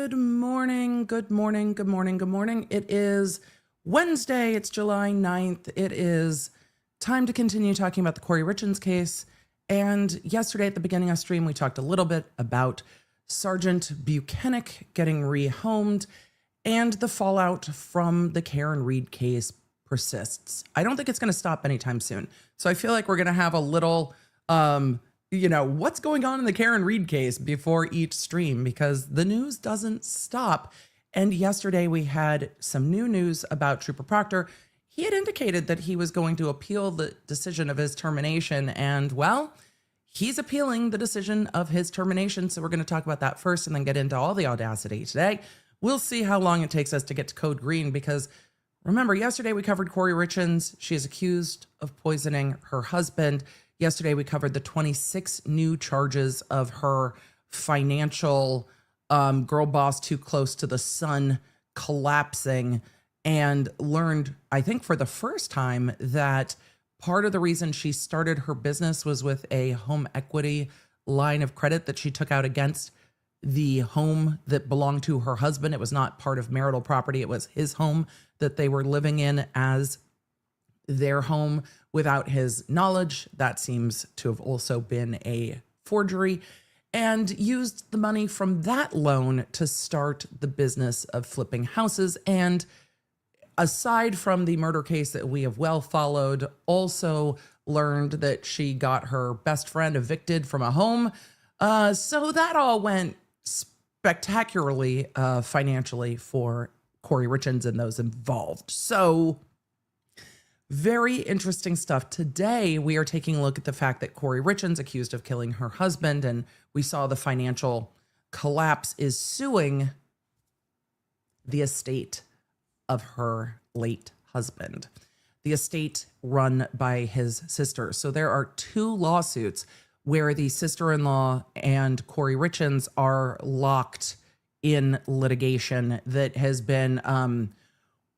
Good morning, good morning, good morning, good morning. It is Wednesday, it's July 9th. It is time to continue talking about the Kouri Richins case. And yesterday at the beginning of stream, we talked a little bit about Sergeant Buchanan getting rehomed, and the fallout from the Karen Read case persists. I don't think it's going to stop anytime soon. So I feel like we're going to have a little, what's going on in the Karen Read case before each stream, because the news doesn't stop. And yesterday we had some new news about Trooper Proctor. He had indicated that he was going to appeal the decision of his termination, and well, he's appealing the decision of his termination. So we're going to talk about that first and then get into all the audacity today. We'll see how long it takes us to get to Code Green, because remember, yesterday we covered Kouri Richins. She is accused of poisoning her husband. Yesterday we covered the 26 new charges of her financial girl boss too close to the sun collapsing, and learned, I think for the first time, that part of the reason she started her business was with a home equity line of credit that she took out against the home that belonged to her husband. It was not part of marital property. It was his home that they were living in as their home without his knowledge. That seems to have also been a forgery, and used the money from that loan to start the business of flipping houses. And aside from the murder case that we have well followed, also learned that she got her best friend evicted from a home. So that all went spectacularly financially for Kouri Richins and those involved. So very interesting stuff. Today, we are taking a look at the fact that Kouri Richins, accused of killing her husband, and we saw the financial collapse, is suing the estate of her late husband, the estate run by his sister. So there are two lawsuits where the sister-in-law and Kouri Richins are locked in litigation that has been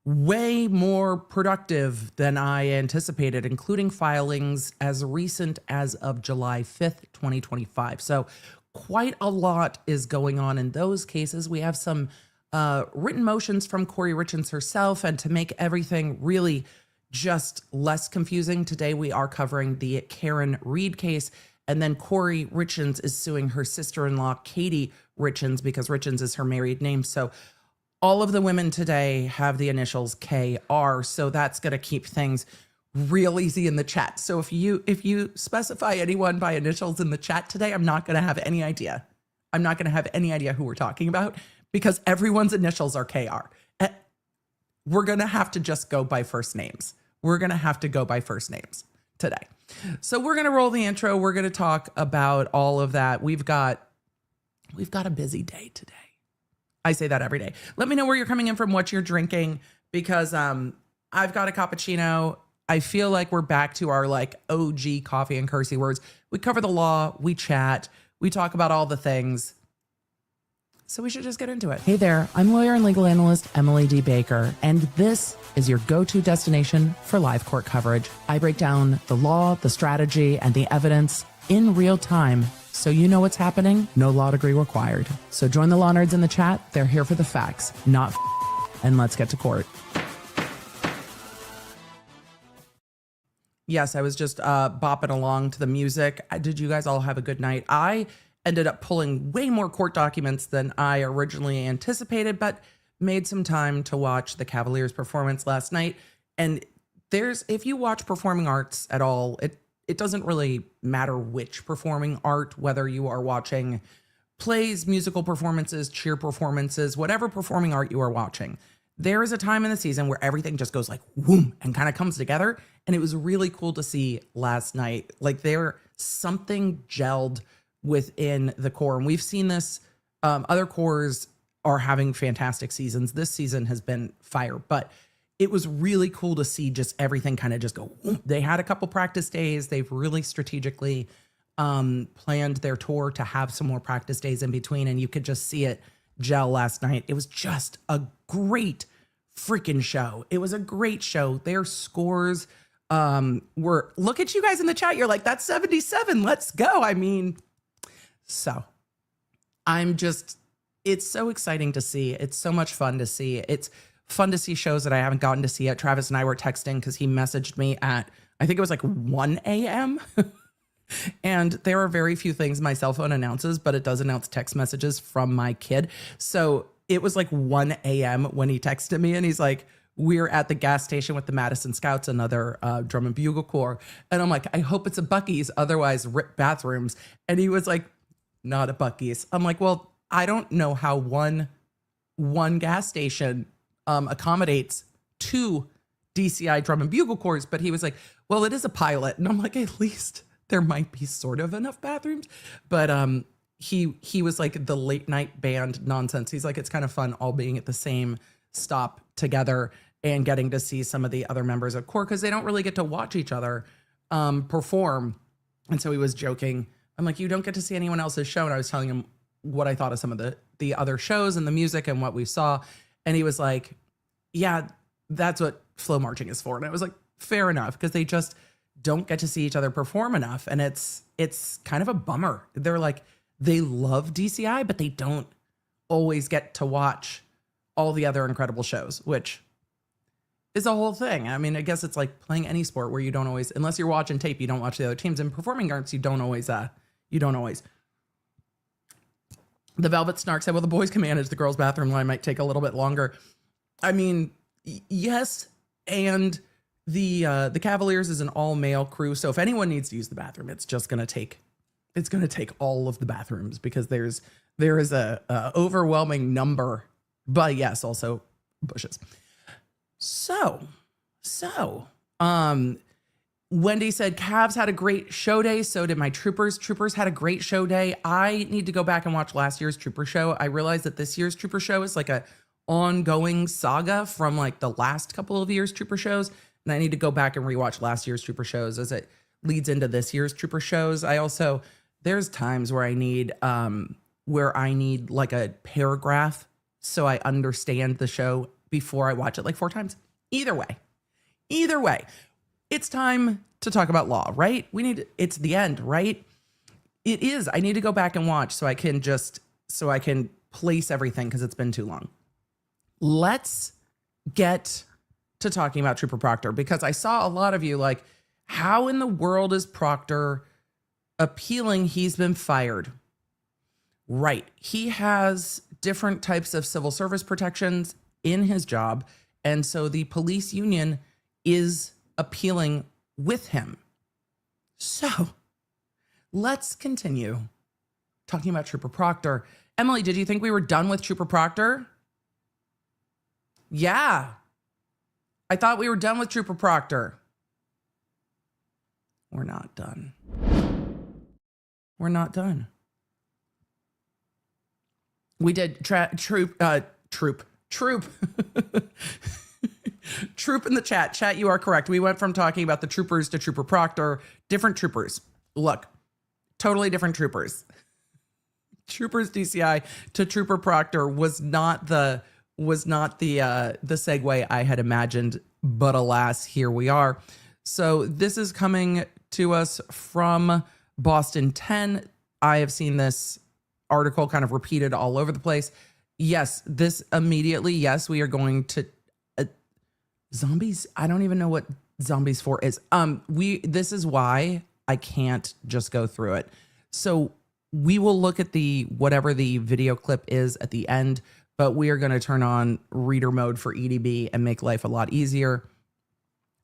way more productive than I anticipated, including filings as recent as of July 5th, 2025. So quite a lot is going on in those cases. We have some written motions from Kouri Richins herself, and to make everything really just less confusing, today we are covering the Karen Read case, and then Kouri Richins is suing her sister-in-law, Katie Richins, because Richins is her married name. So all of the women today have the initials KR, so that's going to keep things real easy in the chat. So if you specify anyone by initials in the chat today, I'm not going to have any idea. I'm not going to have any idea who we're talking about, because everyone's initials are KR. We're going to have to just go by first names. We're going to have to go by first names today. So we're going to roll the intro. We're going to talk about all of that. We've got a busy day today. I say that every day. Let me know where you're coming in from, what you're drinking, because I've got a cappuccino. I feel like we're back to our OG coffee and cursey words. We cover the law, we chat, we talk about all the things. So we should just get into it. Hey there, I'm lawyer and legal analyst Emily D. Baker, and this is your go-to destination for live court coverage. I break down the law, the strategy, and the evidence in real time, so you know what's happening. No law degree required. So join the law nerds in the chat. They're here for the facts, not and let's get to court. Yes, I was just bopping along to the music. Did you guys all have a good night? I ended up pulling way more court documents than I originally anticipated, but made some time to watch the Cavaliers performance last night. And if you watch performing arts at all, it doesn't really matter which performing art, whether you are watching plays, musical performances, cheer performances, whatever performing art you are watching. There is a time in the season where everything just goes like whoom and kind of comes together. And it was really cool to see last night. Something gelled within the core. And we've seen this, other cores are having fantastic seasons. This season has been fire, but it was really cool to see just everything kind of just go. They had a couple practice days. They've really strategically planned their tour to have some more practice days in between, and you could just see it gel last night. It was just a great freaking show. It was a great show. Their scores were, look at you guys in the chat. You're like, that's 77. Let's go. I mean, so I'm just it's so exciting to see. It's so much fun to see. It's fun to see shows that I haven't gotten to see yet. Travis and I were texting because he messaged me at, I think it was like 1 a.m. And there are very few things my cell phone announces, but it does announce text messages from my kid. So it was like 1 a.m. when he texted me and he's like, we're at the gas station with the Madison Scouts, another drum and bugle corps. And I'm like, I hope it's a Buc-ee's, otherwise rip bathrooms. And he was like, not a Buc-ee's. I'm like, well, I don't know how one gas station accommodates 2 DCI drum and bugle corps, but he was like, well, it is a pilot. And I'm like, at least there might be sort of enough bathrooms. But he was like the late night band nonsense. He's like, it's kind of fun all being at the same stop together and getting to see some of the other members of corps because they don't really get to watch each other perform. And so he was joking. I'm like, you don't get to see anyone else's show. And I was telling him what I thought of some of the other shows and the music and what we saw. And he was like, yeah, that's what flow marching is for. And I was like, fair enough, because they just don't get to see each other perform enough. And it's kind of a bummer. They're like, they love DCI, but they don't always get to watch all the other incredible shows, which is a whole thing. I mean, I guess it's like playing any sport where you don't always, unless you're watching tape, you don't watch the other teams. And performing arts, you don't always. The Velvet Snark said, well, the boys can manage, the girls' bathroom line might take a little bit longer. I mean, yes. And the Cavaliers is an all male crew. So if anyone needs to use the bathroom, it's going to take all of the bathrooms because there is a overwhelming number, but yes, also bushes. So, Wendy said, Cavs had a great show day. So did my Troopers. Troopers had a great show day. I need to go back and watch last year's Trooper show. I realized that this year's Trooper show is like a ongoing saga from like the last couple of years Trooper shows. And I need to go back and rewatch last year's Trooper shows as it leads into this year's Trooper shows. There's times where I need like a paragraph so I understand the show before I watch it like 4 times. Either way, it's time to talk about law, right? It's the end, right? It is. I need to go back and watch so I can place everything because it's been too long. Let's get to talking about Trooper Proctor because I saw a lot of you like, how in the world is Proctor appealing he's been fired? Right. He has different types of civil service protections in his job. And so the police union is appealing with him. So let's continue talking about Trooper Proctor. Emily, did you think we were done with Trooper Proctor? Yeah. I thought we were done with Trooper Proctor. We're not done. We're not done. We did troop. Troop in the chat. Chat, you are correct. We went from talking about the troopers to Trooper Proctor. Different troopers. Look, totally different troopers. Troopers DCI to Trooper Proctor was not the segue I had imagined, but alas, here we are. So this is coming to us from Boston 10. I have seen this article kind of repeated all over the place. Yes, this immediately, yes, we are going to zombies. I don't even know what zombies 4 is. This is why I can't just go through it. So we will look at whatever the video clip is at the end, but we are going to turn on reader mode for EDB and make life a lot easier.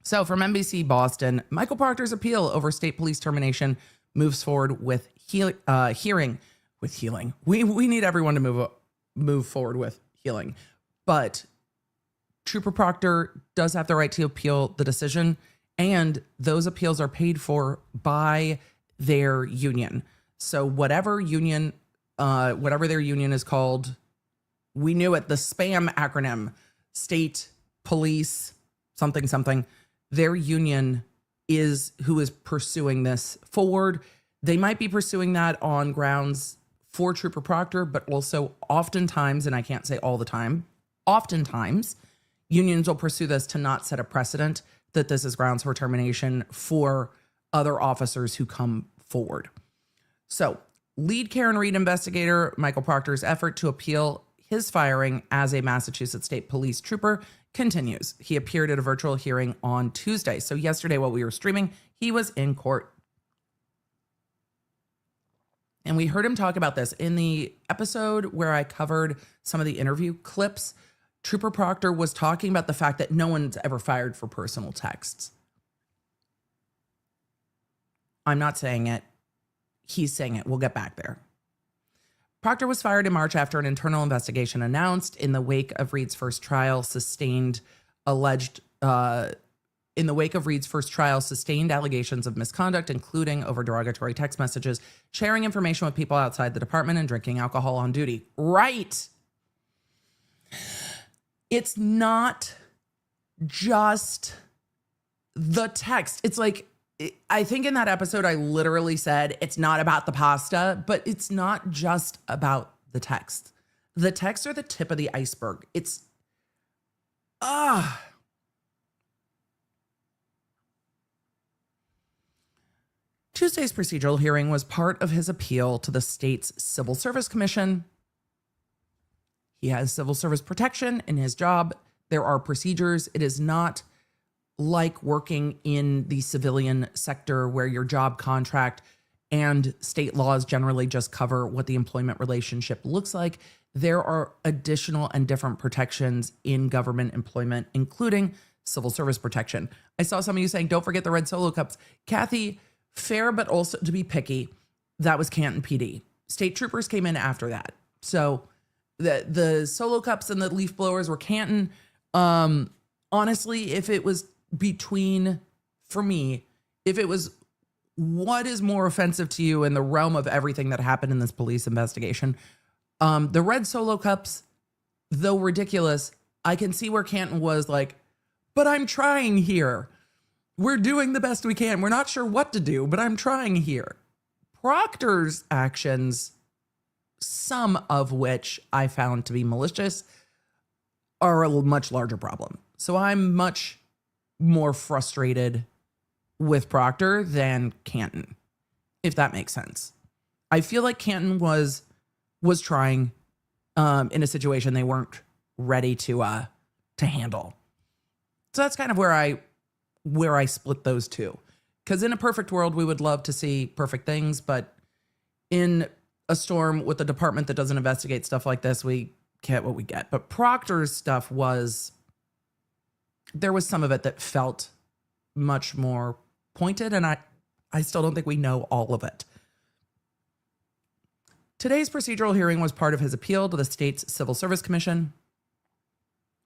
So from NBC Boston, Michael Proctor's appeal over state police termination moves forward with hearing. We need everyone to move forward with healing, but Trooper Proctor does have the right to appeal the decision, and those appeals are paid for by their union. So whatever their union is called, we knew it, the SPAM acronym, state police, something, their union is who is pursuing this forward. They might be pursuing that on grounds for Trooper Proctor, but also oftentimes, and I can't say all the time, oftentimes, unions will pursue this to not set a precedent that this is grounds for termination for other officers who come forward. So Lead Karen Reed investigator Michael Proctor's effort to appeal his firing as a Massachusetts State Police trooper continues. He appeared at a virtual hearing on Tuesday. So yesterday, while we were streaming, he was in court. And we heard him talk about this in the episode where I covered some of the interview clips. Trooper Proctor was talking about the fact that no one's ever fired for personal texts. I'm not saying it. He's saying it. We'll get back there. Proctor was fired in March after an internal investigation announced in the wake of Reed's first trial sustained allegations of misconduct, including over derogatory text messages, sharing information with people outside the department, and drinking alcohol on duty. Right. It's not just the text. It's like, I think in that episode, I literally said, it's not about the pasta, but it's not just about the text. The texts are the tip of the iceberg. Tuesday's procedural hearing was part of his appeal to the state's Civil Service Commission. He has civil service protection in his job. There are procedures. It is not like working in the civilian sector where your job contract and state laws generally just cover what the employment relationship looks like. There are additional and different protections in government employment, including civil service protection. I saw some of you saying, don't forget the red Solo cups. Kathy, fair, but also to be picky, that was Canton PD. State troopers came in after that. So the Solo cups and the leaf blowers were Canton. Honestly, if it was for me, if it was what is more offensive to you in the realm of everything that happened in this police investigation, the red Solo cups, though ridiculous, I can see where Canton was like, but I'm trying here. We're doing the best we can. We're not sure what to do, but I'm trying here. Proctor's actions, some of which I found to be malicious, are a much larger problem. So I'm much more frustrated with Proctor than Canton, if that makes sense. I feel like Canton was trying in a situation they weren't ready to handle. So that's kind of where I split those two. Because in a perfect world, we would love to see perfect things, but in a storm with a department that doesn't investigate stuff like this, we get what we get. But Proctor's stuff there was some of it that felt much more pointed, and I still don't think we know all of it. Today's procedural hearing was part of his appeal to the state's Civil Service Commission.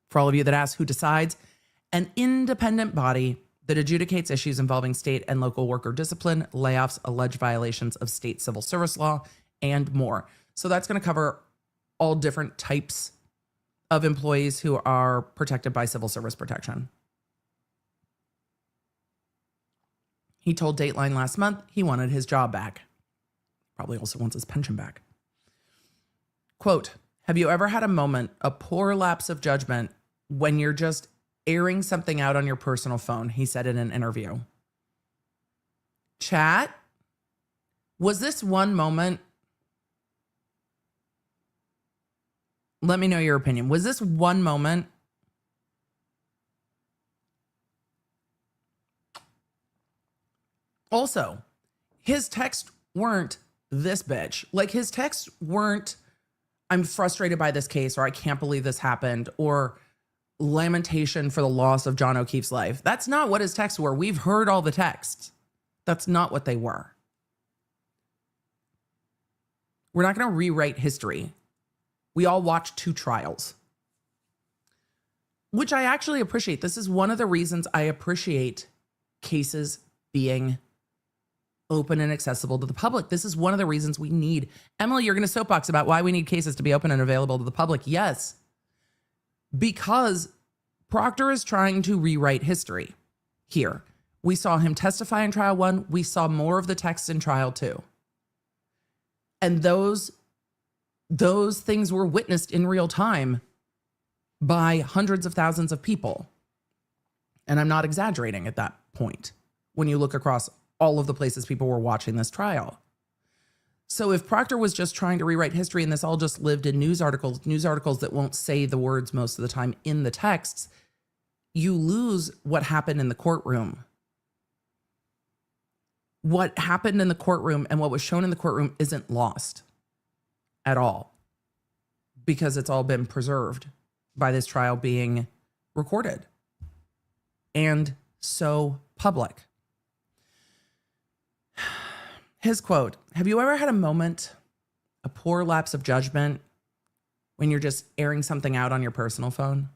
For all of you that ask who decides, an independent body that adjudicates issues involving state and local worker discipline, layoffs, alleged violations of state civil service law, and more. So that's going to cover all different types of employees who are protected by civil service protection. He told Dateline last month he wanted his job back. Probably also wants his pension back. Quote, have you ever had a moment, a poor lapse of judgment, when you're just airing something out on your personal phone? He said in an interview. Chat, was this one moment? Let me know your opinion. Was this one moment? Also, his texts weren't this bitch. Like, his texts weren't, I'm frustrated by this case, or I can't believe this happened, or lamentation for the loss of John O'Keefe's life. That's not what his texts were. We've heard all the texts. That's not what they were. We're not going to rewrite history. We all watched 2 trials, which I actually appreciate. This is one of the reasons I appreciate cases being open and accessible to the public. This is one of the reasons we need. Emily, you're going to soapbox about why we need cases to be open and available to the public. Yes, because Proctor is trying to rewrite history here. We saw him testify in trial 1. We saw more of the text in trial 2. And those things were witnessed in real time by hundreds of thousands of people. And I'm not exaggerating at that point when you look across all of the places people were watching this trial. So if Proctor was just trying to rewrite history and this all just lived in news articles that won't say the words most of the time in the texts, you lose what happened in the courtroom. What happened in the courtroom and what was shown in the courtroom isn't lost at all because it's all been preserved by this trial being recorded and so public. His quote, "Have you ever had a moment, a poor lapse of judgment, when you're just airing something out on your personal phone?"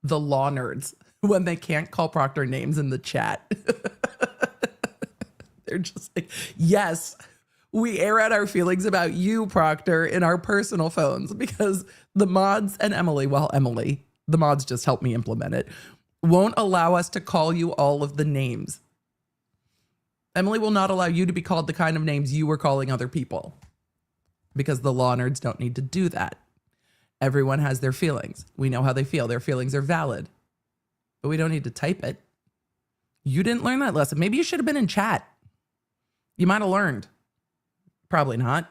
The law nerds, when they can't call Proctor names in the chat. They're just like, yes, we air out our feelings about you, Proctor, in our personal phones because the mods and Emily, the mods just helped me implement it, won't allow us to call you all of the names. Emily will not allow you to be called the kind of names you were calling other people because the law nerds don't need to do that. Everyone has their feelings. We know how they feel. Their feelings are valid, but we don't need to type it. You didn't learn that lesson. Maybe you should have been in chat. You might have learned. Probably not.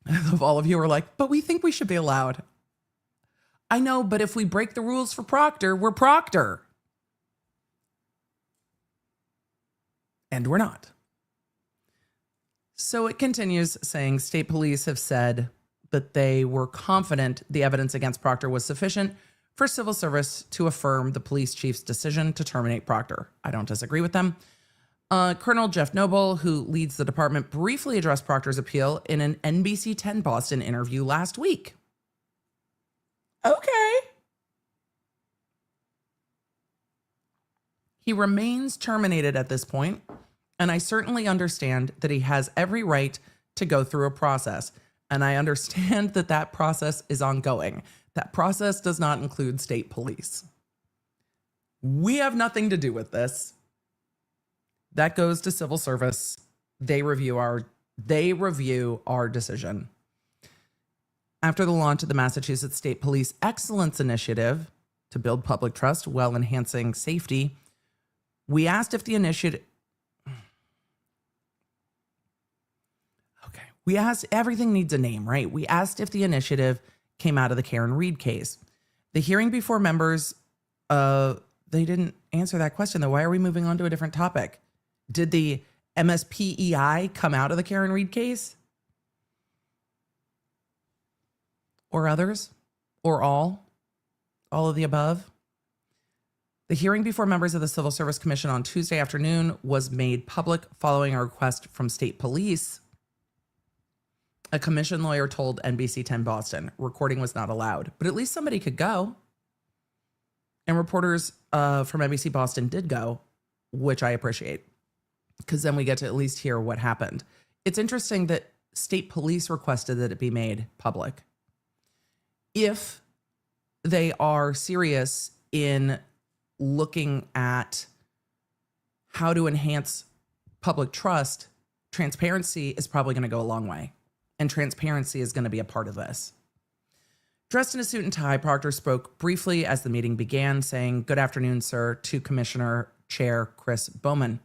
If all of you are like, but we think we should be allowed. I know, but if we break the rules for Proctor, we're Proctor. And we're not. So it continues saying state police have said that they were confident the evidence against Proctor was sufficient for civil service to affirm the police chief's decision to terminate Proctor. I don't disagree with them. Colonel Jeff Noble, who leads the department, briefly addressed Proctor's appeal in an NBC 10 Boston interview last week. Okay. He remains terminated at this point, and I certainly understand that he has every right to go through a process, and I understand that that process is ongoing. That process does not include state police. We have nothing to do with this. That goes to civil service. They review our decision. After the launch of the Massachusetts State Police Excellence Initiative to build public trust while enhancing safety, we asked if the initiative... Okay, we asked, everything needs a name, right? We asked if the initiative came out of the Karen Reed case. The hearing before members, they didn't answer that question though. Why are we moving on to a different topic? Did the MSPEI come out of the Karen Reed case? Or others? Or all? All of the above? The hearing before members of the Civil Service Commission on Tuesday afternoon was made public following a request from state police. A commission lawyer told NBC 10 Boston recording was not allowed, but at least somebody could go. And reporters from NBC Boston did go, which I appreciate, because then we get to at least hear what happened. It's interesting that state police requested that it be made public. If they are serious in looking at how to enhance public trust, transparency is probably going to go a long way. And transparency is going to be a part of this. Dressed in a suit and tie, Proctor spoke briefly as the meeting began, saying, "Good afternoon, sir," to Commissioner Chair Chris Bowman.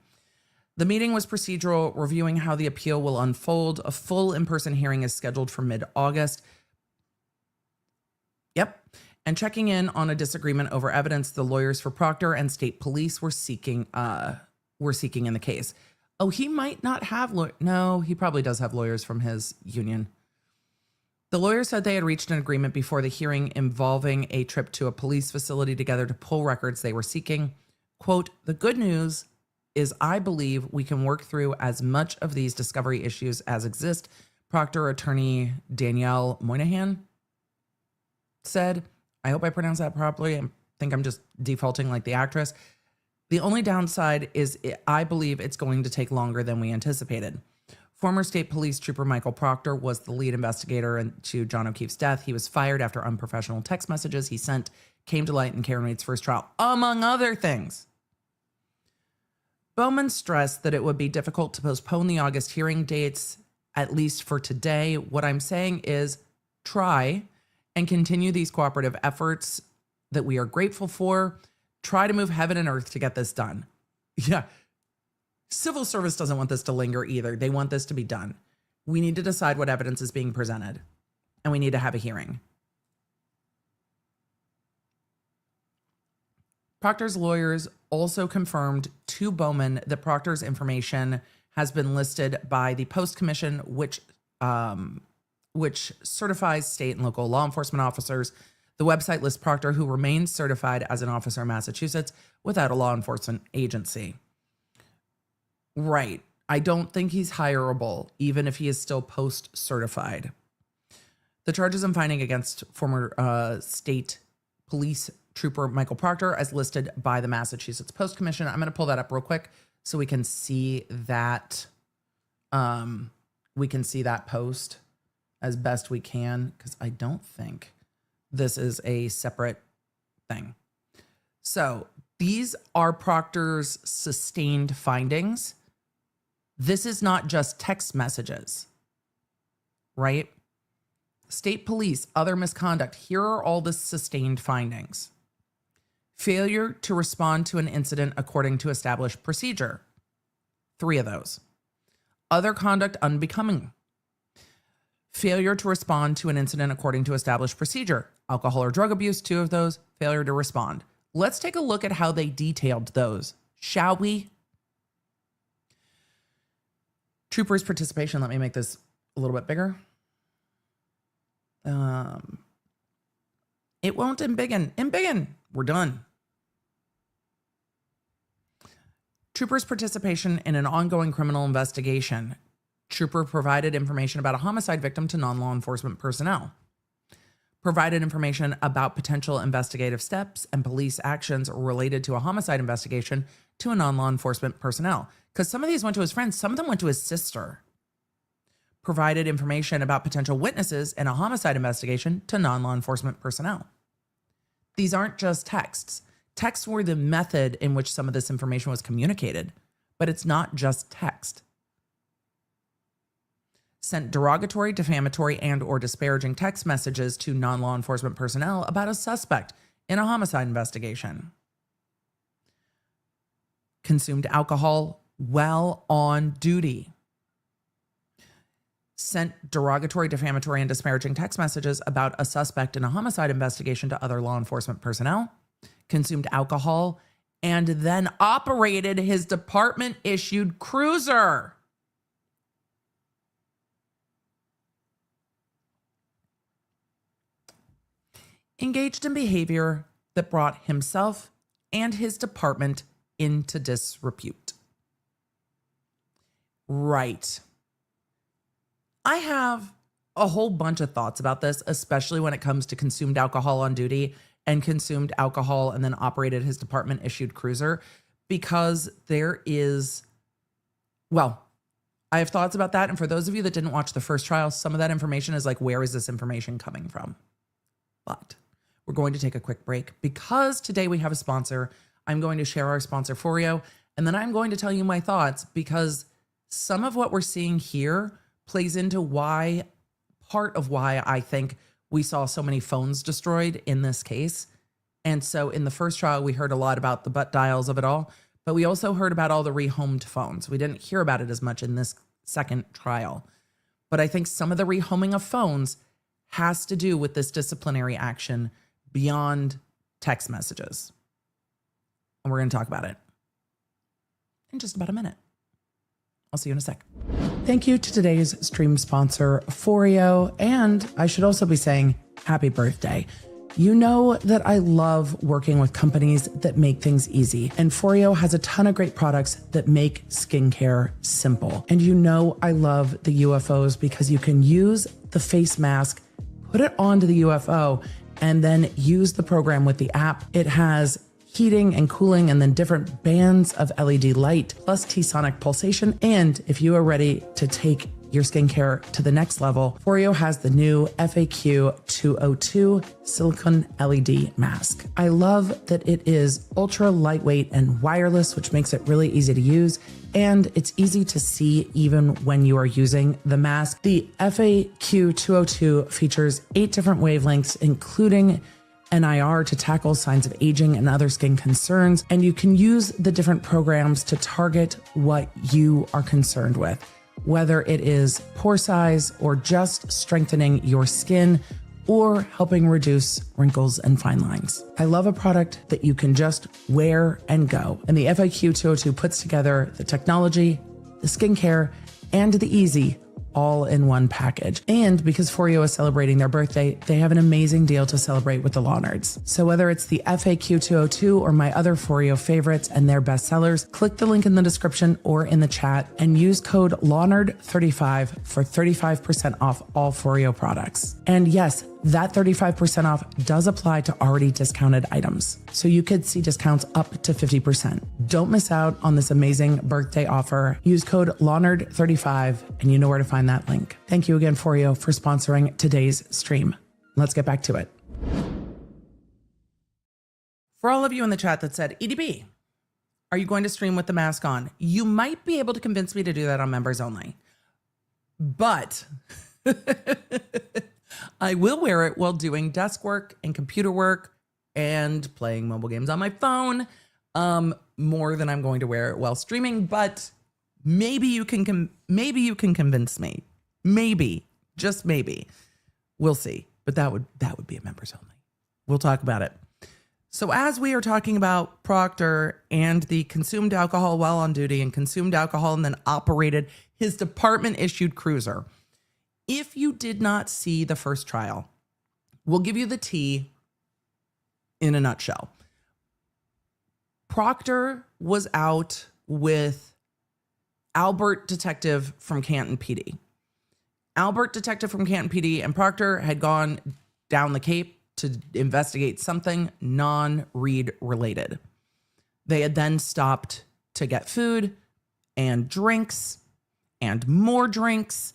The meeting was procedural, reviewing how the appeal will unfold. A full in-person hearing is scheduled for mid-August. Yep. And checking in on a disagreement over evidence the lawyers for Proctor and state police were seeking in the case. Oh, he might not have no, he probably does have lawyers from his union. The lawyers said they had reached an agreement before the hearing involving a trip to a police facility together to pull records they were seeking. Quote, "The good news is I believe we can work through as much of these discovery issues as exist," Proctor attorney Danielle Moynihan said. I hope I pronounced that properly. I think I'm just defaulting like the actress. "The only downside is I believe it's going to take longer than we anticipated." Former state police trooper Michael Proctor was the lead investigator into John O'Keefe's death. He was fired after unprofessional text messages he sent came to light in Karen Reed's first trial, among other things. Bowman stressed that it would be difficult to postpone the August hearing dates, at least for today. What I'm saying is try and continue these cooperative efforts that we are grateful for. Try to move heaven and earth to get this done. Yeah. Civil service doesn't want this to linger either. They want this to be done. We need to decide what evidence is being presented, and we need to have a hearing. Proctor's lawyers also confirmed to Bowman that Proctor's information has been listed by the Post Commission, which certifies state and local law enforcement officers. The website lists Proctor, who remains certified as an officer in Massachusetts without a law enforcement agency. Right. I don't think he's hireable, even if he is still post-certified. The charges I'm finding against former state police trooper Michael Proctor, as listed by the Massachusetts Post Commission. I'm going to pull that up real quick so we can see that. We can see that post as best we can, because I don't think this is a separate thing. So these are Proctor's sustained findings. This is not just text messages, right? State police, other misconduct. Here are all the sustained findings. Failure to respond to an incident according to established procedure. 3 of those. Other conduct unbecoming. Failure to respond to an incident according to established procedure. Alcohol or drug abuse, 2 of those. Failure to respond. Let's take a look at how they detailed those, shall we? Trooper's participation. Let me make this a little bit bigger. It won't embiggen. We're done. Trooper's participation in an ongoing criminal investigation. Trooper provided information about a homicide victim to non-law enforcement personnel. Provided information about potential investigative steps and police actions related to a homicide investigation to a non-law enforcement personnel. Because some of these went to his friends, some of them went to his sister. Provided information about potential witnesses in a homicide investigation to non-law enforcement personnel. These aren't just texts. Texts were the method in which some of this information was communicated, but it's not just text. Sent derogatory, defamatory, and or disparaging text messages to non-law enforcement personnel about a suspect in a homicide investigation. Consumed alcohol while on duty. Sent derogatory, defamatory, and disparaging text messages about a suspect in a homicide investigation to other law enforcement personnel. Consumed alcohol, and then operated his department-issued cruiser. Engaged in behavior that brought himself and his department into disrepute. Right. I have a whole bunch of thoughts about this, especially when it comes to consumed alcohol on duty and consumed alcohol and then operated his department issued cruiser, because there is, well, I have thoughts about that. And for those of you that didn't watch the first trial, some of that information is like, where is this information coming from? But we're going to take a quick break because today we have a sponsor. I'm going to share our sponsor, FOREO, and then I'm going to tell you my thoughts, because some of what we're seeing here plays into why, part of why I think we saw so many phones destroyed in this case. And so in the first trial, we heard a lot about the butt dials of it all, but we also heard about all the rehomed phones. We didn't hear about it as much in this second trial. But I think some of the rehoming of phones has to do with this disciplinary action beyond text messages. And we're going to talk about it in just about a minute. I'll see you in a sec. Thank you to today's stream sponsor, FOREO, and I should also be saying happy birthday. You know that I love working with companies that make things easy, and FOREO has a ton of great products that make skincare simple. And you know I love the UFOs because you can use the face mask, put it onto the UFO, and then use the program with the app. It has heating and cooling, and then different bands of LED light, plus T-sonic pulsation. And if you are ready to take your skincare to the next level, FOREO has the new FAQ 202 silicone LED mask. I love that it is ultra lightweight and wireless, which makes it really easy to use. And it's easy to see even when you are using the mask. The FAQ 202 features 8 different wavelengths, including NIR to tackle signs of aging and other skin concerns. And you can use the different programs to target what you are concerned with, whether it is pore size or just strengthening your skin or helping reduce wrinkles and fine lines. I love a product that you can just wear and go. And the FAQ 202 puts together the technology, the skincare, and the easy all in one package. And because FOREO is celebrating their birthday, they have an amazing deal to celebrate with the Law Nerds. So whether it's the FAQ 202 or my other FOREO favorites and their bestsellers, click the link in the description or in the chat and use code LawNerd35 for 35% off all FOREO products. And yes, that 35% off does apply to already discounted items. So you could see discounts up to 50%. Don't miss out on this amazing birthday offer. Use code LawNerd35 and you know where to find that link. Thank you again, FOREO, for sponsoring today's stream. Let's get back to it. For all of you in the chat that said, EDB, are you going to stream with the mask on? You might be able to convince me to do that on members only. But I will wear it while doing desk work and computer work and playing mobile games on my phone, more than I'm going to wear it while streaming. But maybe you can convince me. Maybe, just maybe. We'll see. But that would be a members only. We'll talk about it. So as we are talking about Proctor and the consumed alcohol while on duty and consumed alcohol and then operated his department issued cruiser. If you did not see the first trial, we'll give you the tea in a nutshell. Proctor was out with Albert detective from Canton PD. Albert detective from Canton PD and Proctor had gone down the Cape to investigate something non-Reed related. They had then stopped to get food and drinks and more drinks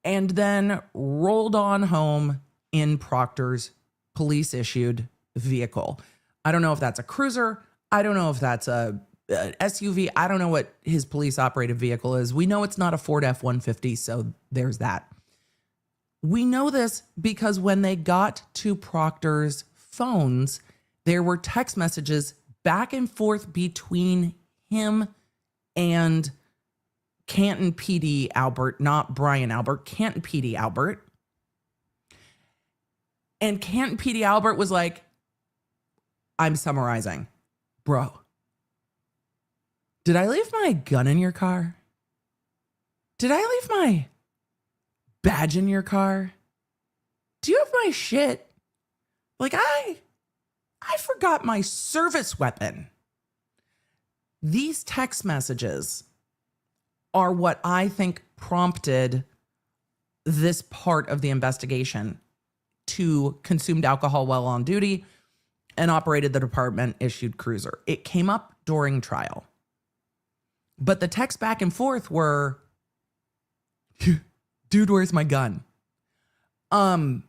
and then rolled on home in Proctor's police-issued vehicle. I don't know if that's a cruiser. I don't know if that's a SUV. I don't know what his police-operated vehicle is. We know it's not a Ford F-150, so there's that. We know this because when they got to Proctor's phones, there were text messages back and forth between him and Canton PD Albert, not Brian Albert, Canton PD Albert. And Canton PD Albert was like, I'm summarizing. Bro, did I leave my gun in your car? Did I leave my badge in your car? Do you have my shit? Like, I forgot my service weapon. These text messages are what I think prompted this part of the investigation to consumed alcohol while on duty and operated the department issued cruiser. It came up during trial. But the texts back and forth were, dude, where's my gun? And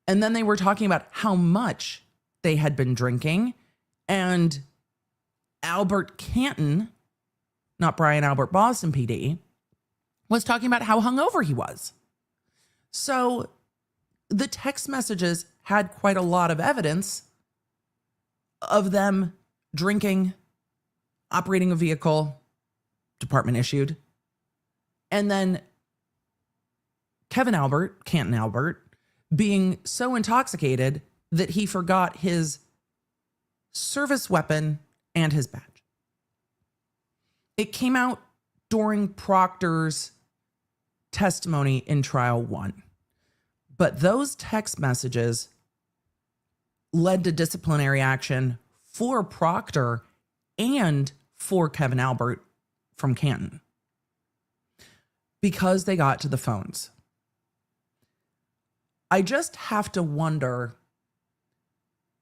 then they were talking about how much they had been drinking. And Albert Canton, not Brian Albert Boston PD, was talking about how hungover he was. So the text messages had quite a lot of evidence of them drinking, operating a vehicle, department issued, and then Kevin Albert, Canton Albert, being so intoxicated that he forgot his service weapon and his badge. It came out during Proctor's testimony in trial 1. But those text messages led to disciplinary action for Proctor and for Kevin Albert from Canton because they got to the phones. I just have to wonder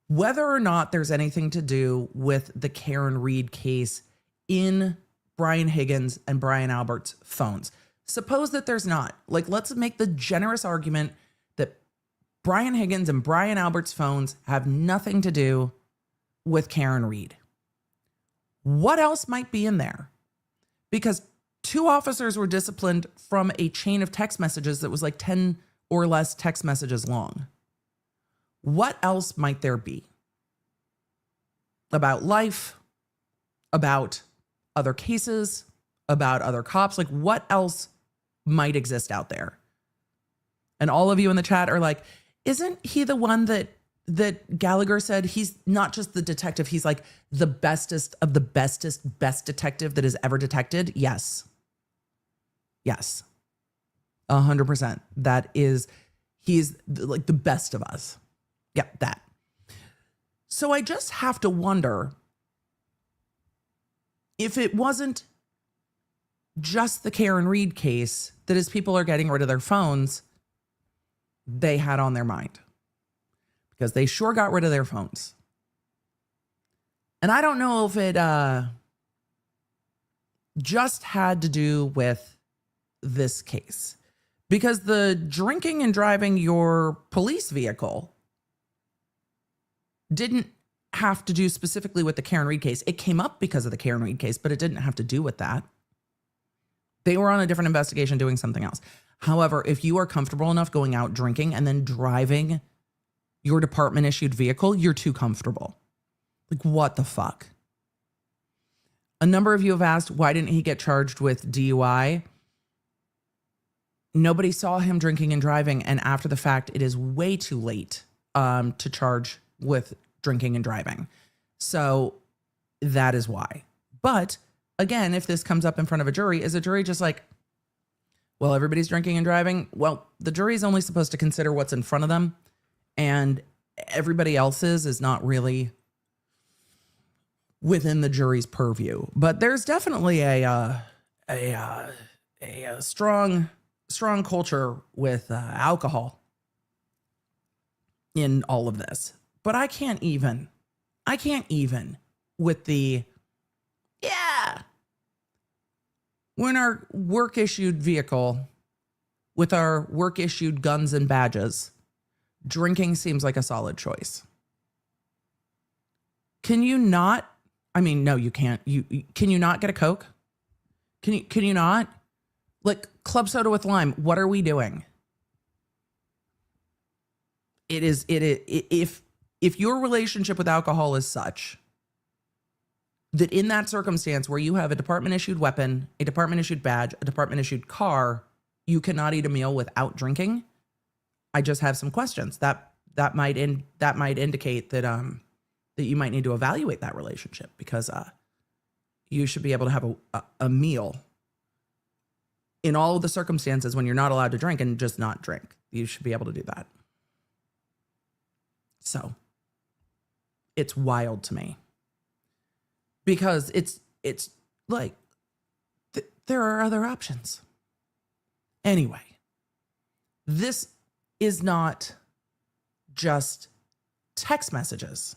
whether or not there's anything to do with the Karen Reed case in Brian Higgins and Brian Albert's phones. Suppose that there's not. Like, let's make the generous argument that Brian Higgins and Brian Albert's phones have nothing to do with Karen Reed. What else might be in there? Because 2 officers were disciplined from a chain of text messages that was like 10 or less text messages long. What else might there be about life, about other cases, about other cops? Like, what else might exist out there? And all of you in the chat are like, isn't he the one that Gallagher said he's not just the detective, he's like the bestest of the best detective that is ever detected? Yes. Yes. 100%. That is, he's like the best of us. Yeah, that. So I just have to wonder if it wasn't just the Karen Reed case that as people are getting rid of their phones, they had on their mind. Because they sure got rid of their phones. And I don't know if it just had to do with this case. Because the drinking and driving your police vehicle didn't have to do specifically with the Karen Reed case. It came up because of the Karen Reed case, but it didn't have to do with that. They were on a different investigation doing something else. However, if you are comfortable enough going out drinking and then driving your department issued vehicle, you're too comfortable. Like, what the fuck? A number of you have asked, why didn't he get charged with DUI? Nobody saw him drinking and driving. And after the fact, it is way too late to charge with drinking and driving. So that is why. But again, if this comes up in front of a jury, is a jury just like, well, everybody's drinking and driving? Well, the jury is only supposed to consider what's in front of them. And everybody else's is not really within the jury's purview. But there's definitely a strong culture with alcohol in all of this. But I can't even with the, yeah, when our work issued vehicle with our work issued guns and badges, drinking seems like a solid choice. Can you not? I mean, no, you can't. Can you not get a Coke? Can you not? Like club soda with lime. What are we doing? If your relationship with alcohol is such that in that circumstance where you have a department issued weapon, a department issued badge, a department issued car, you cannot eat a meal without drinking, I just have some questions. That might indicate that that you might need to evaluate that relationship, because you should be able to have a meal in all of the circumstances when you're not allowed to drink and just not drink. You should be able to do that. So it's wild to me, because it's like there are other options. Anyway, this is not just text messages.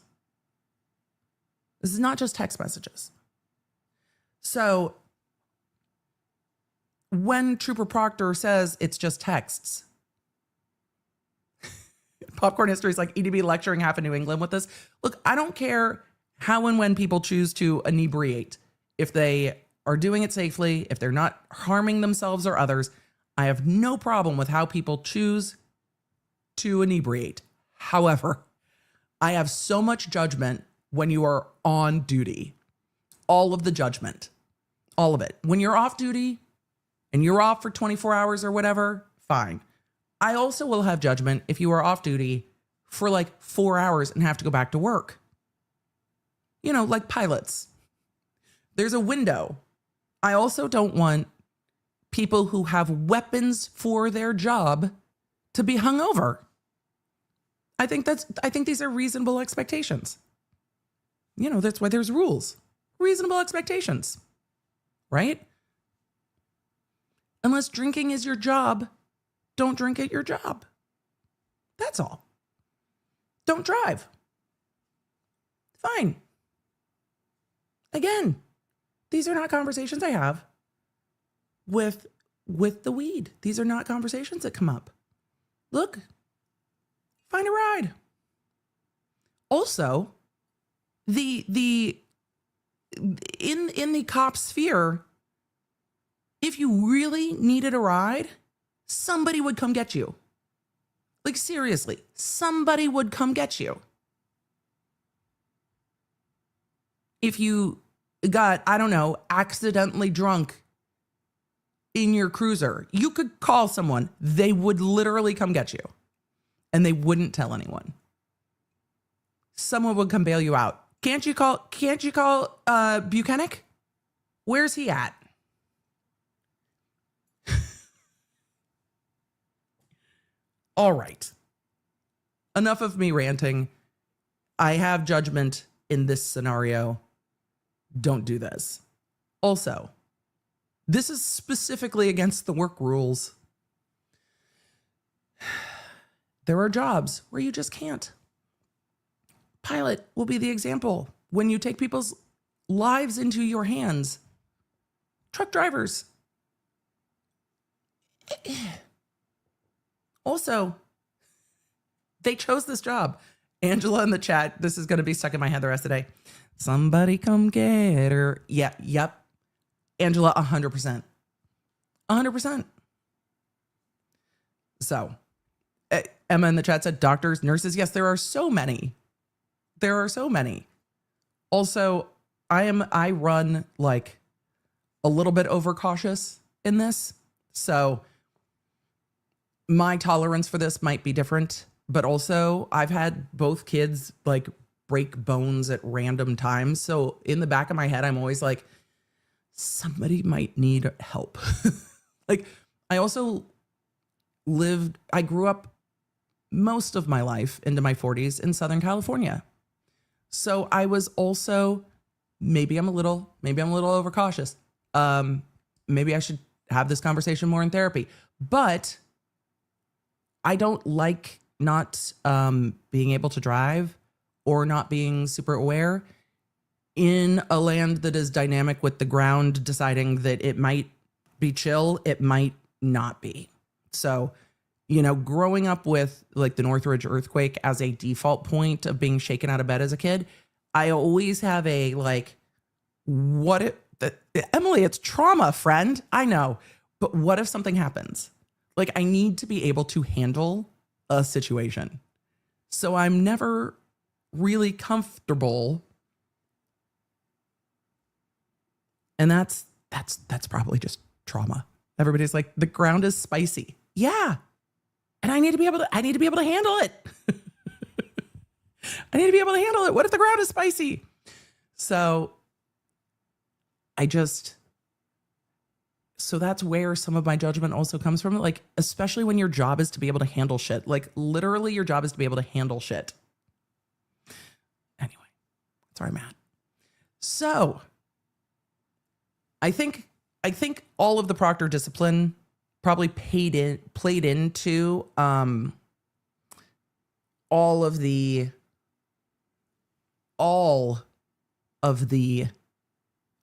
This is not just text messages. So when Trooper Proctor says it's just texts, Popcorn History is like EDB lecturing half of New England with this. Look, I don't care how and when people choose to inebriate. If they are doing it safely, if they're not harming themselves or others, I have no problem with how people choose to inebriate. However, I have so much judgment when you are on duty. All of the judgment, all of it. When you're off duty and you're off for 24 hours or whatever, fine. I also will have judgment if you are off duty for like 4 hours and have to go back to work. You know, like pilots. There's a window. I also don't want people who have weapons for their job to be hungover. I think these are reasonable expectations. You know, that's why there's rules. Reasonable expectations, right? Unless drinking is your job, don't drink at your job. That's all. Don't drive. Fine. Again, these are not conversations I have with the weed. These are not conversations that come up. Look, find a ride. Also, in the cop sphere, if you really needed a ride, somebody would come get you. Like, seriously, somebody would come get you. If you got, I don't know, accidentally drunk in your cruiser, you could call someone. They would literally come get you. And they wouldn't tell anyone. Someone would come bail you out. Can't you call Buchanan? Where's he at? All right. Enough of me ranting. I have judgment in this scenario. Don't do this. Also, this is specifically against the work rules. There are jobs where you just can't. Pilot will be the example. When you take people's lives into your hands. Truck drivers. Also, they chose this job. Angela in the chat, this is going to be stuck in my head the rest of the day. Somebody come get her. Yeah, yep. Angela, 100%. 100%. So, Emma in the chat said doctors, nurses. Yes, there are so many. There are so many. Also, I run like a little bit overcautious in this. So my tolerance for this might be different, but also I've had both kids like break bones at random times. So in the back of my head, I'm always like, somebody might need help. Like, I grew up most of my life into my 40s in Southern California. So I was also, maybe I'm a little overcautious. Maybe I should have this conversation more in therapy, but I don't like not being able to drive or not being super aware in a land that is dynamic with the ground deciding that it might be chill, it might not be. So, you know, growing up with like the Northridge earthquake as a default point of being shaken out of bed as a kid, I always have a like, what if, Emily, it's trauma, friend. I know, but what if something happens? Like, I need to be able to handle a situation. So I'm never really comfortable. And that's probably just trauma. Everybody's like, the ground is spicy. Yeah. And I need to be able to handle it. I need to be able to handle it. What if the ground is spicy? So that's where some of my judgment also comes from. Like, especially when your job is to be able to handle shit. Like, literally your job is to be able to handle shit. Anyway, that's where I'm at. So I think all of the Proctor discipline probably played into all of the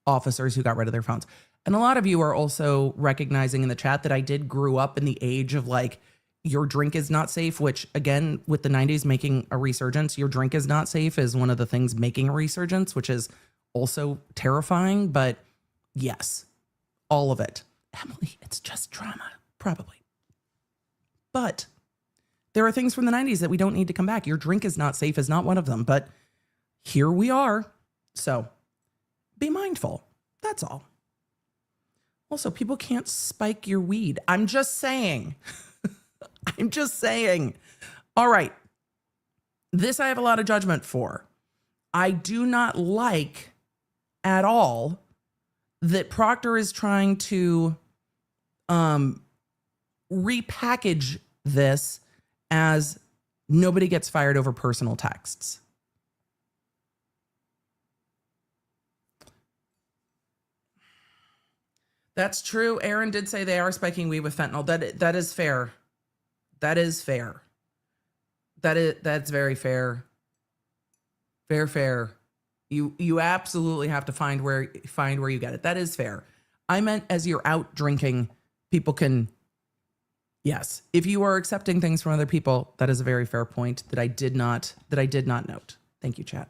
officers who got rid of their phones. And a lot of you are also recognizing in the chat that I did grew up in the age of like, your drink is not safe, which again, with the 90s making a resurgence, your drink is not safe is one of the things making a resurgence, which is also terrifying. But yes, all of it. Emily, it's just trauma, probably. But there are things from the 90s that we don't need to come back. Your drink is not safe is not one of them, but here we are. So be mindful. That's all. Also, people can't spike your weed. I'm just saying. I'm just saying. All right. This I have a lot of judgment for. I do not like at all that Proctor is trying to repackage this as nobody gets fired over personal texts. That's true. Aaron did say they are spiking weed with fentanyl. That is fair. That is fair. That's very fair. Fair. You absolutely have to find where you get it. That is fair. I meant as you're out drinking, people can. Yes, if you are accepting things from other people, that is a very fair point that I did not note. Thank you, chat.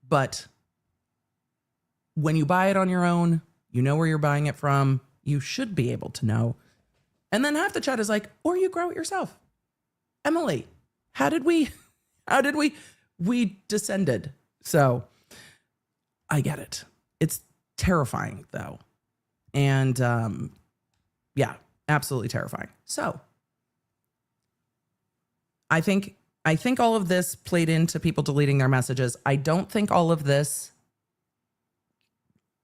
But when you buy it on your own, you know where you're buying it from. You should be able to know. And then half the chat is like, or you grow it yourself. Emily, how did we descended? So I get it. It's terrifying though. And yeah, absolutely terrifying. So I think all of this played into people deleting their messages. I don't think all of this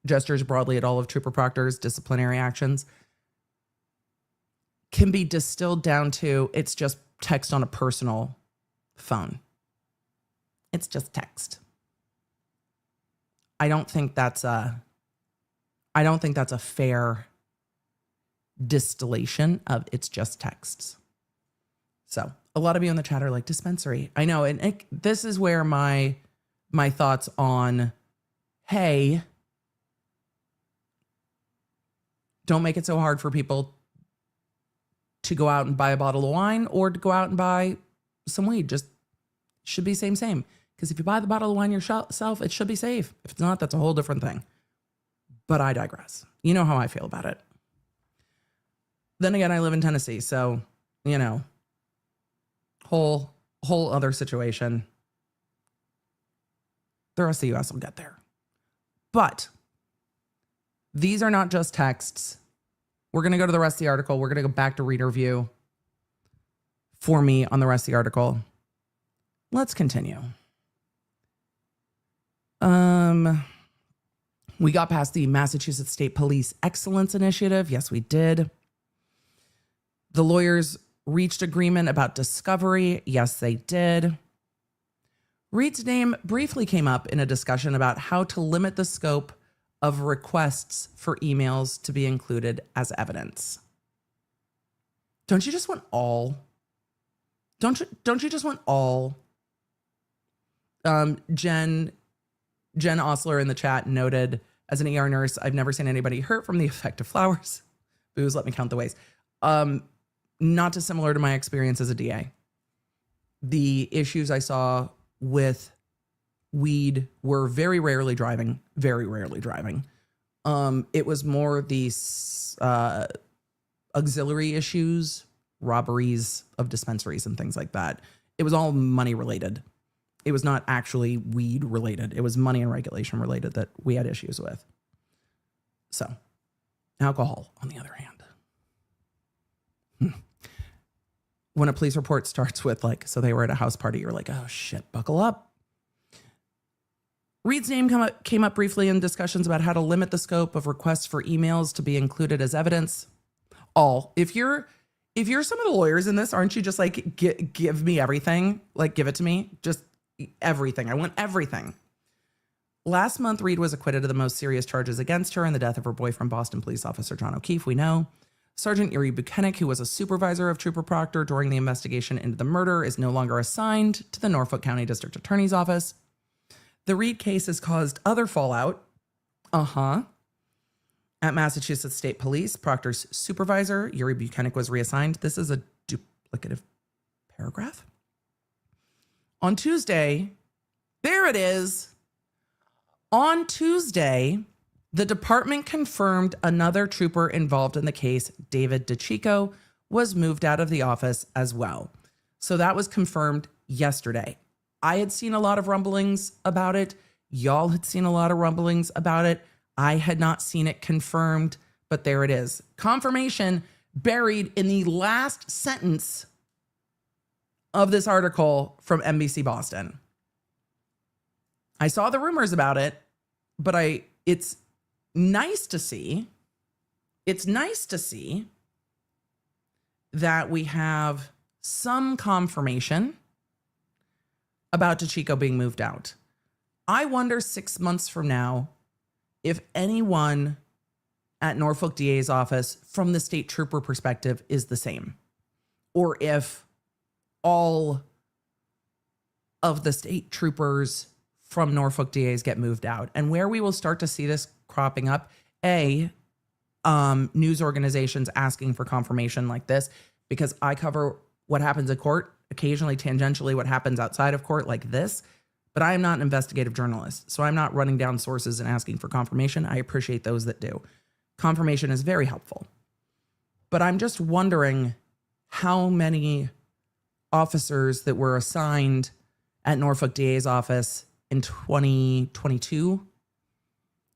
gestures broadly at all of Trooper Proctor's disciplinary actions can be distilled down to it's just text on a personal phone. It's just text. I don't think that's a fair distillation of it's just texts. So a lot of you in the chat are like, dispensary. I know. And this is where my thoughts on, hey, don't make it so hard for people to go out and buy a bottle of wine or to go out and buy some weed. Just should be same. Because if you buy the bottle of wine yourself, it should be safe. If it's not, that's a whole different thing. But I digress. You know how I feel about it. Then again, I live in Tennessee, so, you know, whole other situation. The rest of the US will get there. But these are not just texts. We're going to go to the rest of the article. We're going to go back to reader view for me on the rest of the article. Let's continue. We got past the Massachusetts State Police Excellence Initiative. Yes, we did. The lawyers reached agreement about discovery. Yes, they did. Reed's name briefly came up in a discussion about how to limit the scope of requests for emails to be included as evidence. Don't you just want all? Don't you just want all? Jen Osler in the chat noted, as an ER nurse, I've never seen anybody hurt from the effect of flowers. Booze, let me count the ways. Not dissimilar to my experience as a DA. The issues I saw with weed were very rarely driving. It was more these auxiliary issues, robberies of dispensaries and things like that. It was all money related. It was not actually weed related. It was money and regulation related that we had issues with. So, alcohol, on the other hand. When a police report starts with like, so they were at a house party, you're like, oh shit, buckle up. Reed's name came up briefly in discussions about how to limit the scope of requests for emails to be included as evidence. If you're some of the lawyers in this, aren't you just like, give me everything? Like, give it to me. Just everything. I want everything. Last month, Reed was acquitted of the most serious charges against her in the death of her boyfriend, Boston police officer John O'Keefe, we know. Sergeant Yuri Buchanan, who was a supervisor of Trooper Proctor during the investigation into the murder, is no longer assigned to the Norfolk County District Attorney's Office. The Reed case has caused other fallout. At Massachusetts State Police, Proctor's supervisor, Yuri Buchanan, was reassigned. This is a duplicative paragraph. On Tuesday, there it is. On Tuesday, the department confirmed another trooper involved in the case, David DiCicco, was moved out of the office as well. So that was confirmed yesterday. I had seen a lot of rumblings about it. Y'all had seen a lot of rumblings about it. I had not seen it confirmed, but there it is. Confirmation buried in the last sentence of this article from NBC Boston. I saw the rumors about it, but it's nice to see. It's nice to see that we have some confirmation about DiCicco being moved out. I wonder 6 months from now if anyone at Norfolk DA's office from the state trooper perspective is the same, or if all of the state troopers from Norfolk DA's get moved out, and where we will start to see this cropping up. News organizations asking for confirmation like this, because I cover what happens in court, occasionally tangentially what happens outside of court like this, but I am not an investigative journalist, so I'm not running down sources and asking for confirmation. I appreciate those that do. Confirmation is very helpful. But I'm just wondering how many officers that were assigned at Norfolk DA's office in 2022,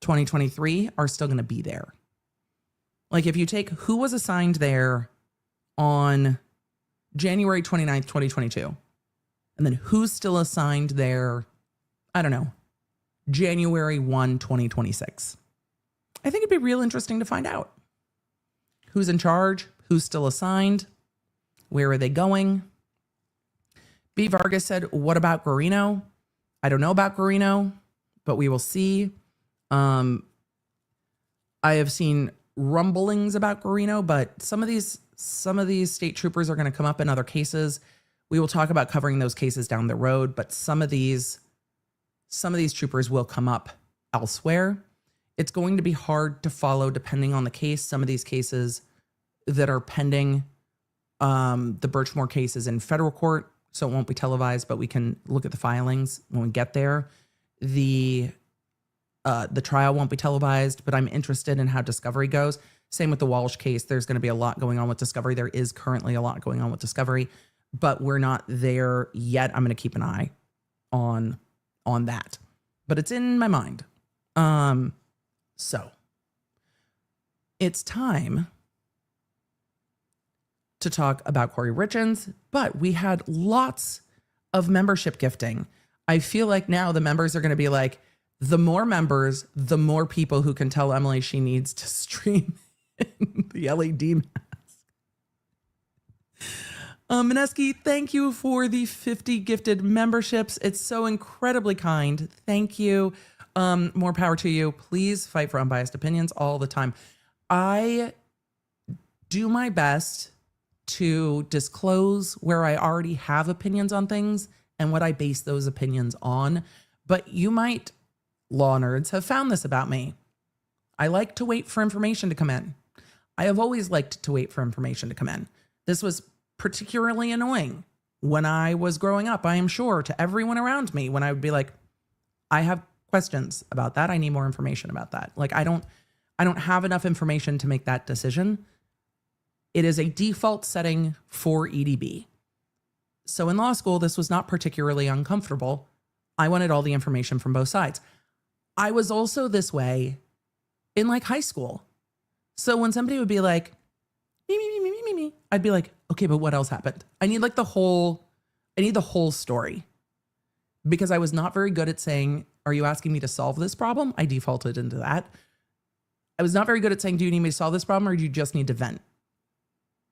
2023 are still going to be there. Like if you take who was assigned there on January 29th, 2022, and then who's still assigned there, I don't know, January 1, 2026. I think it'd be real interesting to find out who's in charge, who's still assigned, where are they going. B. Vargas said, what about Guarino? I don't know about Guarino, but we will see. I have seen rumblings about Guarino, but some of these state troopers are going to come up in other cases. We will talk about covering those cases down the road, but some of these troopers will come up elsewhere. It's going to be hard to follow depending on the case. Some of these cases that are pending, the Birchmore case is in federal court, so it won't be televised, but we can look at the filings when we get there. The trial won't be televised, but I'm interested in how discovery goes. Same with the Walsh case. There's going to be a lot going on with discovery. There is currently a lot going on with discovery, but we're not there yet. I'm going to keep an eye on that, but it's in my mind. So it's time to talk about Kouri Richins, but we had lots of membership gifting. I feel like now the members are going to be like, the more members, the more people who can tell Emily she needs to stream the LED mask. Mineski, thank you for the 50 gifted memberships. It's so incredibly kind. Thank you. More power to you. Please fight for unbiased opinions all the time. I do my best to disclose where I already have opinions on things and what I base those opinions on. But you might, law nerds, have found this about me. I like to wait for information to come in. I have always liked to wait for information to come in. This was particularly annoying when I was growing up, I am sure, to everyone around me, when I would be like, I have questions about that. I need more information about that. Like, I don't have enough information to make that decision. It is a default setting for EDB. So in law school, this was not particularly uncomfortable. I wanted all the information from both sides. I was also this way in like high school. So when somebody would be like, me, I'd be like, okay, but what else happened? I need the whole story, because I was not very good at saying, are you asking me to solve this problem? I defaulted into that. I was not very good at saying, do you need me to solve this problem, or do you just need to vent?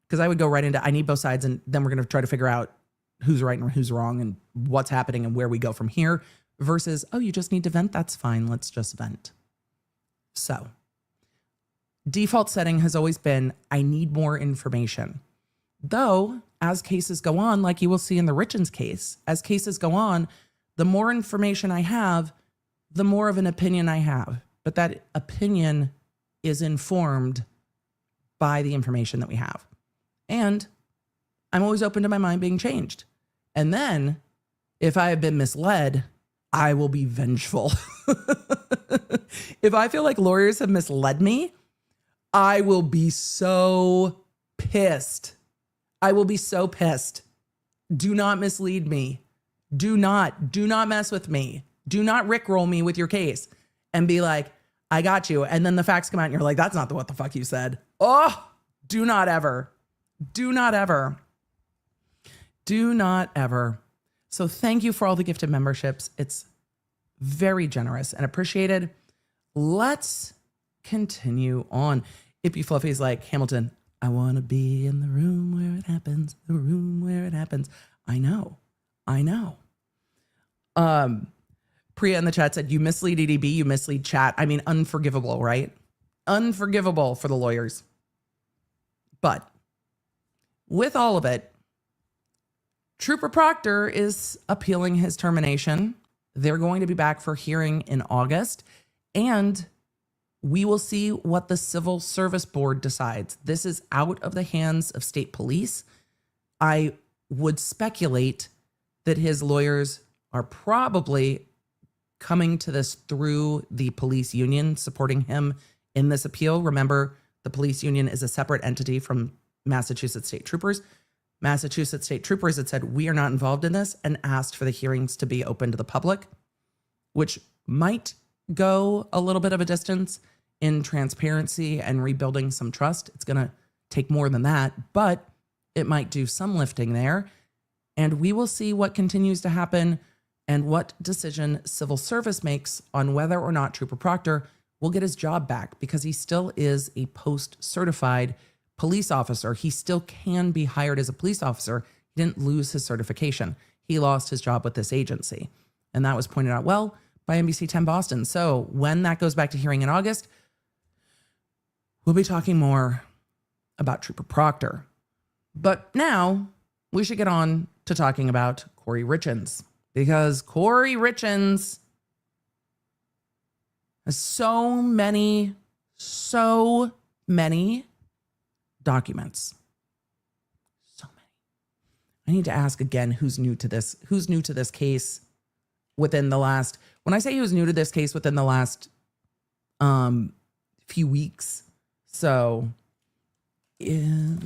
Because I would go right into, I need both sides, and then we're going to try to figure out who's right and who's wrong and what's happening and where we go from here, versus, oh, you just need to vent? That's fine. Let's just vent. So default setting has always been, I need more information. Though, as cases go on, like you will see in the Richins case, as cases go on, the more information I have, the more of an opinion I have. But that opinion is informed by the information that we have. And I'm always open to my mind being changed. And then, if I have been misled, I will be vengeful. If I feel like lawyers have misled me, I will be so pissed. I will be so pissed. Do not mislead me. Do not mess with me. Do not rickroll me with your case and be like, I got you. And then the facts come out and you're like, that's not what the fuck you said. Oh, do not ever. Do not ever. Do not ever. So thank you for all the gifted memberships. It's very generous and appreciated. Let's continue on. Ippy Fluffy's like, Hamilton, I want to be in the room where it happens, the room where it happens. I know. Priya in the chat said, you mislead EDB, you mislead chat. I mean, unforgivable, right? Unforgivable for the lawyers. But with all of it, Trooper Proctor is appealing his termination. They're going to be back for hearing in August, and we will see what the Civil Service Board decides. This is out of the hands of state police. I would speculate that his lawyers are probably coming to this through the police union supporting him in this appeal. Remember, the police union is a separate entity from Massachusetts State Troopers. Massachusetts state troopers had said, we are not involved in this, and asked for the hearings to be open to the public, which might go a little bit of a distance in transparency and rebuilding some trust. It's going to take more than that, but it might do some lifting there. And we will see what continues to happen and what decision civil service makes on whether or not Trooper Proctor will get his job back, because he still is a post-certified police officer. He still can be hired as a police officer. He didn't lose his certification. He lost his job with this agency. And that was pointed out well by NBC 10 Boston. So when that goes back to hearing in August, we'll be talking more about Trooper Proctor. But now we should get on to talking about Kouri Richins, because Kouri Richins has so many documents. So many. I need to ask again who's new to this case within the last, when I say who's new to this case within the last few weeks. So is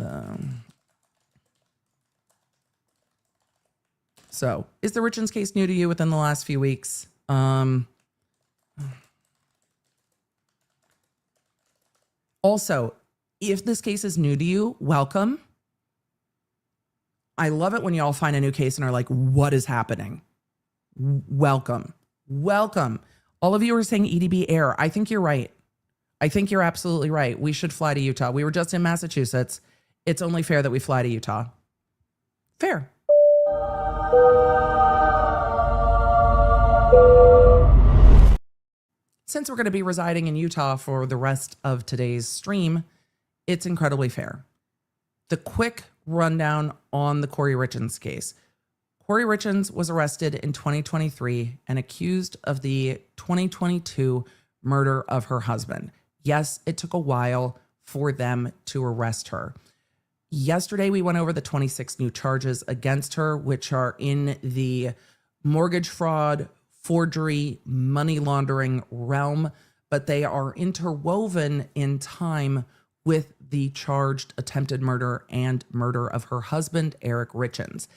the Richins case new to you within the last few weeks? Also, if this case is new to you, welcome. I love it when y'all find a new case and are like, what is happening? Welcome. Welcome. All of you are saying EDB error. I think you're right. I think you're absolutely right. We should fly to Utah. We were just in Massachusetts. It's only fair that we fly to Utah. Fair. Since we're going to be residing in Utah for the rest of today's stream, it's incredibly fair. The quick rundown on the Kouri Richins case. Kouri Richins was arrested in 2023 and accused of the 2022 murder of her husband. Yes, it took a while for them to arrest her. Yesterday, we went over the 26 new charges against her, which are in the mortgage fraud, forgery, money laundering realm, but they are interwoven in time with the charged attempted murder and murder of her husband, Eric Richins.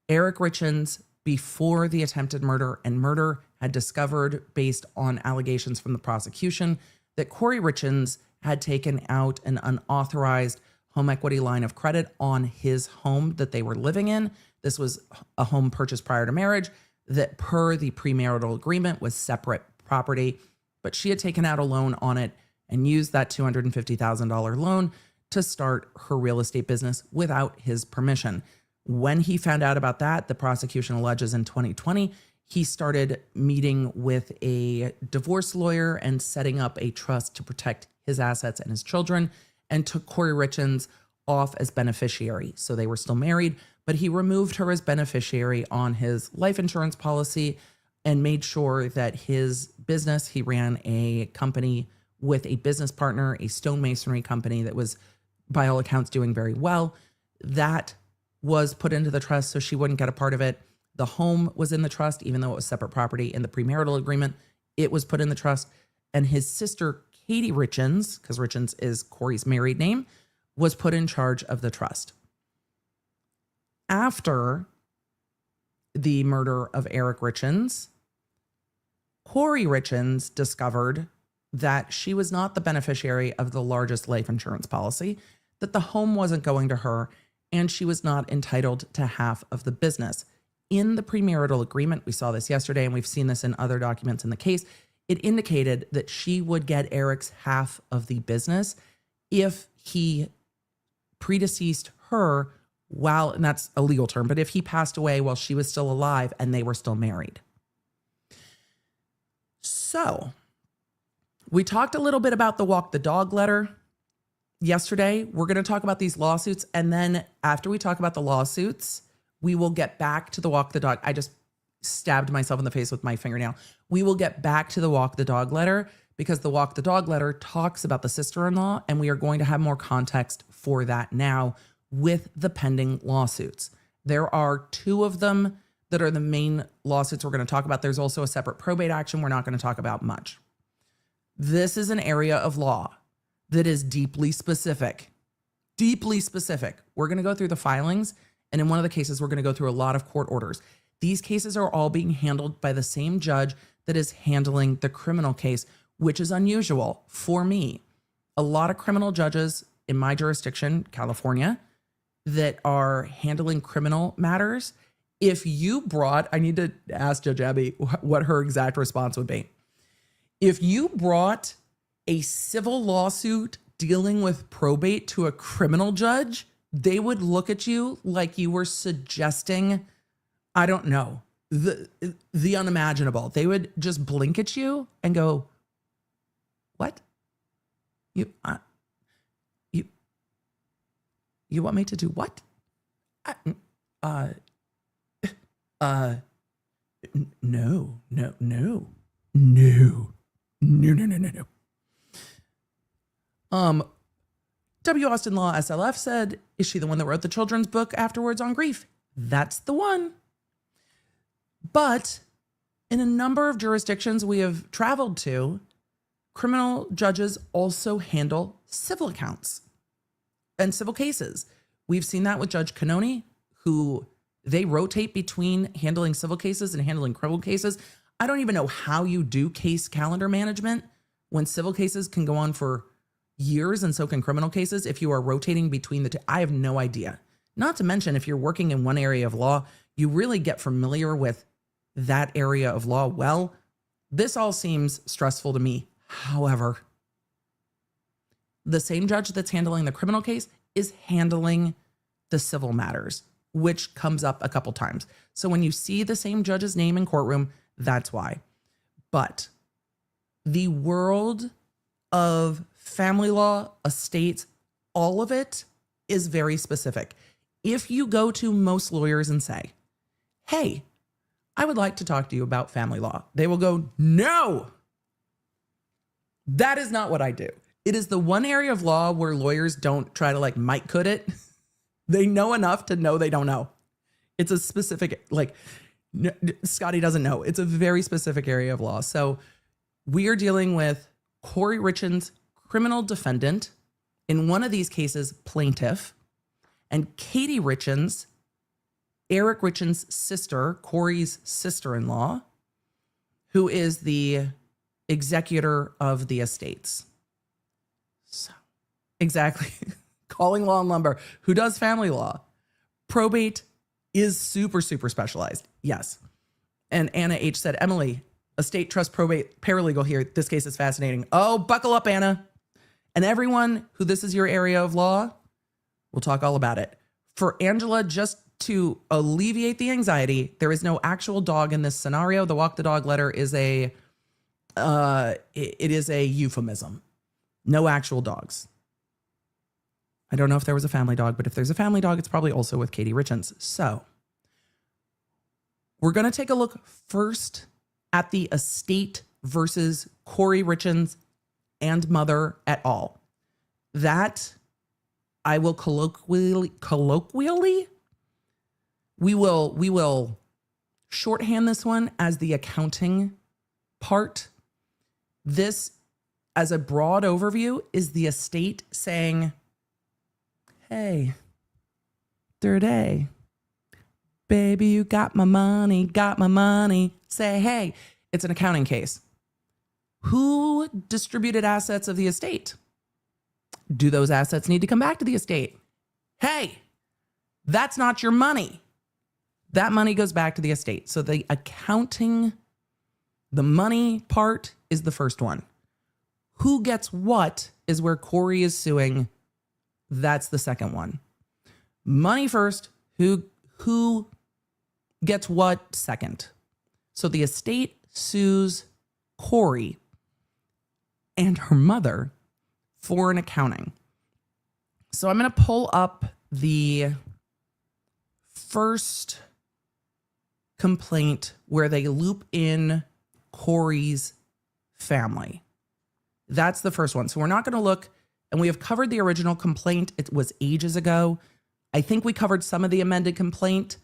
Eric Richins, before the attempted murder and murder, had discovered, based on allegations from the prosecution, that Kouri Richins had taken out an unauthorized home equity line of credit on his home that they were living in. This was a home purchased prior to marriage that, per the premarital agreement, was separate property, but she had taken out a loan on it and used that $250,000 loan to start her real estate business without his permission. When he found out about that, the prosecution alleges in 2020, he started meeting with a divorce lawyer and setting up a trust to protect his assets and his children, and took Kouri Richins off as beneficiary. So they were still married, but he removed her as beneficiary on his life insurance policy and made sure that his business, he ran a company with a business partner, a stonemasonry company that was, by all accounts, doing very well. That was put into the trust so she wouldn't get a part of it. The home was in the trust, even though it was separate property in the premarital agreement. It was put in the trust. And his sister, Katie Richins, because Richins is Kouri's married name, was put in charge of the trust. After the murder of Eric Richins, Kouri Richins discovered that she was not the beneficiary of the largest life insurance policy, that the home wasn't going to her, and she was not entitled to half of the business. In the premarital agreement, we saw this yesterday, and we've seen this in other documents in the case, it indicated that she would get Eric's half of the business if he predeceased her while, and that's a legal term, but if he passed away while she was still alive and they were still married. So we talked a little bit about the walk the dog letter yesterday. We're going to talk about these lawsuits. And then after we talk about the lawsuits, we will get back to the walk the dog. I just stabbed myself in the face with my fingernail. We will get back to the walk the dog letter, because the walk the dog letter talks about the sister-in-law, and we are going to have more context for that now with the pending lawsuits. There are two of them that are the main lawsuits we're going to talk about. There's also a separate probate action we're not going to talk about much. This is an area of law that is deeply specific. Deeply specific. We're going to go through the filings And in one of the cases, we're going to go through a lot of court orders. These cases are all being handled by the same judge that is handling the criminal case, which is unusual for me. A lot of criminal judges in my jurisdiction, California, that are handling criminal matters. If you brought, I need to ask Judge Abby what her exact response would be. If you brought a civil lawsuit dealing with probate to a criminal judge, they would look at you like you were suggesting, I don't know, the unimaginable. They would just blink at you and go, what? You want me to do what? No. W. Austin Law SLF said, is she the one that wrote the children's book afterwards on grief? That's the one. But in a number of jurisdictions we have traveled to, criminal judges also handle civil accounts and civil cases. We've seen that with Judge Cannoni, who they rotate between handling civil cases and handling criminal cases. I don't even know how you do case calendar management when civil cases can go on for years and so can criminal cases if you are rotating between the two. I have no idea. Not to mention, if you're working in one area of law, you really get familiar with that area of law well. This all seems stressful to me. However, the same judge that's handling the criminal case is handling the civil matters, which comes up a couple times. So when you see the same judge's name in courtroom, that's why. But the world of family law, estates, all of it is very specific. If you go to most lawyers and say, hey, I would like to talk to you about family law, they will go, no, that is not what I do. It is the one area of law where lawyers don't try to like Mike could it. They know enough to know they don't know. It's a specific, like Scotty doesn't know. It's a very specific area of law. So we are dealing with Kouri Richins, criminal defendant, in one of these cases, plaintiff, and Katie Richins, Eric Richins' sister, Kouri's sister-in-law, who is the executor of the estates. So, exactly. Calling law and lumber. Who does family law? Probate is super, super specialized. Yes. And Anna H. said, Emily, estate trust probate paralegal here. This case is fascinating. Oh, buckle up, Anna. And everyone who this is your area of law, we'll talk all about it. For Angela, just to alleviate the anxiety, there is no actual dog in this scenario. The walk the dog letter is it is a euphemism. No actual dogs. I don't know if there was a family dog, but if there's a family dog, it's probably also with Katie Richins. So we're going to take a look first at the estate versus Kouri Richins and mother et al. That I will colloquially, we will shorthand this one as the accounting part. This, as a broad overview, is the estate saying, hey, third A, baby, you got my money. Say, hey, it's an accounting case. Who distributed assets of the estate? Do those assets need to come back to the estate? Hey, that's not your money. That money goes back to the estate. So the accounting, the money part is the first one. Who gets what is where Kouri is suing. That's the second one. Money first, who gets what second. So the estate sues Kouri and her mother for an accounting. So I'm going to pull up the first complaint where they loop in Kouri's family. That's the first one. So we're not going to look, and we have covered the original complaint. It was ages ago. I think we covered some of the amended complaint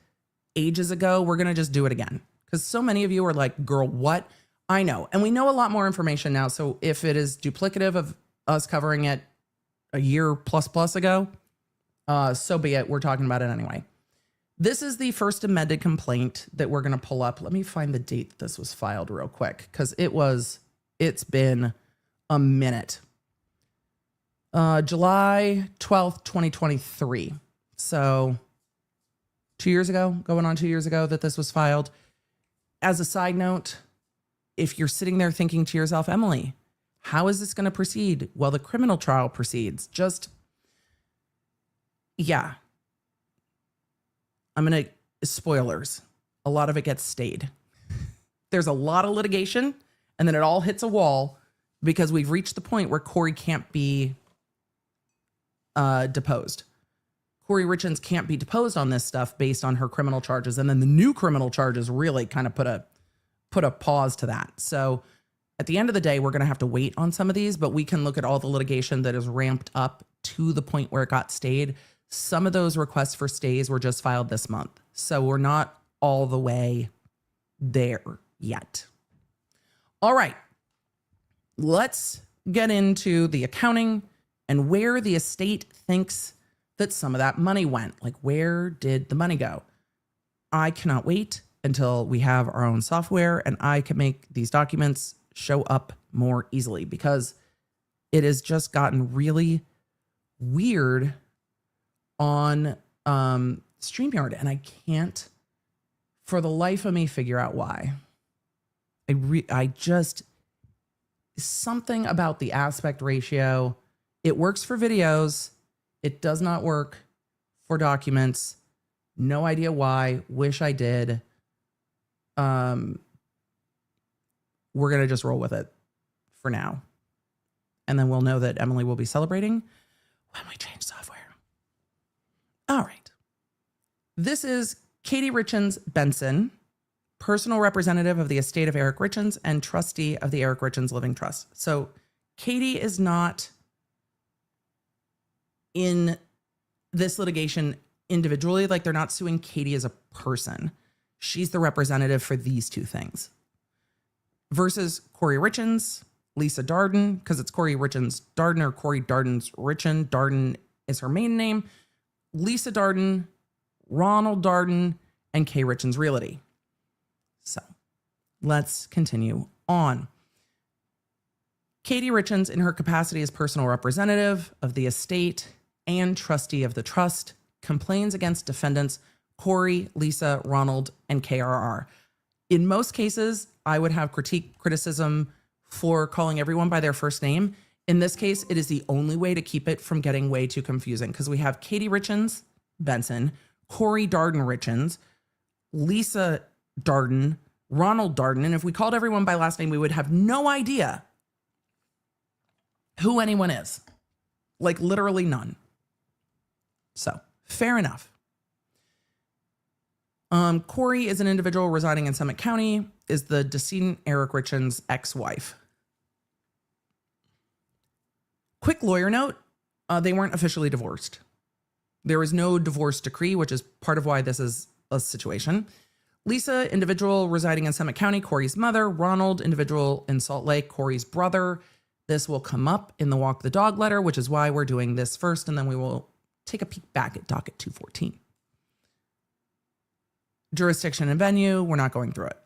ages ago. We're going to just do it again because so many of you are like, girl, what? I know. And we know a lot more information now. So if it is duplicative of us covering it a year plus ago, so be it. We're talking about it anyway. This is the first amended complaint that we're going to pull up. Let me find the date that this was filed real quick, because it's been a minute. July 12th, 2023. So 2 years ago, going on 2 years ago that this was filed. As a side note, if you're sitting there thinking to yourself, Emily, how is this going to proceed? Well, the criminal trial proceeds. Yeah. I'm going to, spoilers, a lot of it gets stayed. There's a lot of litigation, and then it all hits a wall because we've reached the point where Kouri can't be deposed. Kouri Richins can't be deposed on this stuff based on her criminal charges. And then the new criminal charges really kind of put a pause to that. So at the end of the day, we're going to have to wait on some of these, but we can look at all the litigation that is ramped up to the point where it got stayed. Some of those requests for stays were just filed this month. So we're not all the way there yet. All right, let's get into the accounting and where the estate thinks that some of that money went. Like, where did the money go? I cannot wait until we have our own software and I can make these documents show up more easily, because it has just gotten really weird on StreamYard, and I can't for the life of me figure out why. I just, something about the aspect ratio. It works for videos. It does not work for documents. No idea why. Wish I did. We're going to just roll with it for now. And then we'll know that Emily will be celebrating when we change software. All right. This is Kouri Richins Benson, personal representative of the estate of Eric Richins and trustee of the Eric Richins Living Trust. So Katie is not in this litigation individually. Like, they're not suing Katie as a person. She's the representative for these two things. Versus Kouri Richins, Lisa Darden, because it's Kouri Richins Darden or Kouri Darden's Richin. Darden is her maiden name. Lisa Darden, Ronald Darden, and K. Richins Realty. So let's continue on. Kouri Richins, in her capacity as personal representative of the estate and trustee of the trust, complains against defendants Kouri, Lisa, Ronald, and KRR. In most cases, I would have criticism for calling everyone by their first name. In this case, it is the only way to keep it from getting way too confusing, because we have Kouri Richins Benson, Kouri Darden Richins, Lisa Darden, Ronald Darden. And if we called everyone by last name, we would have no idea who anyone is. Like, literally none. So, fair enough. Kouri is an individual residing in Summit County, is the decedent Eric Richins' ex-wife. Quick lawyer note, they weren't officially divorced. There was no divorce decree, which is part of why this is a situation. Lisa, individual residing in Summit County, Kouri's mother. Ronald, individual in Salt Lake, Kouri's brother. This will come up in the Walk the Dog letter, which is why we're doing this first, and then we will take a peek back at docket 214. Jurisdiction and venue, we're not going through it.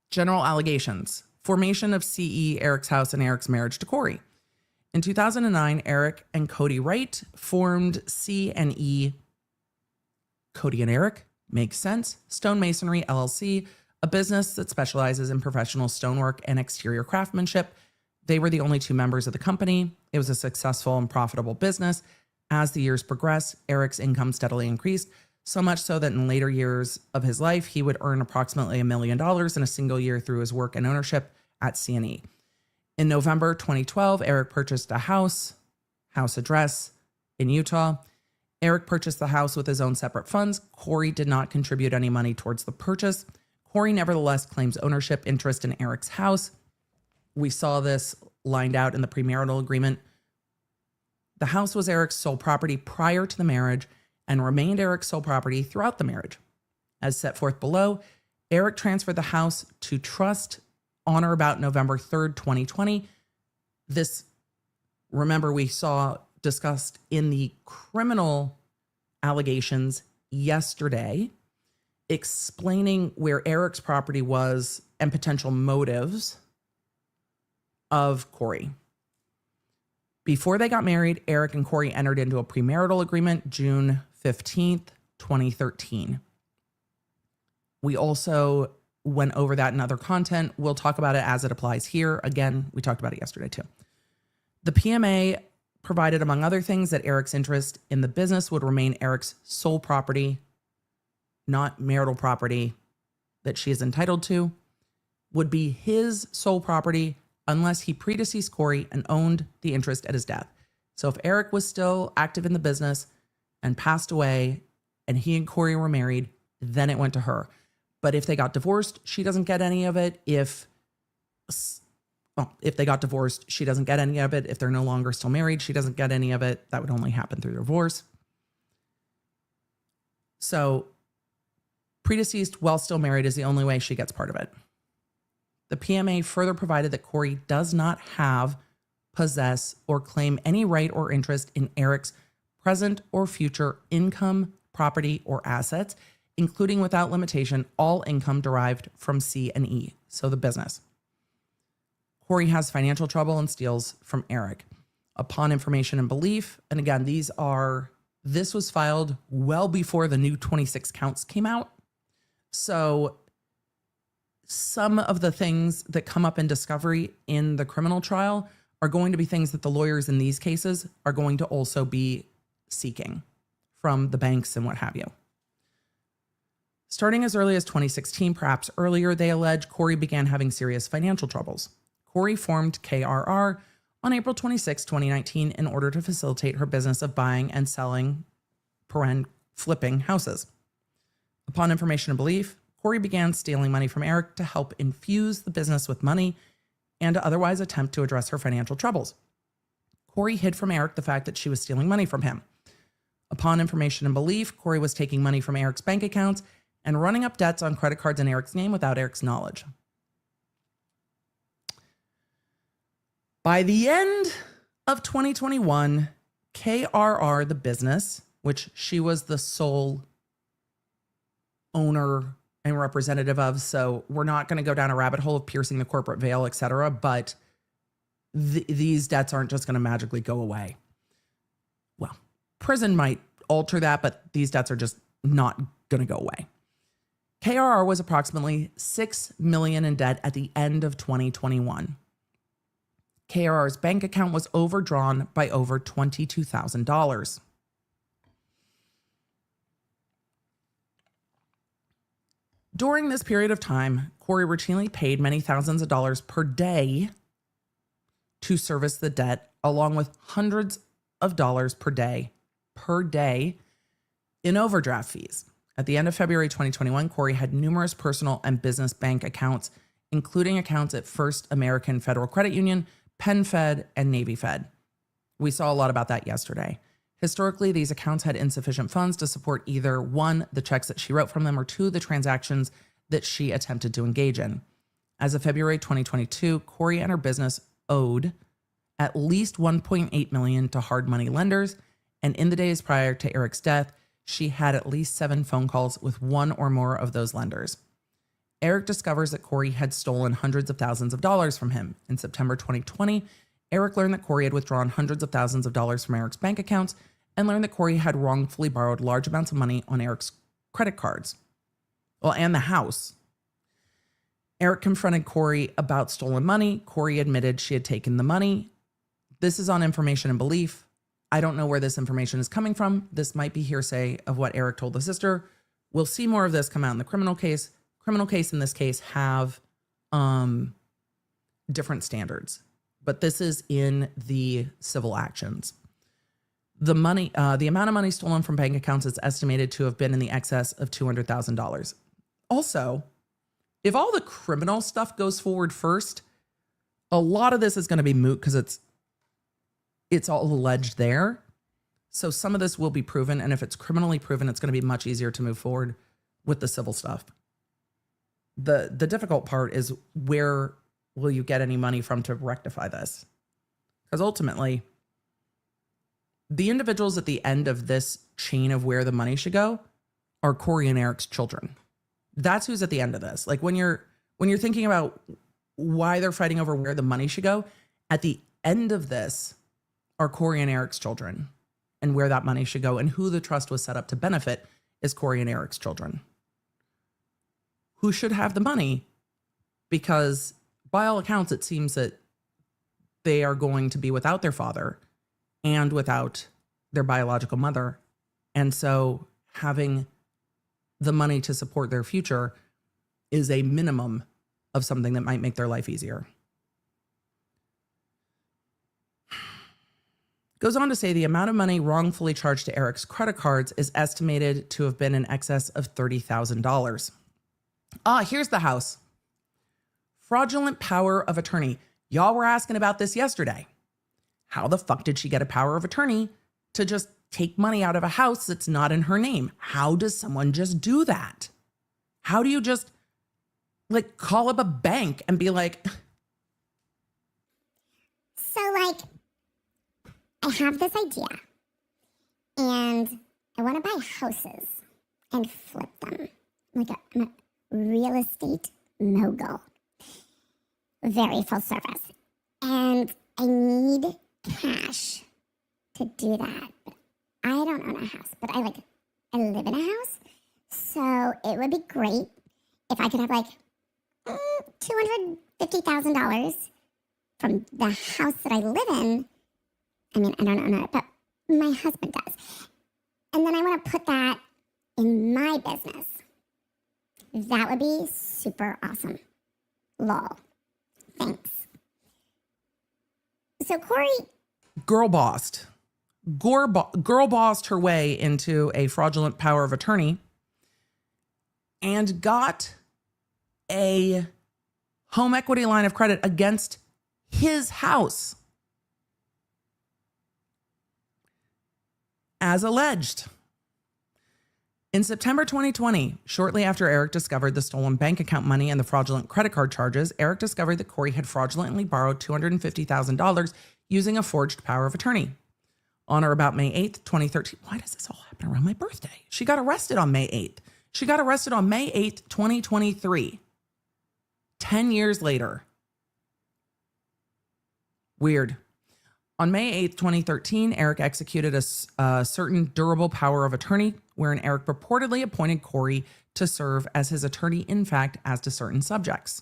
General allegations. Formation of CE, Eric's house, and Eric's marriage to Kouri. In 2009, Eric and Cody Wright formed C&E. Cody and Eric, makes sense. Stonemasonry LLC, a business that specializes in professional stonework and exterior craftsmanship. They were the only two members of the company. It was a successful and profitable business. As the years progressed, Eric's income steadily increased, so much so that in later years of his life, he would earn approximately $1 million in a single year through his work and ownership at C&E. In November 2012, Eric purchased a house address in Utah. Eric purchased the house with his own separate funds. Kouri did not contribute any money towards the purchase. Kouri nevertheless claims ownership interest in Eric's house. We saw this lined out in the premarital agreement. The house was Eric's sole property prior to the marriage and remained Eric's sole property throughout the marriage. As set forth below, Eric transferred the house to trust on or about November 3rd, 2020. This, remember, we saw discussed in the criminal allegations yesterday explaining where Eric's property was and potential motives of Kouri. Before they got married, Eric and Kouri entered into a premarital agreement June 15th, 2013. We also went over that in other content. We'll talk about it as it applies here. Again, we talked about it yesterday too. The PMA provided, among other things, that Eric's interest in the business would remain Eric's sole property, not marital property that she is entitled to, would be his sole property unless he predeceased Kouri and owned the interest at his death. So if Eric was still active in the business and passed away and he and Kouri were married, then it went to her. But if they got divorced, she doesn't get any of it. If they got divorced, she doesn't get any of it. If they're no longer still married, she doesn't get any of it. That would only happen through divorce. So predeceased while still married is the only way she gets part of it. The PMA further provided that Kouri does not have, possess, or claim any right or interest in Eric's present or future income, property, or assets, including without limitation all income derived from C&E, so the business. Kouri has financial trouble and steals from Eric. Upon information and belief, and again, this was filed well before the new 26 counts came out. So some of the things that come up in discovery in the criminal trial are going to be things that the lawyers in these cases are going to also be seeking from the banks and what have you. Starting as early as 2016, perhaps earlier, they allege Kouri began having serious financial troubles. Kouri formed KRR on April 26, 2019, in order to facilitate her business of buying and selling, flipping houses. Upon information and belief, Kouri began stealing money from Eric to help infuse the business with money and to otherwise attempt to address her financial troubles. Kouri hid from Eric the fact that she was stealing money from him. Upon information and belief, Kouri was taking money from Eric's bank accounts and running up debts on credit cards in Eric's name without Eric's knowledge. By the end of 2021, KRR, the business, which she was the sole owner and representative of, so we're not going to go down a rabbit hole of piercing the corporate veil, etc., but these debts aren't just going to magically go away. Well, prison might alter that, but these debts are just not going to go away. KRR was approximately $6 million in debt at the end of 2021. KRR's bank account was overdrawn by over $22,000. During this period of time, Kouri routinely paid many thousands of dollars per day to service the debt, along with hundreds of dollars per day in overdraft fees. At the end of February 2021, Kouri had numerous personal and business bank accounts, including accounts at First American Federal Credit Union, PenFed, and Navy Fed. We saw a lot about that yesterday. Historically, these accounts had insufficient funds to support either one, the checks that she wrote from them, or two, the transactions that she attempted to engage in. As of February 2022, Kouri and her business owed at least $1.8 million to hard money lenders, and in the days prior to Eric's death, she had at least 7 phone calls with one or more of those lenders. Eric discovers that Kouri had stolen hundreds of thousands of dollars from him. In September 2020, Eric learned that Kouri had withdrawn hundreds of thousands of dollars from Eric's bank accounts and learned that Kouri had wrongfully borrowed large amounts of money on Eric's credit cards. Well, and the house. Eric confronted Kouri about stolen money. Kouri admitted she had taken the money. This is on information and belief. I don't know where this information is coming from. This might be hearsay of what Eric told the sister. We'll see more of this come out in the criminal case. Criminal case in this case have different standards, but this is in the civil actions. The amount of money stolen from bank accounts is estimated to have been in the excess of $200,000. Also, if all the criminal stuff goes forward first, a lot of this is going to be moot because it's all alleged there. So some of this will be proven. And if it's criminally proven, it's going to be much easier to move forward with the civil stuff. The difficult part is, where will you get any money from to rectify this? Because ultimately, the individuals at the end of this chain of where the money should go are Kouri and Eric's children. That's who's at the end of this. Like when you're thinking about why they're fighting over where the money should go, at the end of this are Kouri and Eric's children and where that money should go, and who the trust was set up to benefit is Kouri and Eric's children, who should have the money because by all accounts, it seems that they are going to be without their father and without their biological mother. And so having the money to support their future is a minimum of something that might make their life easier. Goes on to say the amount of money wrongfully charged to Eric's credit cards is estimated to have been in excess of $30,000. Here's the house. Fraudulent power of attorney. Y'all were asking about this yesterday. How the fuck did she get a power of attorney to just take money out of a house that's not in her name? How does someone just do that? How do you just like call up a bank and be like, so like, I have this idea and I want to buy houses and flip them. I'm a real estate mogul. Very full service. And I need cash to do that. But I don't own a house, but I live in a house. So it would be great if I could have like $250,000 from the house that I live in. I mean, I don't own it, but my husband does. And then I want to put that in my business. That would be super awesome. Lol. Thanks. So Kouri girl bossed her way into a fraudulent power of attorney and got a home equity line of credit against his house, as alleged. In September 2020, shortly after Eric discovered the stolen bank account money and the fraudulent credit card charges, Eric discovered that Kouri had fraudulently borrowed $250,000 using a forged power of attorney. On or about May 8th, 2013. Why does this all happen around my birthday? She got arrested on May 8th. She got arrested on May 8th, 2023. 10 years later. Weird. On May 8th, 2013, Eric executed a certain durable power of attorney wherein Eric purportedly appointed Kouri to serve as his attorney, in fact, as to certain subjects.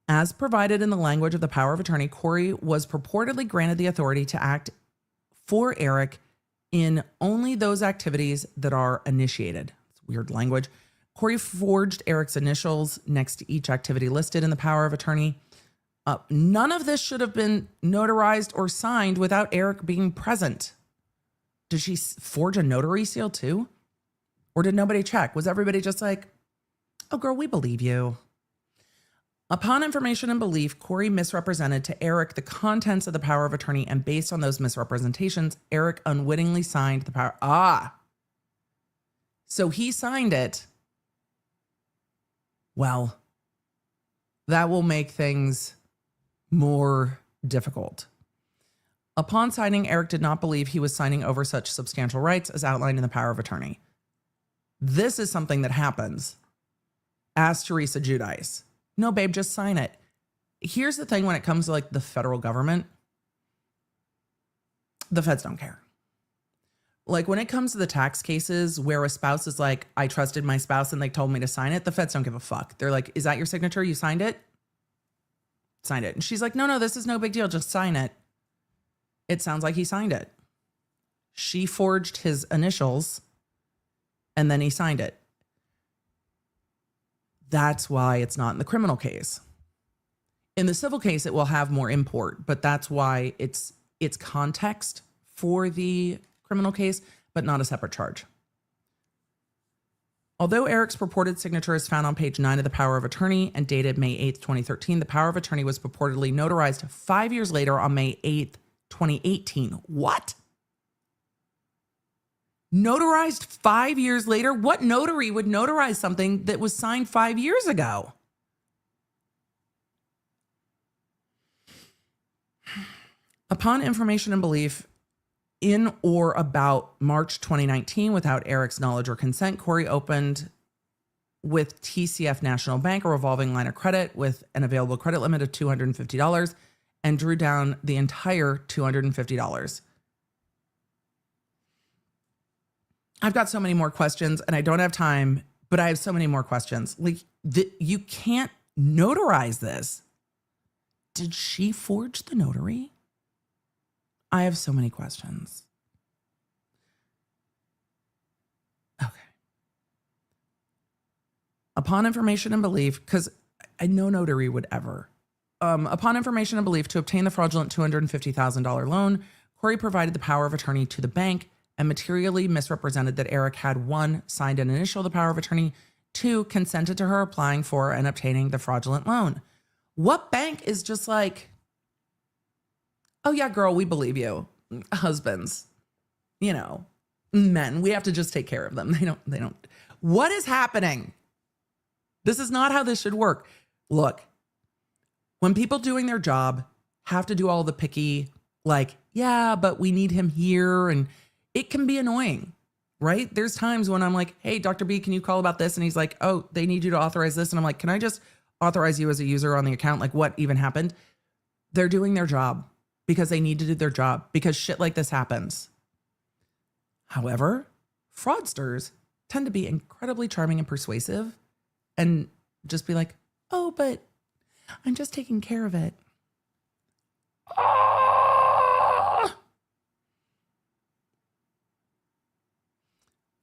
As provided in the language of the power of attorney, Kouri was purportedly granted the authority to act for Eric in only those activities that are initiated. It's weird language. Kouri forged Eric's initials next to each activity listed in the power of attorney. None of this should have been notarized or signed without Eric being present. Did she forge a notary seal too? Or did nobody check? Was everybody just like, oh girl, we believe you? Upon information and belief, Kouri misrepresented to Eric the contents of the power of attorney, and based on those misrepresentations, Eric unwittingly signed the power. So he signed it. Well, that will make things more difficult. Upon signing, Eric did not believe he was signing over such substantial rights as outlined in the power of attorney. This is something that happens. Ask Teresa Giudice. No, babe, just sign it. Here's the thing when it comes to like the federal government, the feds don't care. Like when it comes to the tax cases where a spouse is like, I trusted my spouse and they told me to sign it, the feds don't give a fuck. They're like, is that your signature? You signed it? Signed it. And she's like, no, this is no big deal. Just sign it. It sounds like he signed it. She forged his initials and then he signed it. That's why it's not in the criminal case. In the civil case, it will have more import, but that's why it's context for the criminal case, but not a separate charge. Although Eric's purported signature is found on page 9 of the power of attorney and dated May 8th, 2013, the power of attorney was purportedly notarized 5 years later on May 8th, 2018. What? Notarized 5 years later? What notary would notarize something that was signed 5 years ago? Upon information and belief in or about March 2019, without Eric's knowledge or consent, Kouri opened with TCF National Bank a revolving line of credit with an available credit limit of $250 and drew down the entire $250. I've got so many more questions and I don't have time, but I have so many more questions. Like, you can't notarize this. Did she forge the notary? I have so many questions. Okay. Upon information and belief, because no notary would ever. Upon information and belief to obtain the fraudulent $250,000 loan, Kouri provided the power of attorney to the bank and materially misrepresented that Eric had 1, signed and initialed the power of attorney, 2, consented to her applying for and obtaining the fraudulent loan. What bank is just like, oh yeah, girl, we believe you. Husbands, men, we have to just take care of them. They don't. What is happening? This is not how this should work. Look, when people doing their job have to do all the picky, like, yeah, but we need him here. And it can be annoying, right? There's times when I'm like, hey, Dr. B, can you call about this? And he's like, oh, they need you to authorize this. And I'm like, can I just authorize you as a user on the account? Like, what even happened? They're doing their job because they need to do their job because shit like this happens. However, fraudsters tend to be incredibly charming and persuasive and just be like, oh, but I'm just taking care of it.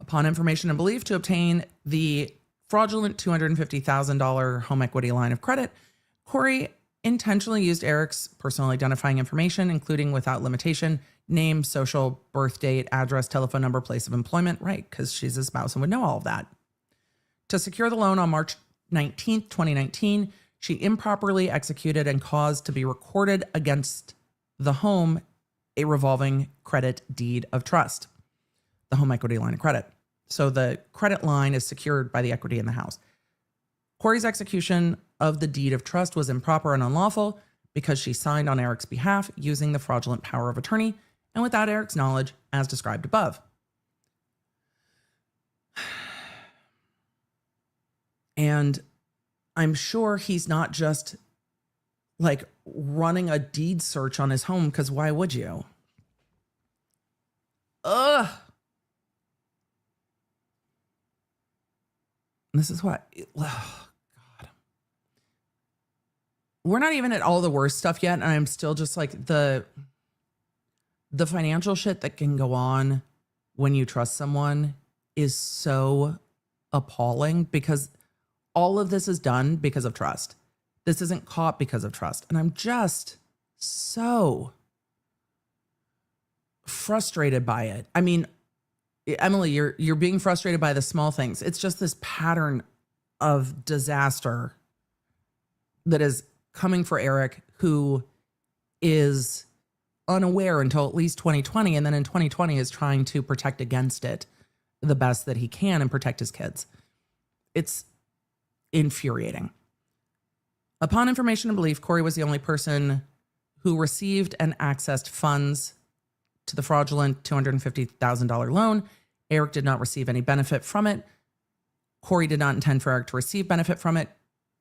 Upon information and belief to obtain the fraudulent $250,000 home equity line of credit, Kouri intentionally used Eric's personal identifying information, including without limitation, name, social, birth date, address, telephone number, place of employment, right, because she's a spouse and would know all of that. To secure the loan on March 19th, 2019, she improperly executed and caused to be recorded against the home a revolving credit deed of trust, the home equity line of credit. So the credit line is secured by the equity in the house. Kouri's execution of the deed of trust was improper and unlawful because she signed on Eric's behalf using the fraudulent power of attorney and without Eric's knowledge, as described above. And I'm sure he's not just like running a deed search on his home, because why would you? Ugh. This is what, oh God. We're not even at all the worst stuff yet. And I'm still just like the financial shit that can go on when you trust someone is so appalling, because all of this is done because of trust. This isn't caught because of trust. And I'm just so frustrated by it. I mean, Emily, you're being frustrated by the small things. It's just this pattern of disaster that is coming for Eric, who is unaware until at least 2020. And then in 2020 is trying to protect against it the best that he can and protect his kids. It's infuriating. Upon information and belief, Kouri was the only person who received and accessed funds to the fraudulent $250,000 loan. Eric did not receive any benefit from it. Kouri did not intend for Eric to receive benefit from it.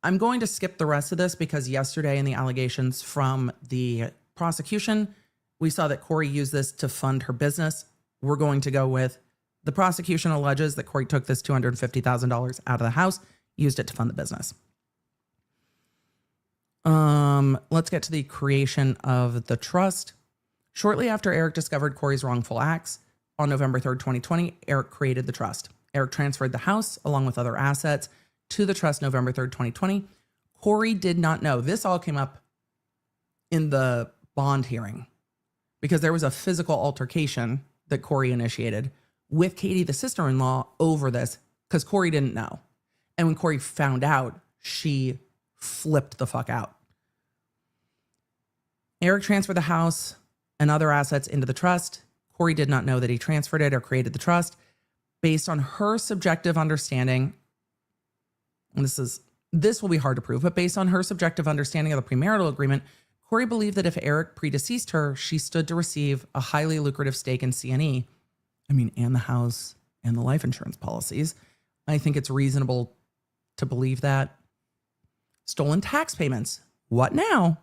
I'm going to skip the rest of this because yesterday in the allegations from the prosecution, we saw that Kouri used this to fund her business. We're going to go with the prosecution alleges that Kouri took this $250,000 out of the house, used it to fund the business. Let's get to the creation of the trust. Shortly after Eric discovered Kouri's wrongful acts, on November 3rd, 2020, Eric created the trust. Eric transferred the house along with other assets to the trust November 3rd, 2020. Kouri did not know. This all came up in the bond hearing because there was a physical altercation that Kouri initiated with Katie, the sister-in-law, over this because Kouri didn't know. And when Kouri found out, she flipped the fuck out. Eric transferred the house and other assets into the trust. Kouri did not know that he transferred it or created the trust. Based on her subjective understanding, and this will be hard to prove, but based on her subjective understanding of the premarital agreement, Kouri believed that if Eric predeceased her, she stood to receive a highly lucrative stake in CNE. I mean, and the house and the life insurance policies. I think it's reasonable to believe that. Stolen tax payments. What now?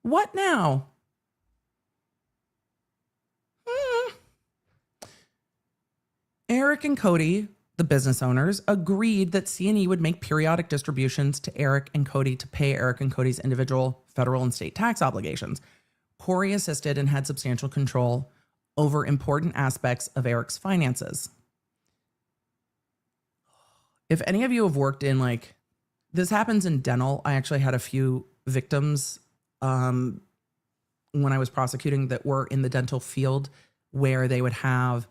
What now? Eric and Cody, the business owners, agreed that CNE would make periodic distributions to Eric and Cody to pay Eric and Cody's individual federal and state tax obligations. Kouri assisted and had substantial control over important aspects of Eric's finances. If any of you have worked in, like, this happens in dental. I actually had a few victims when I was prosecuting that were in the dental field where they would have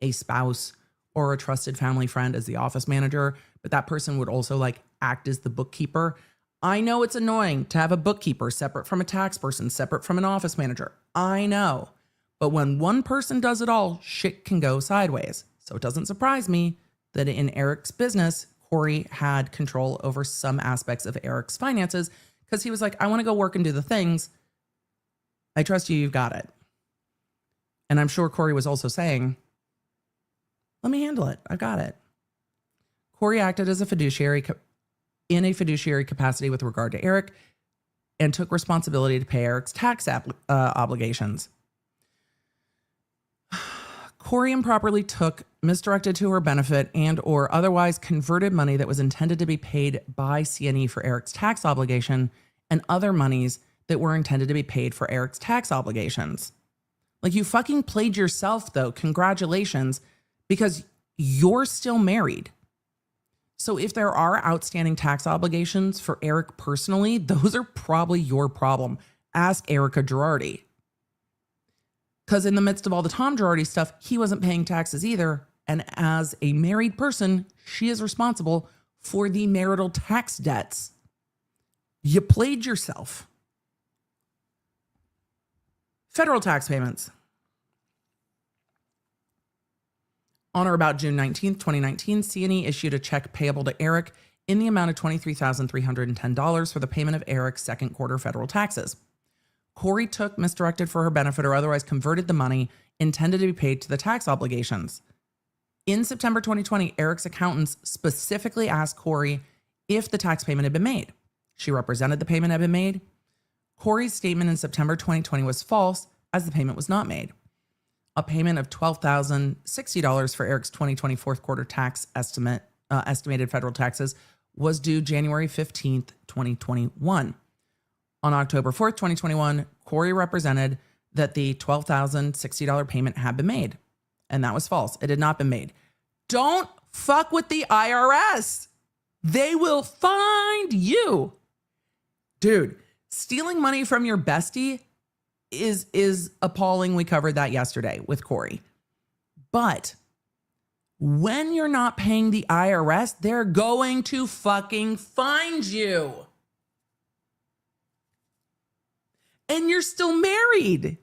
a spouse or a trusted family friend as the office manager, but that person would also like act as the bookkeeper. I know it's annoying to have a bookkeeper separate from a tax person, separate from an office manager. I know. But when one person does it all, shit can go sideways. So it doesn't surprise me that in Eric's business, Kouri had control over some aspects of Eric's finances because he was like, I want to go work and do the things. I trust you, you've got it. And I'm sure Kouri was also saying, let me handle it. I've got it. Kouri acted as a fiduciary in a fiduciary capacity with regard to Eric and took responsibility to pay Eric's tax obligations. Kouri improperly took, misdirected to her benefit, and or otherwise converted money that was intended to be paid by CNE for Eric's tax obligation and other monies that were intended to be paid for Eric's tax obligations. Like, you fucking played yourself, though. Congratulations, because you're still married. So if there are outstanding tax obligations for Eric personally, those are probably your problem. Ask Erica Girardi. Because in the midst of all the Tom Girardi stuff, he wasn't paying taxes either. And as a married person, she is responsible for the marital tax debts. You played yourself. Federal tax payments. On or about June 19th, 2019, CNE issued a check payable to Eric in the amount of $23,310 for the payment of Eric's second quarter federal taxes. Kouri took, misdirected for her benefit, or otherwise converted the money intended to be paid to the tax obligations. In September 2020, Eric's accountants specifically asked Kouri if the tax payment had been made. She represented the payment had been made. Kouri's statement in September 2020 was false, as the payment was not made. A payment of $12,060 for Eric's 2020 fourth quarter tax estimated federal taxes was due January 15th, 2021. On October 4th, 2021, Kouri represented that the $12,060 payment had been made, and that was false. It had not been made. Don't fuck with the IRS. They will find you. Dude, stealing money from your bestie is appalling. We covered that yesterday with Kouri. But when you're not paying the IRS, they're going to fucking find you. And you're still married.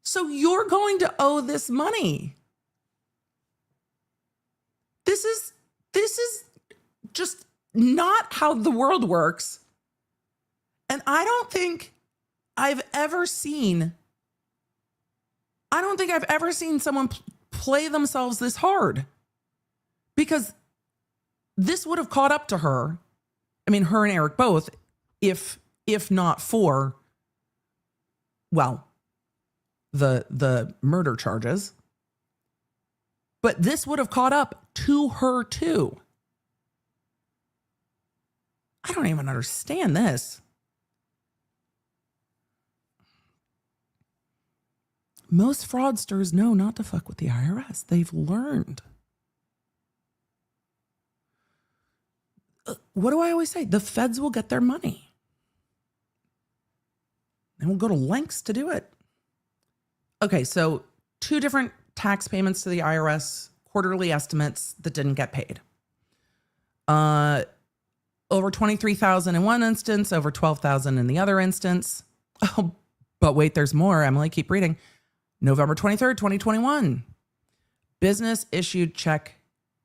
So you're going to owe this money. This is just not how the world works. And I don't think I've ever seen someone play themselves this hard, because this would have caught up to her. I mean, her and Eric both, if not for, well, the murder charges, but this would have caught up to her too. I don't even understand this. Most fraudsters know not to fuck with the IRS. They've learned. What do I always say? The feds will get their money. And we'll go to lengths to do it. Okay, so 2 different tax payments to the IRS, quarterly estimates that didn't get paid. Over $23,000 in one instance, over $12,000 in the other instance. Oh, but wait, there's more. Emily, keep reading. November 23rd, 2021. Business issued check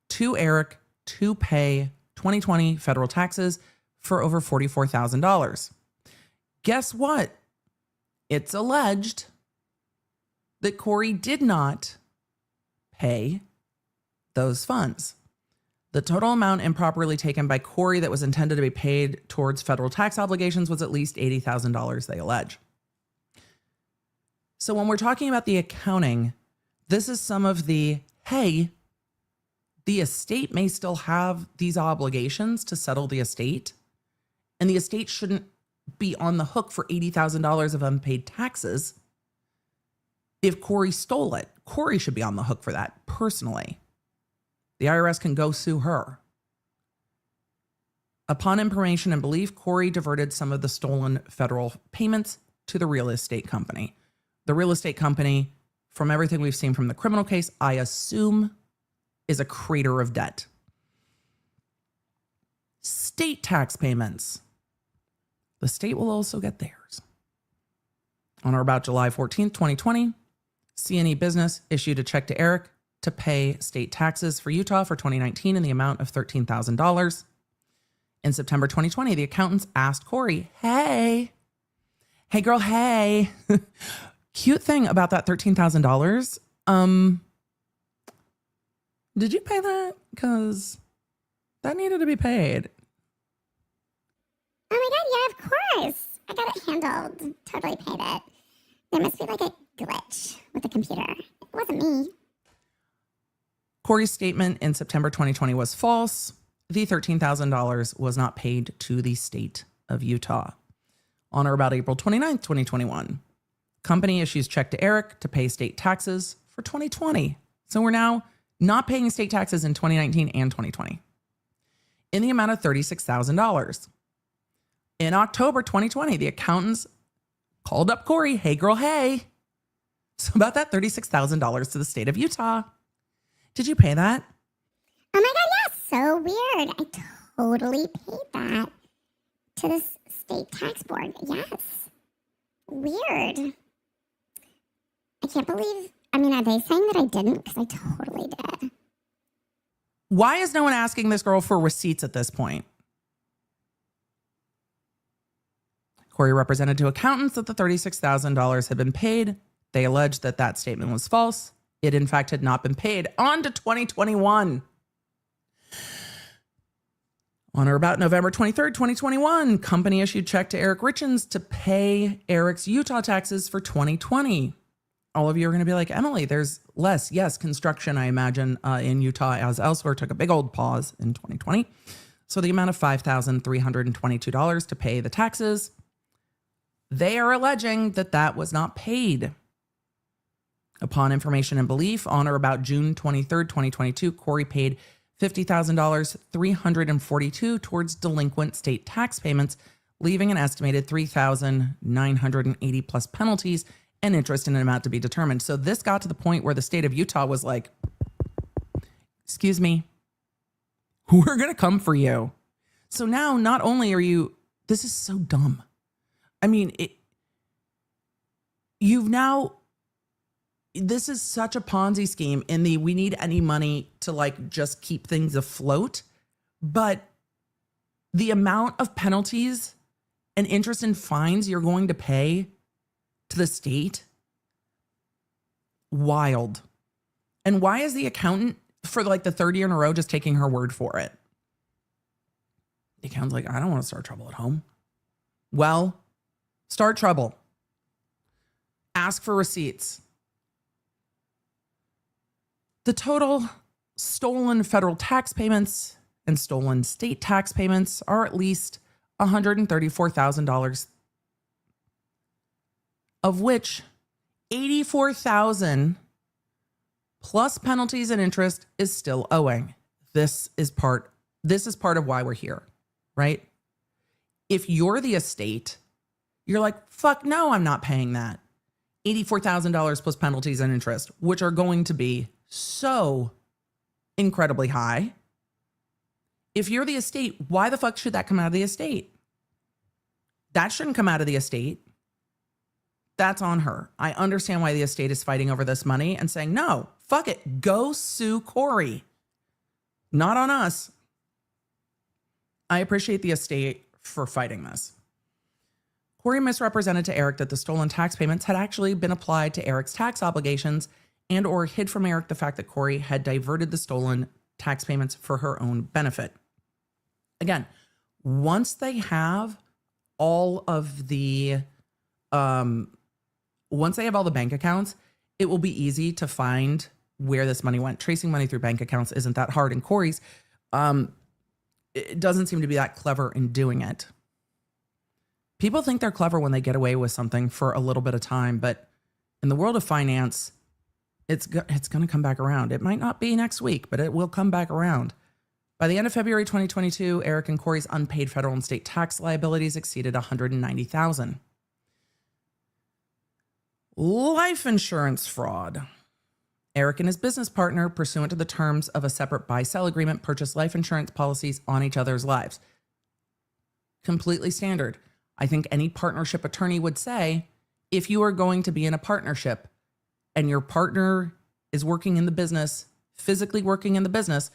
to Eric to pay 2020 federal taxes for over $44,000. guess what? It's alleged that Kouri did not pay those funds. The total amount improperly taken by Kouri that was intended to be paid towards federal tax obligations was at least $80,000, they allege. So when we're talking about the accounting, this is some of the, hey, the estate may still have these obligations to settle the estate, and the estate shouldn't be on the hook for $80,000 of unpaid taxes. If Kouri stole it, Kouri should be on the hook for that personally. The IRS can go sue her. Upon information and belief, Kouri diverted some of the stolen federal payments to the real estate company. The real estate company, from everything we've seen from the criminal case, I assume is a crater of debt. State tax payments. The state will also get theirs. On or about July 14th, 2020, C&E Business issued a check to Eric to pay state taxes for Utah for 2019 in the amount of $13,000. In September 2020, the accountants asked Kouri, hey girl, hey. Cute thing about that $13,000. Did you pay that? Because that needed to be paid. Oh my God, yeah, of course. I got it handled. Totally paid it. There must be like a glitch with the computer. It wasn't me. Kouri's statement in September 2020 was false. The $13,000 was not paid to the state of Utah. On or about April 29th, 2021, company issues check to Eric to pay state taxes for 2020. So we're now not paying state taxes in 2019 and 2020 in the amount of $36,000. In October 2020, the accountants called up Kouri, hey girl, hey. So about that $36,000 to the state of Utah. Did you pay that? Oh my God, yes, so weird. I totally paid that to the state tax board. Yes. Weird. I can't believe, are they saying that I didn't? Because I totally did. Why is no one asking this girl for receipts at this point? Kouri represented to accountants that the $36,000 had been paid. They alleged that that statement was false. It, in fact, had not been paid. On to 2021. On or about November 23rd, 2021, company issued check to Eric Richins to pay Eric's Utah taxes for 2020. All of you are going to be like, Emily, there's less. Yes, construction, I imagine, in Utah as elsewhere took a big old pause in 2020. So the amount of $5,322 to pay the taxes. They are alleging that that was not paid. Upon information and belief, on or about June 23rd, 2022, Kouri paid $50,000, $342 towards delinquent state tax payments, leaving an estimated $3,980 plus penalties and interest in an amount to be determined. So this got to the point where the state of Utah was like, excuse me, we're going to come for you. So now not only are you, this is so dumb. This is such a Ponzi scheme in the we need any money to like just keep things afloat. But the amount of penalties and interest and fines you're going to pay to the state, wild. And why is the accountant for like the third year in a row just taking her word for it? The accountant's like, I don't want to start trouble at home. Well, start trouble. Ask for receipts. The total stolen federal tax payments and stolen state tax payments are at least $134,000, of which $84,000 plus penalties and interest is still owing. This is part of why we're here, right? If you're the estate, you're like, fuck no, I'm not paying that. $84,000 plus penalties and interest, which are going to be so incredibly high. If you're the estate, why the fuck should that come out of the estate? That shouldn't come out of the estate. That's on her. I understand why the estate is fighting over this money and saying, no, fuck it. Go sue Kouri. Not on us. I appreciate the estate for fighting this. Kouri misrepresented to Eric that the stolen tax payments had actually been applied to Eric's tax obligations and or hid from Eric the fact that Kouri had diverted the stolen tax payments for her own benefit. Again, once they have all of the bank accounts, it will be easy to find where this money went. Tracing money through bank accounts isn't that hard. And Kouri's, it doesn't seem to be that clever in doing it. People think they're clever when they get away with something for a little bit of time, but in the world of finance, it's going to come back around. It might not be next week, but it will come back around. By the end of February 2022, Eric and Kouri's unpaid federal and state tax liabilities exceeded $190,000. Life insurance fraud. Eric and his business partner, pursuant to the terms of a separate buy-sell agreement, purchased life insurance policies on each other's lives. Completely standard. I think any partnership attorney would say, if you are going to be in a partnership and your partner is working in the business, physically working in the business,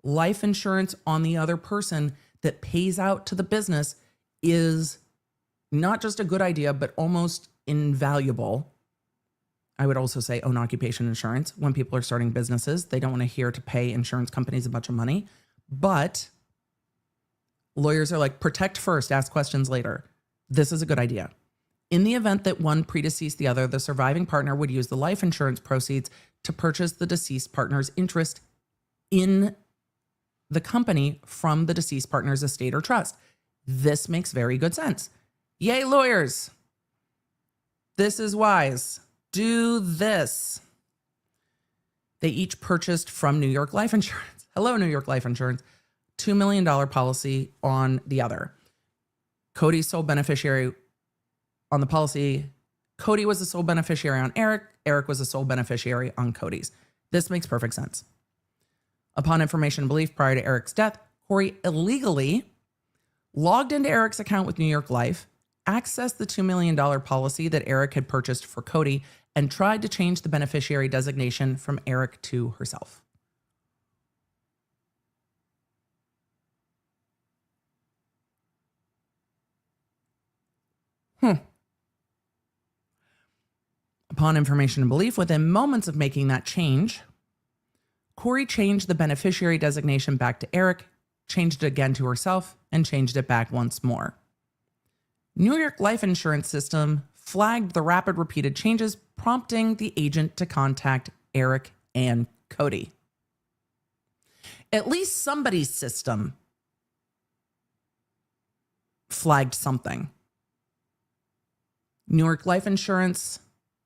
life insurance on the other person that pays out to the business is not just a good idea, but almost invaluable. I would also say own occupation insurance. When people are starting businesses, they don't want to hear to pay insurance companies a bunch of money, but lawyers are like, protect first, ask questions later. This is a good idea. In the event that one predeceased the other, the surviving partner would use the life insurance proceeds to purchase the deceased partner's interest in the company from the deceased partner's estate or trust. This makes very good sense. Yay, lawyers. This is wise. Do this. They each purchased from New York Life Insurance. Hello, New York Life Insurance. $2 million policy on the other. Cody's sole beneficiary on the policy. Cody was the sole beneficiary on Eric. Eric was the sole beneficiary on Cody's. This makes perfect sense. Upon information and belief prior to Eric's death, Kouri illegally logged into Eric's account with New York Life, accessed the $2 million policy that Eric had purchased for Cody, and tried to change the beneficiary designation from Eric to herself. Upon information and belief, within moments of making that change, Kouri changed the beneficiary designation back to Eric, changed it again to herself, and changed it back once more. New York Life Insurance System flagged the rapid repeated changes, prompting the agent to contact Eric and Cody. At least somebody's system flagged something. New York Life Insurance,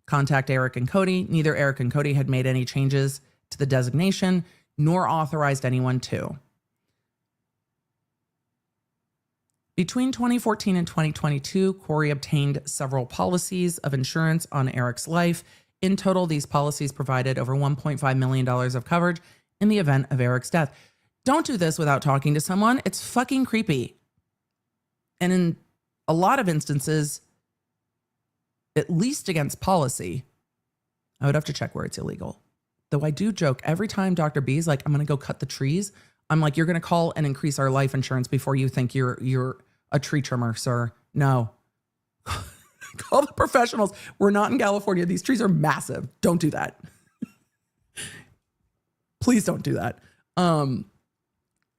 contact Eric and Cody. Neither Eric and Cody had made any changes to the designation, nor authorized anyone to. Between 2014 and 2022, Kouri obtained several policies of insurance on Eric's life. In total, these policies provided over $1.5 million of coverage in the event of Eric's death. Don't do this without talking to someone. It's fucking creepy. And in a lot of instances, at least against policy, I would have to check where it's illegal. Though I do joke every time Dr. B's like, I'm going to go cut the trees. I'm like, you're going to call and increase our life insurance before you think you're a tree trimmer, sir. No. Call the professionals. We're not in California. These trees are massive. Don't do that. Please don't do that.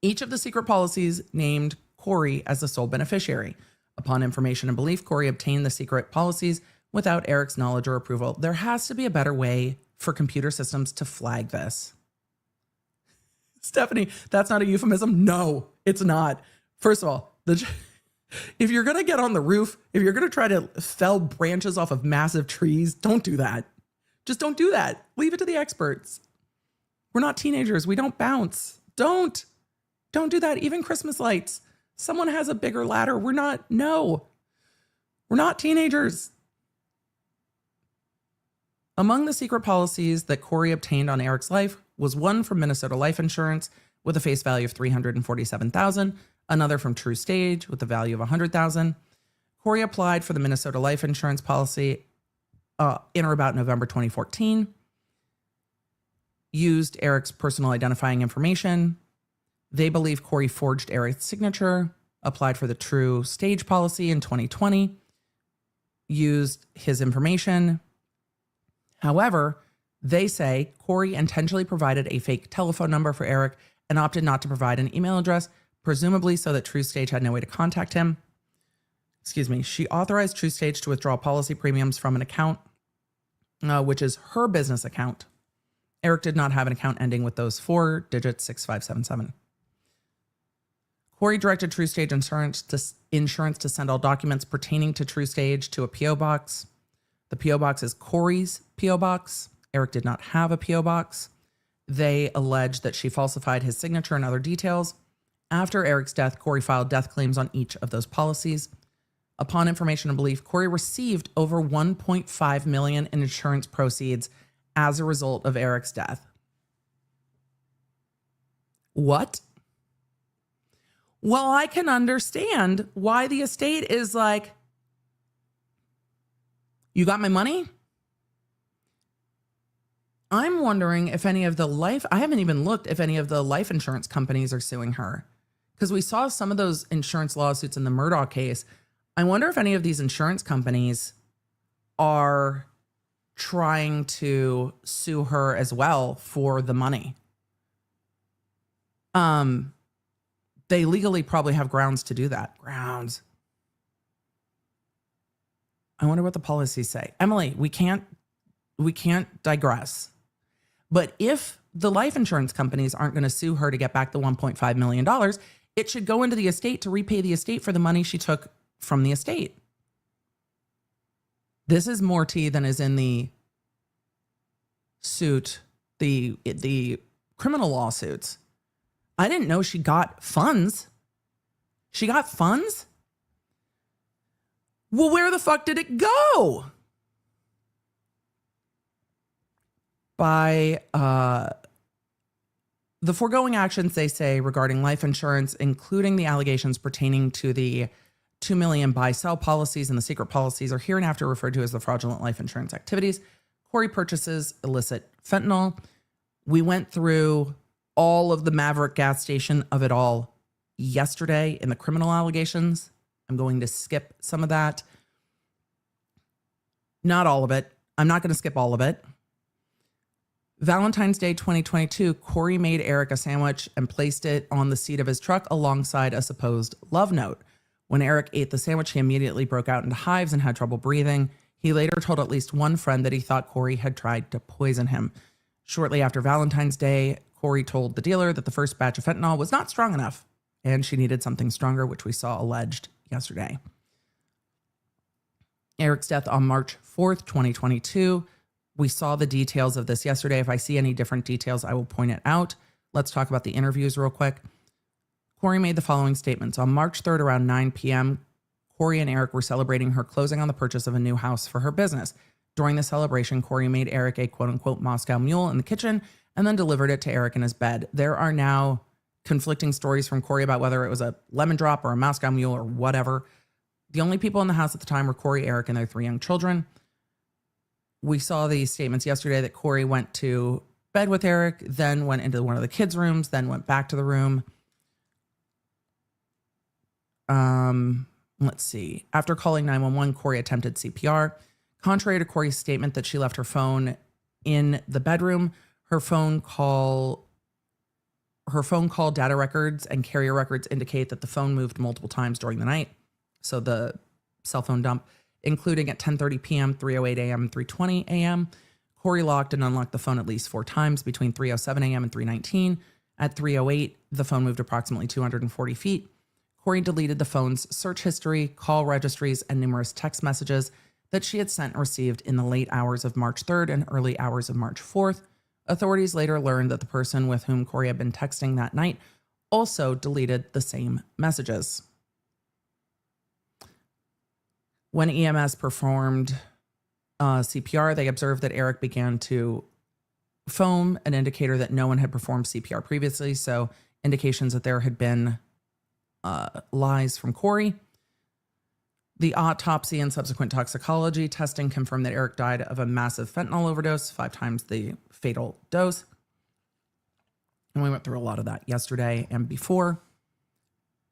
Each of the secret policies named Kouri as the sole beneficiary. Upon information and belief, Kouri obtained the secret policies without Eric's knowledge or approval. There has to be a better way for computer systems to flag this. Stephanie, that's not a euphemism. No, it's not. First of all, if you're going to get on the roof, if you're going to try to fell branches off of massive trees, don't do that. Just don't do that. Leave it to the experts. We're not teenagers. We don't bounce. Don't do that. Even Christmas lights. Someone has a bigger ladder. We're not teenagers. Among the secret policies that Kouri obtained on Eric's life was one from Minnesota Life Insurance with a face value of $347,000, another from True Stage with a value of $100,000. Kouri applied for the Minnesota Life Insurance policy in or about November 2014, used Eric's personal identifying information. They believe Kouri forged Eric's signature, applied for the True Stage policy in 2020, used his information. However, they say Kouri intentionally provided a fake telephone number for Eric and opted not to provide an email address, presumably so that TrueStage had no way to contact him. She authorized TrueStage to withdraw policy premiums from an account, which is her business account. Eric did not have an account ending with those 4 digits, 6577. Kouri directed TrueStage Insurance to send all documents pertaining to TrueStage to a P.O. box. The P.O. box is Kouri's P.O. box. Eric did not have a P.O. box. They alleged that she falsified his signature and other details. After Eric's death, Kouri filed death claims on each of those policies. Upon information and belief, Kouri received over $1.5 million in insurance proceeds as a result of Eric's death. What? Well, I can understand why the estate is like, you got my money? I'm wondering if any of the I haven't even looked if any of the life insurance companies are suing her, because we saw some of those insurance lawsuits in the Murdoch case. I wonder if any of these insurance companies are trying to sue her as well for the money. They legally probably have grounds to do that. Grounds. I wonder what the policies say. Emily, we can't digress. But if the life insurance companies aren't going to sue her to get back the $1.5 million, it should go into the estate to repay the estate for the money she took from the estate. This is more tea than is in the suit, the criminal lawsuits. I didn't know she got funds. She got funds? Well, where the fuck did it go? By the foregoing actions, they say, regarding life insurance, including the allegations pertaining to the $2 million buy-sell policies and the secret policies, are hereinafter referred to as the fraudulent life insurance activities. Kouri purchases illicit fentanyl. We went through all of the Maverick gas station of it all yesterday in the criminal allegations. I'm going to skip some of that. Not all of it. I'm not going to skip all of it. Valentine's Day 2022, Kouri made Eric a sandwich and placed it on the seat of his truck alongside a supposed love note. When Eric ate the sandwich, he immediately broke out into hives and had trouble breathing. He later told at least one friend that he thought Kouri had tried to poison him. Shortly after Valentine's Day, Kouri told the dealer that the first batch of fentanyl was not strong enough and she needed something stronger, which we saw alleged yesterday. Eric's death on March 4th, 2022. We saw the details of this yesterday. If I see any different details, I will point it out. Let's talk about the interviews real quick. Kouri made the following statements. On March 3rd, around 9 p.m., Kouri and Eric were celebrating her closing on the purchase of a new house for her business. During the celebration, Kouri made Eric a quote-unquote Moscow mule in the kitchen and then delivered it to Eric in his bed. There are now conflicting stories from Kouri about whether it was a lemon drop or a Moscow mule or whatever. The only people in the house at the time were Kouri, Eric, and their 3 young children. We saw these statements yesterday that Kouri went to bed with Eric, then went into one of the kids' rooms, then went back to the room. Let's see. After calling 911, Kouri attempted CPR. Contrary to Kouri's statement that she left her phone in the bedroom, her phone call data records and carrier records indicate that the phone moved multiple times during the night. So the cell phone dump, including at 10:30 p.m., 3:08 a.m., and 3:20 a.m. Kouri locked and unlocked the phone at least 4 times between 3:07 a.m. and 3:19. At 3:08, the phone moved approximately 240 feet. Kouri deleted the phone's search history, call registries, and numerous text messages that she had sent and received in the late hours of March 3rd and early hours of March 4th. Authorities later learned that the person with whom Kouri had been texting that night also deleted the same messages. When EMS performed CPR, they observed that Eric began to foam, an indicator that no one had performed CPR previously, so indications that there had been lies from Kouri. The autopsy and subsequent toxicology testing confirmed that Eric died of a massive fentanyl overdose, 5 times the fatal dose. And we went through a lot of that yesterday and before.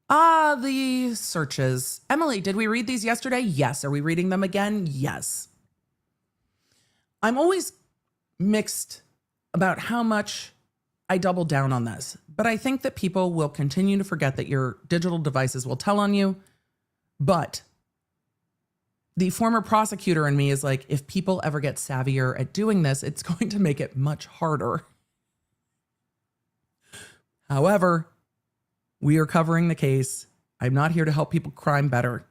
The searches. Emily, did we read these yesterday? Yes. Are we reading them again? Yes. I'm always mixed about how much I double down on this, but I think that people will continue to forget that your digital devices will tell on you. But the former prosecutor in me is like, if people ever get savvier at doing this, it's going to make it much harder. However, we are covering the case. I'm not here to help people crime better.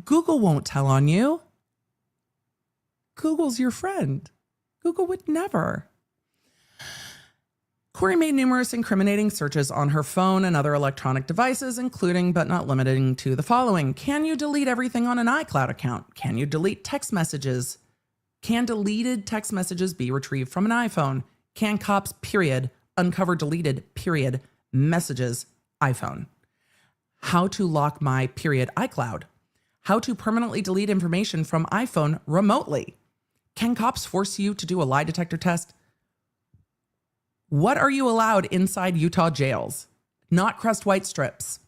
Google won't tell on you. Google's your friend. Google would never. Kouri made numerous incriminating searches on her phone and other electronic devices, including but not limiting to the following. Can you delete everything on an iCloud account? Can you delete text messages? Can deleted text messages be retrieved from an iPhone? Can cops, period, uncover deleted, period, messages, iPhone? How to lock my, period, iCloud? How to permanently delete information from iPhone remotely? Can cops force you to do a lie detector test? What are you allowed inside Utah jails? Not crust white strips.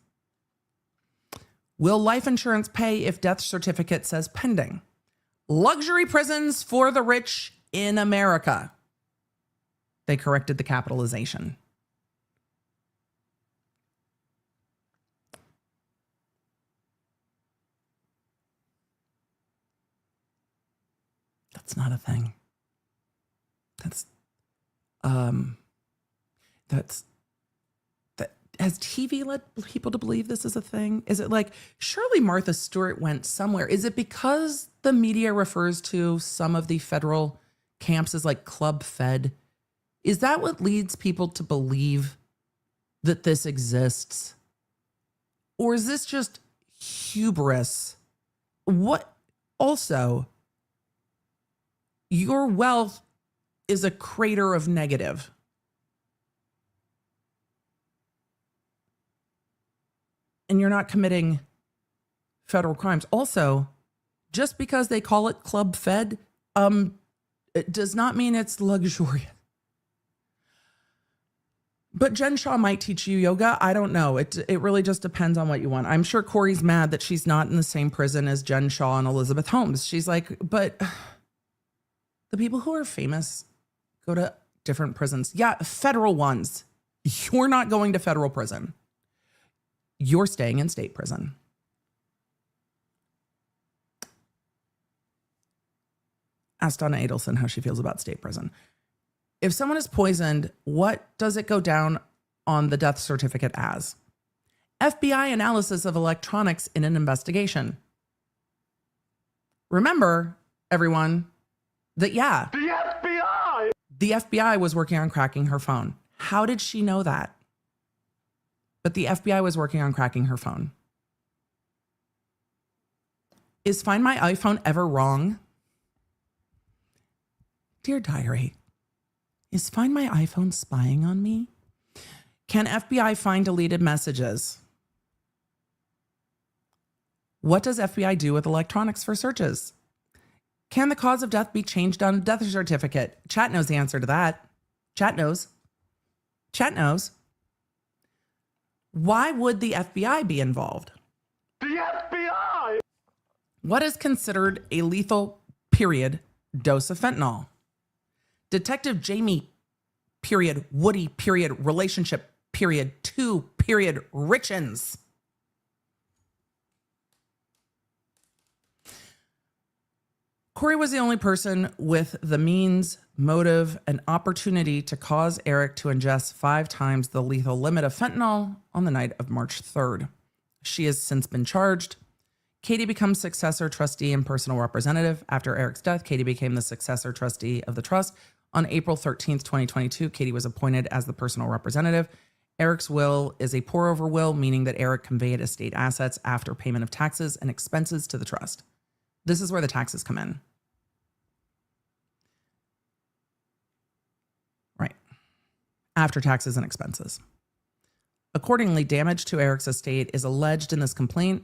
Will life insurance pay if death certificate says pending? Luxury prisons for the rich in America. They corrected the capitalization. That's not a thing. That has TV led people to believe this is a thing? Is it like surely Martha Stewart went somewhere? Is it because the media refers to some of the federal camps as like Club Fed? Is that what leads people to believe that this exists? Or is this just hubris? What also, your wealth is a crater of negative. And you're not committing federal crimes. Also, just because they call it Club Fed, it does not mean it's luxurious. But Jen Shaw might teach you yoga. I don't know. It really just depends on what you want. I'm sure Kouri's mad that she's not in the same prison as Jen Shaw and Elizabeth Holmes. She's like, but the people who are famous go to different prisons. Yeah, federal ones. You're not going to federal prison. You're staying in state prison. Ask Donna Adelson how she feels about state prison. If someone is poisoned, what does it go down on the death certificate as? FBI analysis of electronics in an investigation. Remember, everyone, that the FBI was working on cracking her phone. How did she know that? But the FBI was working on cracking her phone. Is Find My iPhone ever wrong? Dear Diary, is Find My iPhone spying on me? Can FBI find deleted messages? What does FBI do with electronics for searches? Can the cause of death be changed on a death certificate? Chat knows the answer to that. Chat knows. Chat knows. Why would the FBI be involved? The FBI! What is considered a lethal, period, dose of fentanyl? Detective Jamie, period, Woody, period, relationship, period, 2, period, Richins. Kouri was the only person with the means, motive, and opportunity to cause Eric to ingest 5 times the lethal limit of fentanyl on the night of March 3rd. She has since been charged. Katie becomes successor trustee and personal representative. After Eric's death, Katie became the successor trustee of the trust. On April 13th, 2022, Katie was appointed as the personal representative. Eric's will is a pour-over will, meaning that Eric conveyed estate assets after payment of taxes and expenses to the trust. This is where the taxes come in. Right. After taxes and expenses. Accordingly, damage to Eric's estate is alleged in this complaint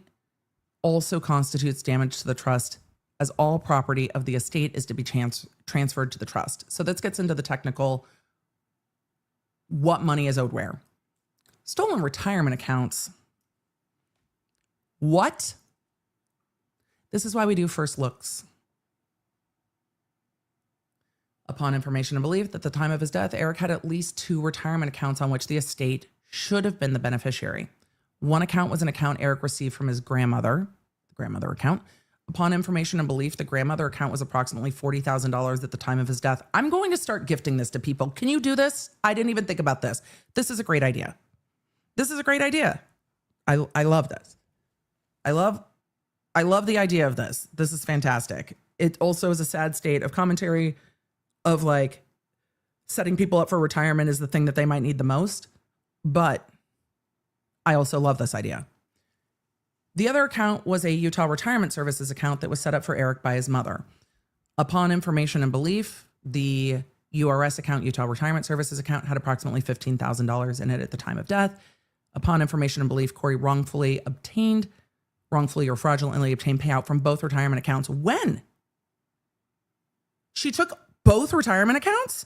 also constitutes damage to the trust, as all property of the estate is to be transferred to the trust. So this gets into the technical, what money is owed where. Stolen retirement accounts. What? This is why we do first looks. Upon information and belief that at the time of his death, Eric had at least 2 retirement accounts on which the estate should have been the beneficiary. One account was an account Eric received from his grandmother, the grandmother account. Upon information and belief, the grandmother account was approximately $40,000 at the time of his death. I'm going to start gifting this to people. Can you do this? I didn't even think about this. This is a great idea. This is a great idea. I love this. I love the idea of this. This is fantastic. It also is a sad state of commentary of like setting people up for retirement is the thing that they might need the most. But I also love this idea. The other account was a Utah Retirement Services account that was set up for Eric by his mother. Upon information and belief, the URS account, Utah Retirement Services account, had approximately $15,000 in it at the time of death. Upon information and belief, Kouri wrongfully or fraudulently obtained payout from both retirement accounts. When? She took both retirement accounts?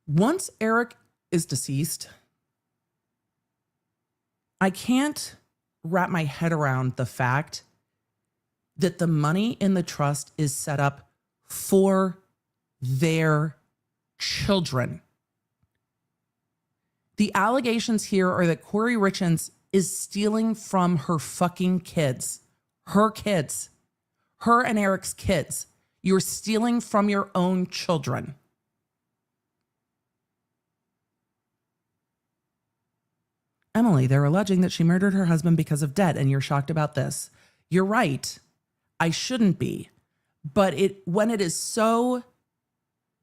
Once Eric is deceased, I can't wrap my head around the fact that the money in the trust is set up for their children. The allegations here are that Kouri Richins is stealing from her fucking kids. Her kids. Her and Eric's kids. You're stealing from your own children. Emily, they're alleging that she murdered her husband because of debt, and you're shocked about this. You're right. I shouldn't be. But when it is so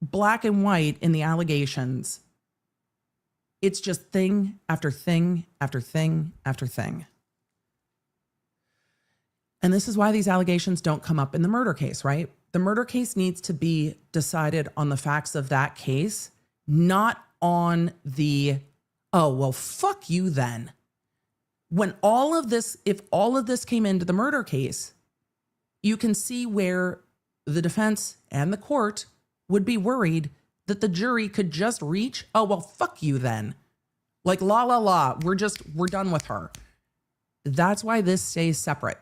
black and white in the allegations, it's just thing after thing after thing after thing. And this is why these allegations don't come up in the murder case, right? The murder case needs to be decided on the facts of that case, not on the, oh, well, fuck you then. When all of this, if all of this came into the murder case, you can see where the defense and the court would be worried that the jury could just reach, oh, well, fuck you then. Like, la, la, la, we're done with her. That's why this stays separate.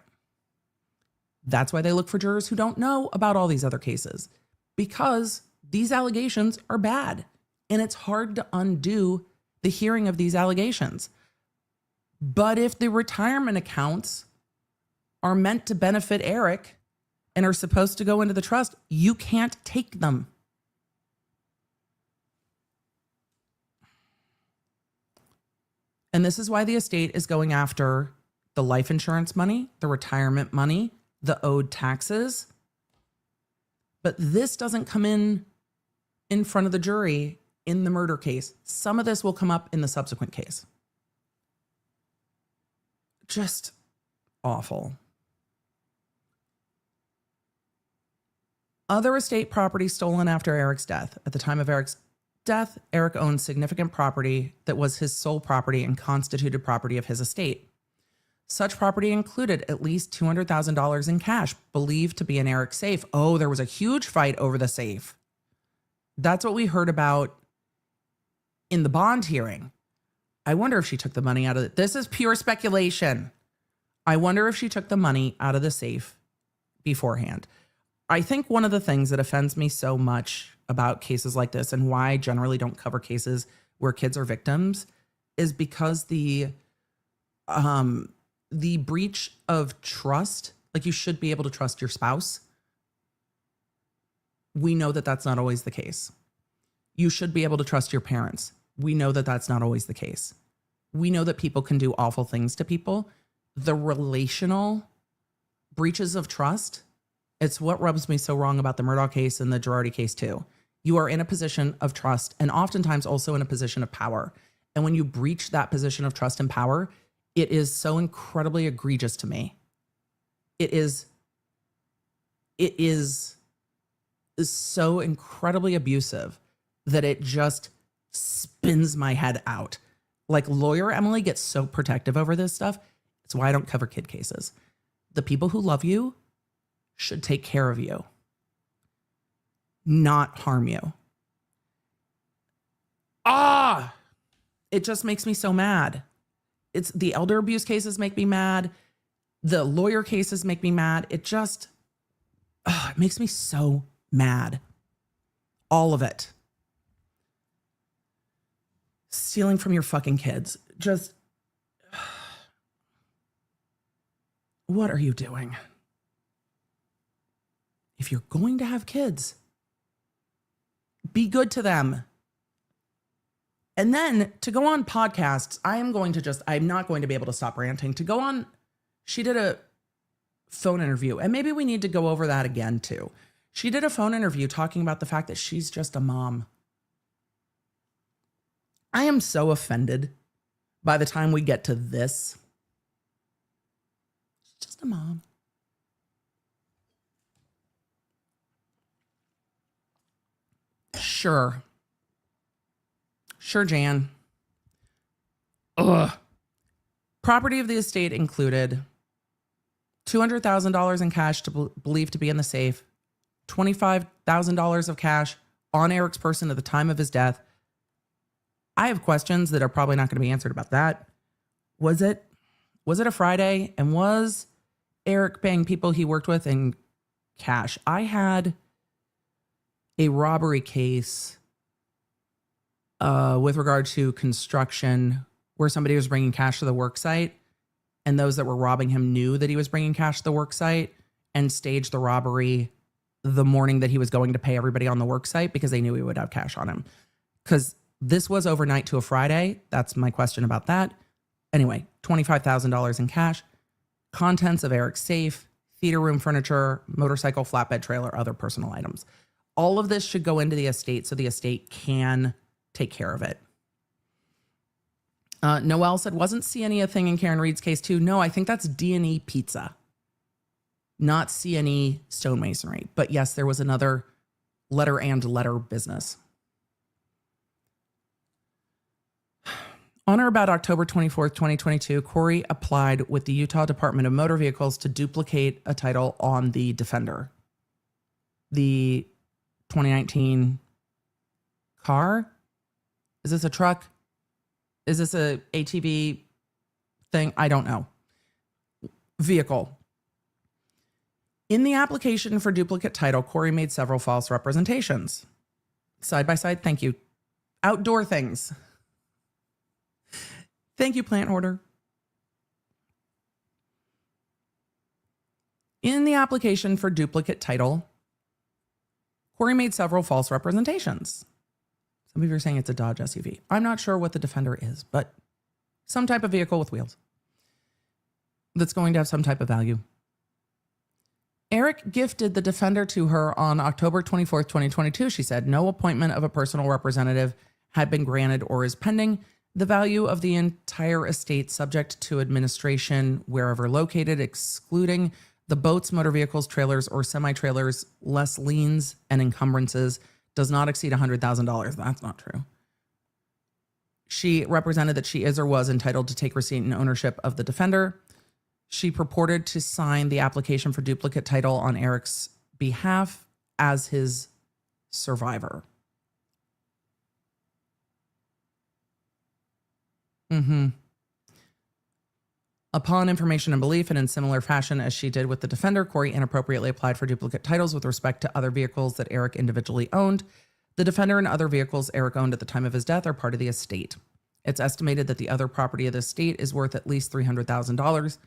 That's why they look for jurors who don't know about all these other cases, because these allegations are bad and it's hard to undo the hearing of these allegations. But if the retirement accounts are meant to benefit Eric and are supposed to go into the trust, you can't take them. And this is why the estate is going after the life insurance money, the retirement money, the owed taxes. But this doesn't come in front of the jury in the murder case. Some of this will come up in the subsequent case. Just awful. Other estate property stolen after Eric's death. At the time of Eric's death, Eric owned significant property that was his sole property and constituted property of his estate. Such property included at least $200,000 in cash, believed to be in Eric's safe. Oh, there was a huge fight over the safe. That's what we heard about in the bond hearing. I wonder if she took the money out of it. This is pure speculation. I wonder if she took the money out of the safe beforehand. I think one of the things that offends me so much about cases like this, and why I generally don't cover cases where kids are victims, is because the breach of trust, like you should be able to trust your spouse. We know that that's not always the case. You should be able to trust your parents. We know that that's not always the case. We know that people can do awful things to people. The relational breaches of trust, it's what rubs me so wrong about the Murdaugh case and the Girardi case too. You are in a position of trust and oftentimes also in a position of power. And when you breach that position of trust and power, it is so incredibly egregious to me. It is so incredibly abusive that it just spins my head out. Like, lawyer Emily gets so protective over this stuff. It's why I don't cover kid cases. The people who love you should take care of you, not harm you. It just makes me so mad. It's the elder abuse cases make me mad. The lawyer cases make me mad. It just, it makes me so mad. All of it. Stealing from your fucking kids. Just, what are you doing? If you're going to have kids, be good to them. And then to go on podcasts, I'm not going to be able to stop ranting. To go on, she did a phone interview, and maybe we need to go over that again too. She did a phone interview talking about the fact that she's just a mom. I am so offended by the time we get to this. She's just a mom. Sure, Jan. Ugh. Property of the estate included $200,000 in cash believed to be in the safe, $25,000 of cash on Eric's person at the time of his death. I have questions that are probably not going to be answered about that. Was it a Friday? And was Eric paying people he worked with in cash? I had a robbery case with regard to construction where somebody was bringing cash to the work site, and those that were robbing him knew that he was bringing cash to the work site and staged the robbery the morning that he was going to pay everybody on the work site because they knew he would have cash on him. Because this was overnight to a Friday. That's my question about that. Anyway, $25,000 in cash, contents of Eric's safe, theater room furniture, motorcycle, flatbed trailer, other personal items. All of this should go into the estate so the estate can take care of it. Noelle said, wasn't C&E a thing in Karen Reed's case too? No, I think that's D&E Pizza, not C&E Stonemasonry. But yes, there was another letter business. On or about October 24th, 2022, Kouri applied with the Utah Department of Motor Vehicles to duplicate a title on the Defender. The 2019 car? Is this a truck? Is this a ATV thing? I don't know. Vehicle. In the application for duplicate title, Kouri made several false representations. Side by side, thank you. Outdoor things. Thank you, plant hoarder. In the application for duplicate title, Kouri made several false representations. Some of you are saying it's a Dodge SUV. I'm not sure what the Defender is, but some type of vehicle with wheels that's going to have some type of value. Eric gifted the Defender to her on October 24th, 2022. She said no appointment of a personal representative had been granted or is pending. The value of the entire estate subject to administration wherever located, excluding the boats, motor vehicles, trailers, or semi-trailers, less liens and encumbrances, does not exceed $100,000. That's not true. She represented that she is or was entitled to take receipt and ownership of the Defender. She purported to sign the application for duplicate title on Eric's behalf as his survivor. Upon information and belief, and in similar fashion as she did with the Defender, Kouri inappropriately applied for duplicate titles with respect to other vehicles that Eric individually owned. The Defender and other vehicles Eric owned at the time of his death are part of the estate. It's estimated that the other property of the estate is worth at least $300,000.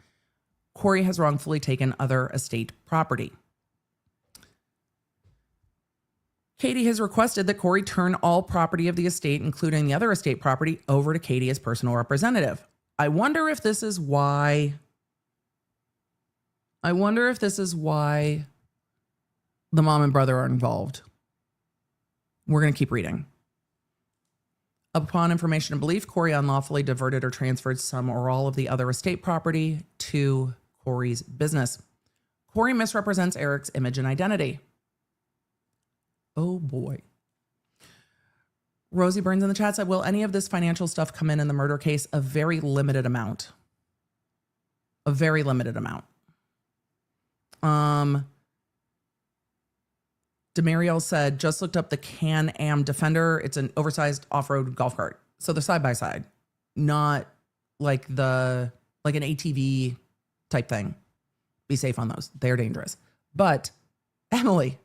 Kouri has wrongfully taken other estate property. Katie has requested that Kouri turn all property of the estate, including the other estate property, over to Katie as personal representative. I wonder if this is why the mom and brother are involved. We're going to keep reading. Upon information and belief, Kouri unlawfully diverted or transferred some or all of the other estate property to Kouri's business. Kouri misrepresents Eric's image and identity. Oh boy. Rosie Burns in the chat said, will any of this financial stuff come in the murder case? A very limited amount. A very limited amount. Demariel said, just looked up the Can-Am Defender. It's an oversized off-road golf cart. So they're side by side, not like an ATV type thing. Be safe on those. They're dangerous. But Emily,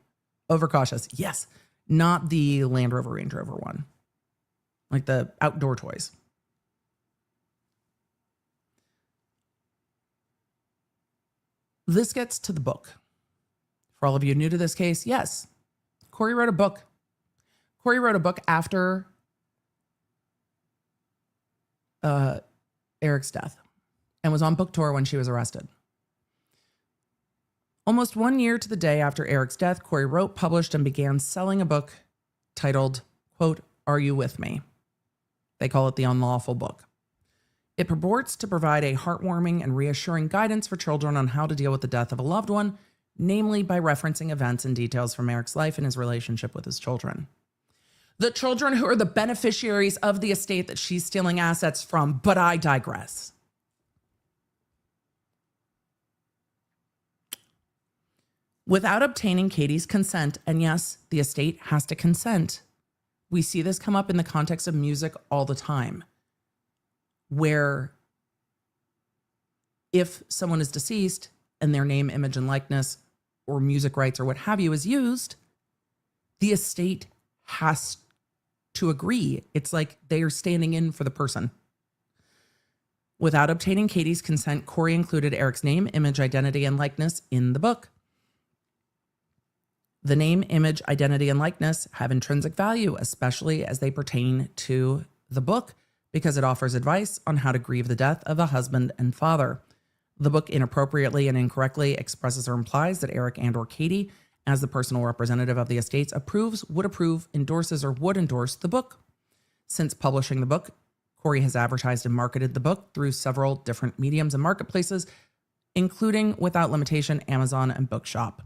overcautious. Yes. Not the Land Rover Range Rover one. Like the outdoor toys. This gets to the book. For all of you new to this case, yes, Kouri wrote a book. Kouri wrote a book after Eric's death and was on book tour when she was arrested. Almost 1 year to the day after Eric's death, Kouri wrote, published, and began selling a book titled, quote, Are You With Me? They call it the Unlawful Book. It purports to provide a heartwarming and reassuring guidance for children on how to deal with the death of a loved one, namely by referencing events and details from Eric's life and his relationship with his children. The children who are the beneficiaries of the estate that she's stealing assets from, but I digress. Without obtaining Katie's consent, and yes, the estate has to consent, we see this come up in the context of music all the time, where if someone is deceased and their name, image, and likeness or music rights or what have you is used, the estate has to agree. It's like they are standing in for the person. Without obtaining Katie's consent, Kouri included Eric's name, image, identity, and likeness in the book. The name, image, identity, and likeness have intrinsic value, especially as they pertain to the book, because it offers advice on how to grieve the death of a husband and father. The book inappropriately and incorrectly expresses or implies that Eric and or Katie, as the personal representative of the estates, approves, would approve, endorses, or would endorse the book. Since publishing the book, Kouri has advertised and marketed the book through several different mediums and marketplaces, including, without limitation, Amazon and Bookshop.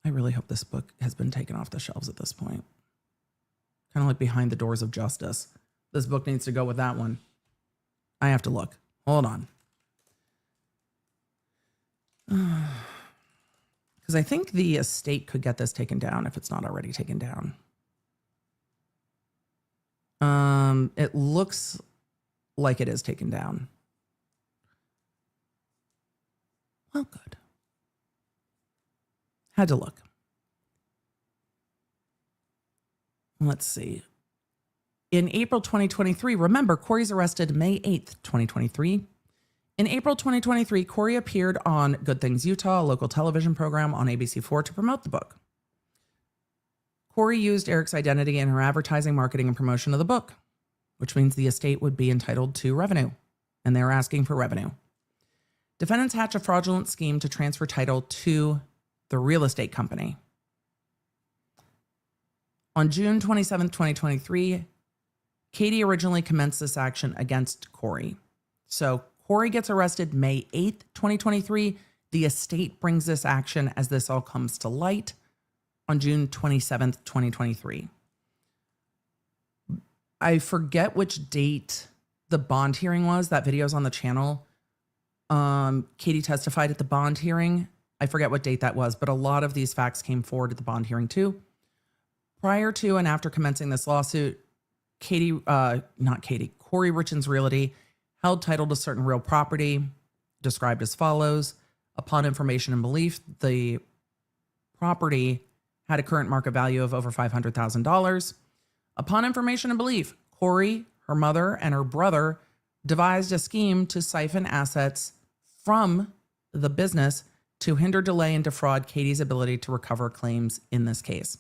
I really hope this book has been taken off the shelves at this point. Kind of like Behind the Doors of Justice. This book needs to go with that one. I have to look. Hold on. Because I think the estate could get this taken down if it's not already taken down. It looks like it is taken down. Well, good. Had to look. Let's see. In April 2023, remember, Kouri's arrested May 8th, 2023. In April 2023, Kouri appeared on Good Things Utah, a local television program on ABC4, to promote the book. Kouri used Eric's identity in her advertising, marketing, and promotion of the book, which means the estate would be entitled to revenue, and they're asking for revenue. Defendants hatch a fraudulent scheme to transfer title to the real estate company. On June 27th, 2023, Katie originally commenced this action against Kouri. So Kouri gets arrested May 8th, 2023. The estate brings this action as this all comes to light on June 27th, 2023. I forget which date the bond hearing was. That video's on the channel. Katie testified at the bond hearing. I forget what date that was, but a lot of these facts came forward at the bond hearing too. Prior to and after commencing this lawsuit, Kouri Richins Realty held title to certain real property, described as follows. Upon information and belief, the property had a current market value of over $500,000. Upon information and belief, Kouri, her mother, and her brother devised a scheme to siphon assets from the business to hinder, delay, and defraud Katie's ability to recover claims in this case.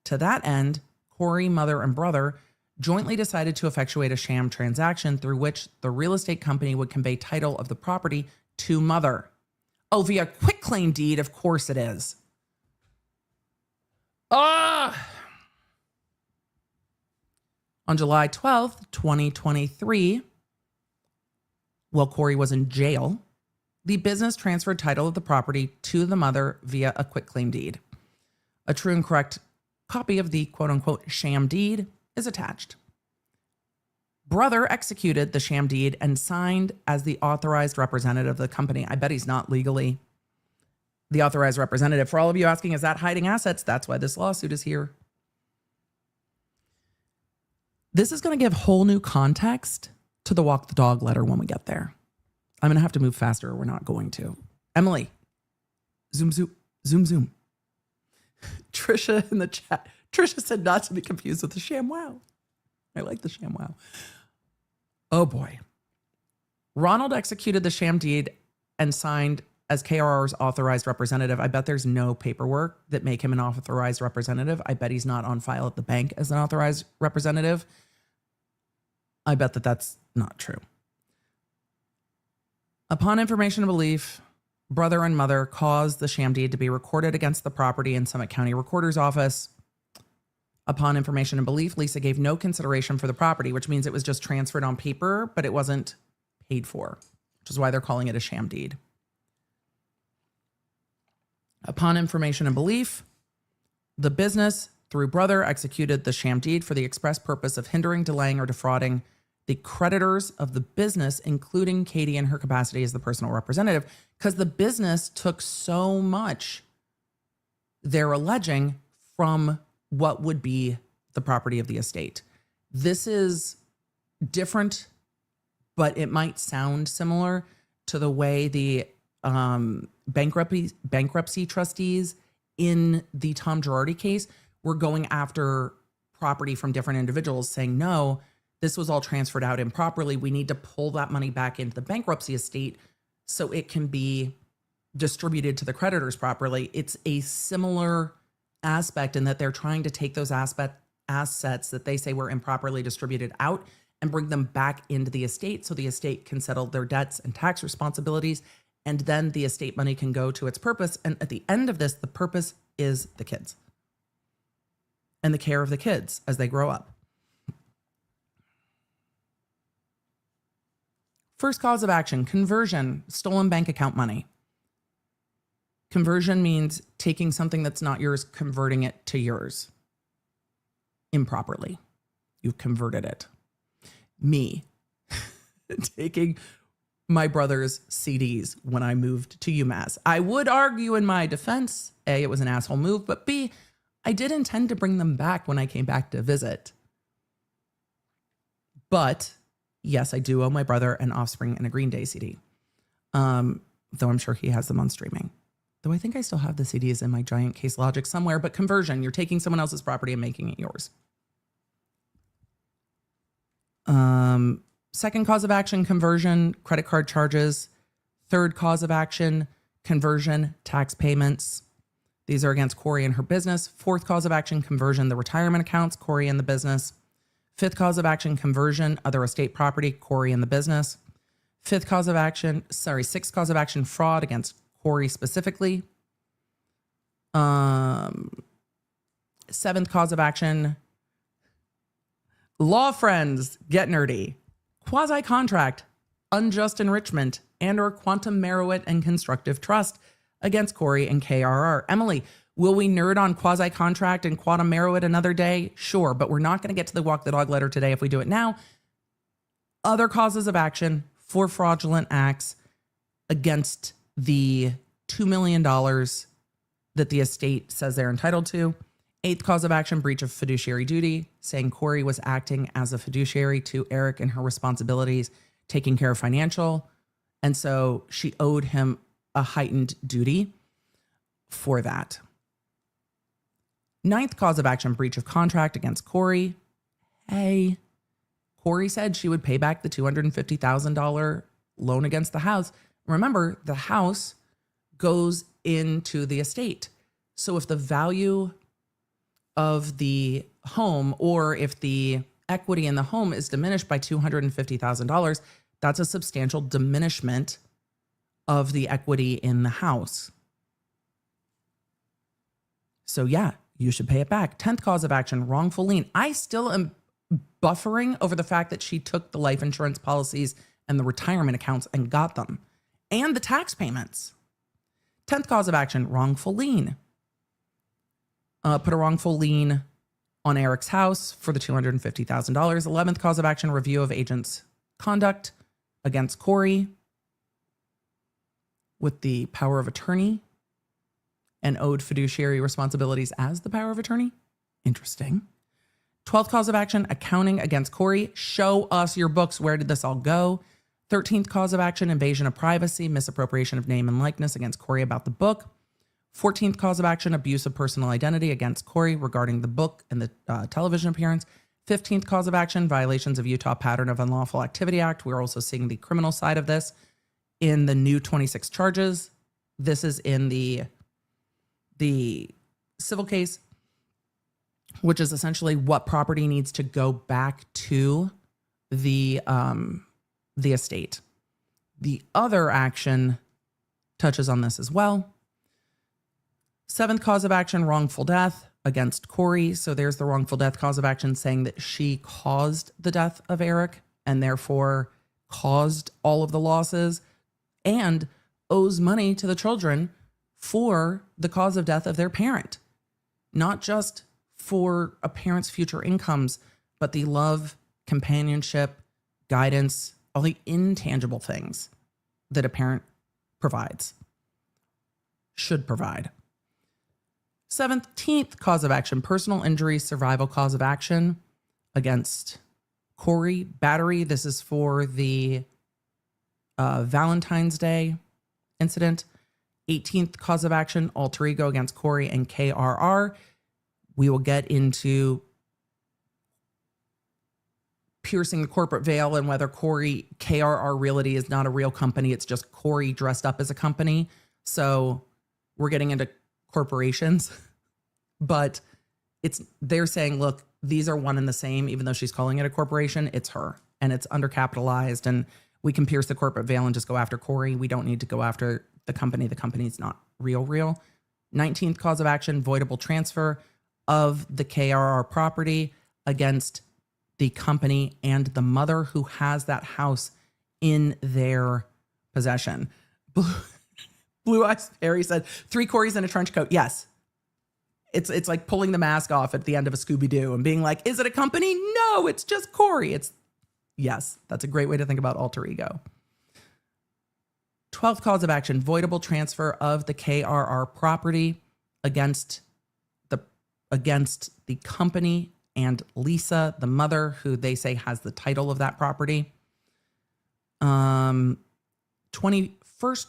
To that end, Kouri, mother, and brother jointly decided to effectuate a sham transaction through which the real estate company would convey title of the property to mother. Oh, via quitclaim deed, of course it is. On July 12th, 2023, while Kouri was in jail, the business transferred title of the property to the mother via a quitclaim deed. A true and correct copy of the quote-unquote sham deed is attached. Brother executed the sham deed and signed as the authorized representative of the company. I bet he's not legally. the authorized representative. For all of you asking, is that hiding assets? That's why this lawsuit is here. This is going to give whole new context to the walk the dog letter when we get there. I'm going to have to move faster or we're not going to. Emily, zoom, zoom, zoom, zoom. Trisha in the chat. Trisha said not to be confused with the ShamWow. I like the ShamWow. Oh boy. Ronald executed the sham deed and signed as KRR's authorized representative. I bet there's no paperwork that make him an authorized representative. I bet he's not on file at the bank as an authorized representative. I bet that that's not true. Upon information and belief, brother and mother caused the sham deed to be recorded against the property in Summit County Recorder's Office. Upon information and belief, Lisa gave no consideration for the property, which means it was just transferred on paper, but it wasn't paid for, which is why they're calling it a sham deed. Upon information and belief, the business, through brother, executed the sham deed for the express purpose of hindering, delaying, or defrauding the creditors of the business, including Katie in her capacity as the personal representative, because the business took so much, they're alleging, from what would be the property of the estate. This is different, but it might sound similar to the way the bankruptcy trustees in the Tom Girardi case were going after property from different individuals, saying, no, this was all transferred out improperly. We need to pull that money back into the bankruptcy estate so it can be distributed to the creditors properly. It's a similar aspect in that they're trying to take those assets that they say were improperly distributed out and bring them back into the estate so the estate can settle their debts and tax responsibilities. And then the estate money can go to its purpose. And at the end of this, the purpose is the kids and the care of the kids as they grow up. First cause of action, conversion, stolen bank account money. Conversion means taking something that's not yours, converting it to yours improperly. You've converted it. Me, taking my brother's CDs when I moved to UMass. I would argue in my defense, A, it was an asshole move, but B, I did intend to bring them back when I came back to visit. But yes, I do owe my brother an Offspring and a Green Day CD. Though I'm sure he has them on streaming. Though I think I still have the CDs in my giant case Logic somewhere. But conversion, you're taking someone else's property and making it yours. Second cause of action, conversion, credit card charges. Third cause of action, conversion, tax payments. These are against Kouri and her business. Fourth cause of action, conversion, the retirement accounts, Kouri and the business. Fifth cause of action, conversion, other estate property, Kouri and the business. Sixth cause of action, fraud against Kouri specifically. Seventh cause of action, law friends, get nerdy. Quasi-contract, unjust enrichment, and or quantum merit and constructive trust against Kouri and KRR. Emily, will we nerd on quasi-contract and quantum merit another day? Sure, but we're not going to get to the walk the dog letter today if we do it now. Other causes of action for fraudulent acts against the $2 million that the estate says they're entitled to. Eighth cause of action, breach of fiduciary duty, saying Kouri was acting as a fiduciary to Eric and her responsibilities, taking care of financial. And so she owed him a heightened duty for that. Ninth cause of action, breach of contract against Kouri. Hey, Kouri said she would pay back the $250,000 loan against the house. Remember, the house goes into the estate. So if the value of the home or if the equity in the home is diminished by $250,000, that's a substantial diminishment of the equity in the house. So yeah, you should pay it back. 10th cause of action, wrongful lien. I still am buffering over the fact that she took the life insurance policies and the retirement accounts and got them, and the tax payments. 10th cause of action, wrongful lien. Put a wrongful lien on Eric's house for the $250,000. 11th cause of action, review of agent's conduct against Kouri with the power of attorney and owed fiduciary responsibilities as the power of attorney. Interesting. 12th cause of action, accounting against Kouri. Show us your books. Where did this all go? 13th cause of action, invasion of privacy, misappropriation of name and likeness against Kouri about the book. 14th cause of action, abuse of personal identity against Kouri regarding the book and the television appearance. 15th cause of action, violations of Utah Pattern of Unlawful Activity Act. We're also seeing the criminal side of this in the new 26 charges. This is in the civil case, which is essentially what property needs to go back to the estate. The other action touches on this as well. 7th cause of action, wrongful death against Kouri. So there's the wrongful death cause of action saying that she caused the death of Eric and therefore caused all of the losses and owes money to the children for the cause of death of their parent. Not just for a parent's future incomes, but the love, companionship, guidance, all the intangible things that a parent provides, should provide. 17th cause of action, personal injury, survival cause of action against Kouri. Battery, this is for the Valentine's Day incident. 18th cause of action, alter ego against Kouri and KRR. We will get into piercing the corporate veil and whether KRR Realty is not a real company. It's just Kouri dressed up as a company. So we're getting into corporations, but they're saying, look, these are one and the same. Even though she's calling it a corporation, it's her and it's undercapitalized, and we can pierce the corporate veil and just go after Kouri. We don't need to go after the company. The company's not real. 19th cause of action, voidable transfer of the KRR property against the company and the mother who has that house in their possession. Blue Eyes Harry said, 3 Kouris in a trench coat. Yes. It's like pulling the mask off at the end of a Scooby-Doo and being like, is it a company? No, it's just Kouri. Yes, that's a great way to think about alter ego. 12th cause of action, voidable transfer of the KRR property against the company and Lisa, the mother, who they say has the title of that property. 21st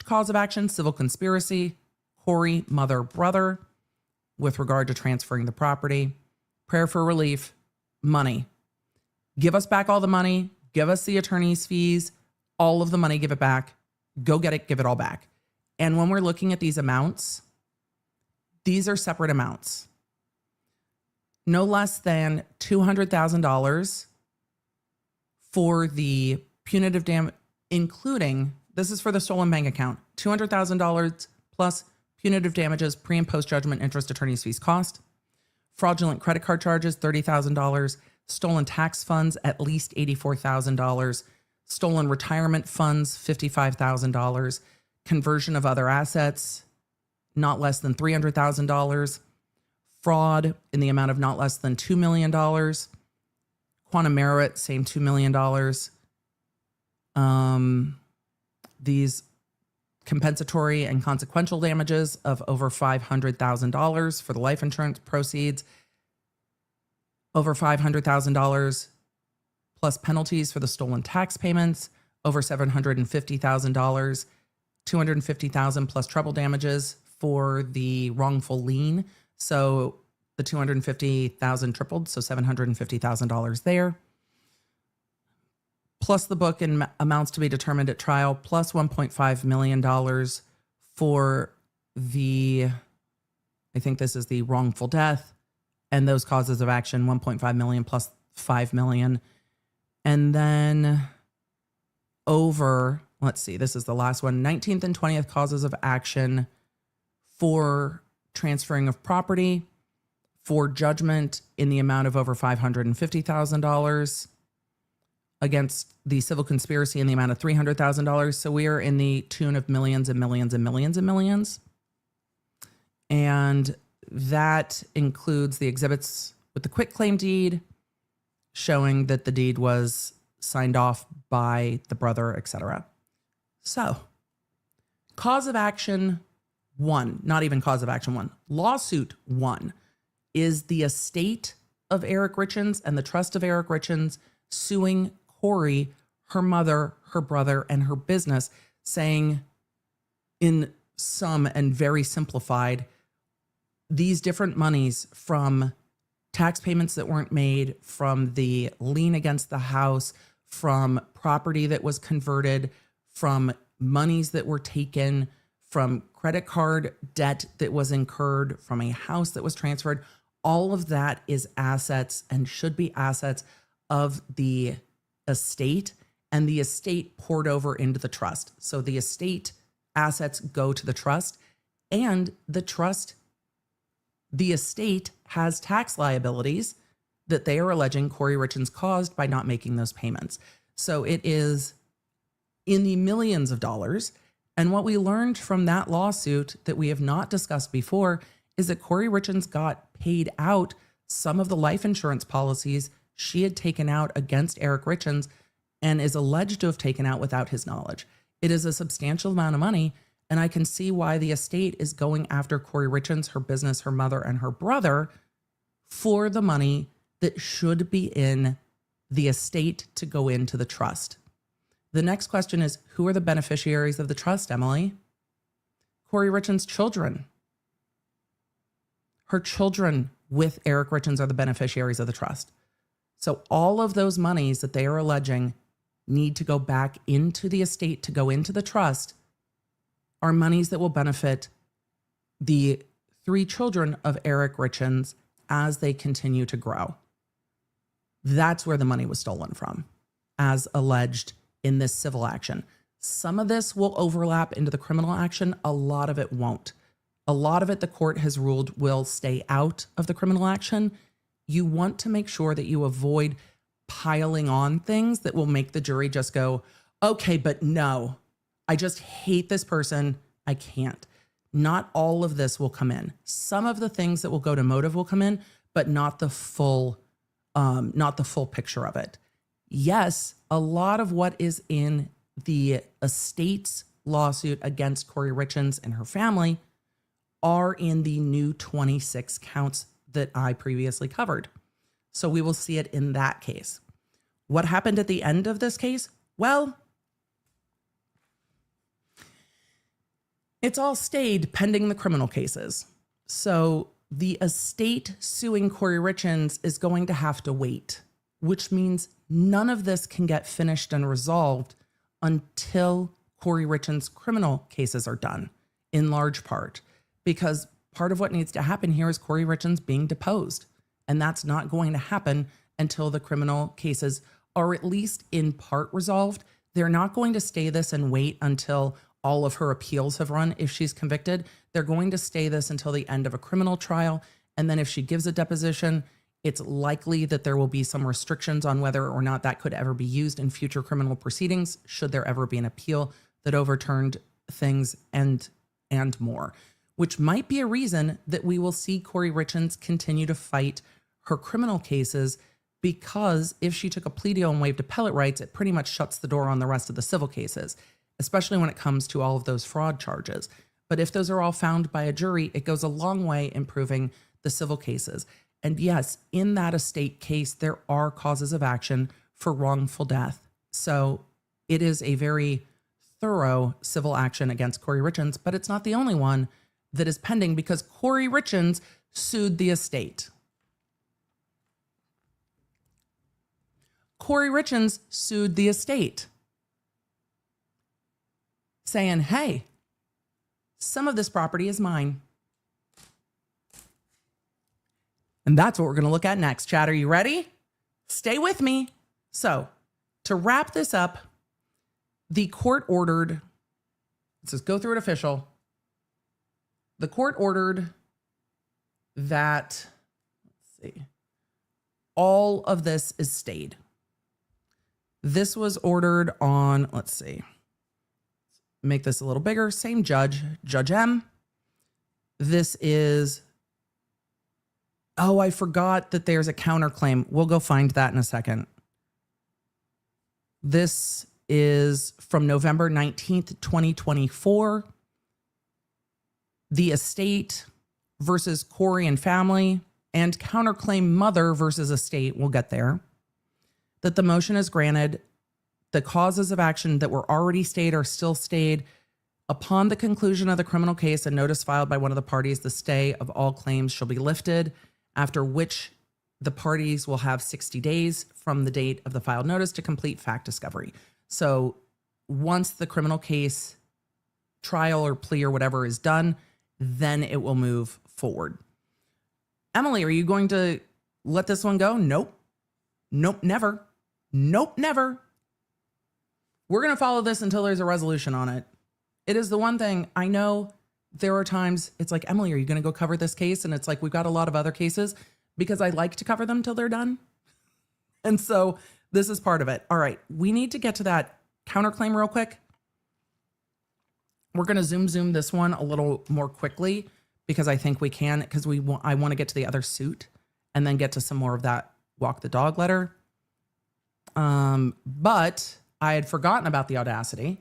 cause of action, civil conspiracy, Kouri, mother, brother, with regard to transferring the property. Prayer for relief, money. Give us back all the money. Give us the attorney's fees. All of the money, give it back. Go get it, give it all back. And when we're looking at these amounts, these are separate amounts. No less than $200,000 for the punitive damage, including, this is for the stolen bank account, $200,000 plus punitive damages, pre and post judgment interest, attorney's fees, cost. Fraudulent credit card charges, $30,000. Stolen tax funds, at least $84,000. Stolen retirement funds, $55,000. Conversion of other assets, not less than $300,000. Fraud in the amount of not less than $2 million. Quantum merit, same $2 million. These compensatory and consequential damages of over $500,000 for the life insurance proceeds. Over $500,000 plus penalties for the stolen tax payments. Over $750,000. $250,000 plus treble damages for the wrongful lien. So the $250,000 tripled, so $750,000 there. Plus the book and amounts to be determined at trial, plus $1.5 million for the, I think this is the wrongful death and those causes of action, 1.5 million plus 5 million. And then over, let's see, this is the last one, 19th and 20th causes of action for transferring of property, for judgment in the amount of over $550,000 against the civil conspiracy in the amount of $300,000. So we are in the tune of millions and millions and millions and millions. And that includes the exhibits with the quitclaim deed showing that the deed was signed off by the brother, etc. So, cause of action one, not even cause of action one, lawsuit one is the estate of Eric Richins and the trust of Eric Richins suing Kouri, her mother, her brother, and her business, saying in some and very simplified, these different monies from tax payments that weren't made, from the lien against the house, from property that was converted, from monies that were taken, from credit card debt that was incurred, from a house that was transferred, all of that is assets and should be assets of the estate, and the estate poured over into the trust. So the estate assets go to the trust, and the trust, the estate has tax liabilities that they are alleging Kouri Richins caused by not making those payments. So it is in the millions of dollars. And what we learned from that lawsuit that we have not discussed before is that Kouri Richins got paid out some of the life insurance policies she had taken out against Eric Richins and is alleged to have taken out without his knowledge. It is a substantial amount of money, and I can see why the estate is going after Kouri Richins, her business, her mother, and her brother for the money that should be in the estate to go into the trust. The next question is, who are the beneficiaries of the trust, Emily? Kouri Richins' children. Her children with Eric Richins are the beneficiaries of the trust. So all of those monies that they are alleging need to go back into the estate to go into the trust are monies that will benefit the 3 children of Eric Richins as they continue to grow. That's where the money was stolen from, as alleged in this civil action. Some of this will overlap into the criminal action. A lot of it won't. A lot of it, the court has ruled, will stay out of the criminal action. You want to make sure that you avoid piling on things that will make the jury just go, okay, but no, I just hate this person. I can't. Not all of this will come in. Some of the things that will go to motive will come in, but not the full picture of it. Yes, a lot of what is in the estate's lawsuit against Kouri Richins and her family are in the new 26 counts that I previously covered. So we will see it in that case. What happened at the end of this case? Well, it's all stayed pending the criminal cases. So the estate suing Kouri Richins is going to have to wait, which means none of this can get finished and resolved until Kouri Richins' criminal cases are done, in large part, because part of what needs to happen here is Kouri Richins being deposed. And that's not going to happen until the criminal cases are at least in part resolved. They're not going to stay this and wait until all of her appeals have run if she's convicted. They're going to stay this until the end of a criminal trial. And then if she gives a deposition, it's likely that there will be some restrictions on whether or not that could ever be used in future criminal proceedings, should there ever be an appeal that overturned things and more, which might be a reason that we will see Kouri Richins continue to fight her criminal cases, because if she took a plea deal and waived appellate rights, it pretty much shuts the door on the rest of the civil cases, especially when it comes to all of those fraud charges. But if those are all found by a jury, it goes a long way improving the civil cases. And yes, in that estate case, there are causes of action for wrongful death. So it is a very thorough civil action against Kouri Richins, but it's not the only one that is pending, because Kouri Richins sued the estate. Kouri Richins sued the estate, saying, hey, some of this property is mine. And that's what we're going to look at next. Chat, are you ready? Stay with me. So to wrap this up, the court ordered, let's just go through it official. The court ordered that, let's see, all of this is stayed. This was ordered on, let's see, make this a little bigger, same judge, Judge M. This is, oh, I forgot that there's a counterclaim. We'll go find that in a second. This is from November 19th, 2024. the estate versus Kouri and family, and counterclaim mother versus estate, we'll get there, that the motion is granted, the causes of action that were already stayed are still stayed. Upon the conclusion of the criminal case and notice filed by one of the parties, the stay of all claims shall be lifted, after which the parties will have 60 days from the date of the filed notice to complete fact discovery. So once the criminal case trial or plea or whatever is done, then it will move forward. Emily, are you going to let this one go? Nope. Nope, never. Nope, never. We're going to follow this until there's a resolution on it. It is the one thing I know. There are times it's like, Emily, are you going to go cover this case? And it's like, we've got a lot of other cases because I like to cover them till they're done. And so this is part of it. All right. We need to get to that counterclaim real quick. We're going to zoom this one a little more quickly because I think we can, because I want to get to the other suit and then get to some more of that walk the dog letter. But I had forgotten about the audacity.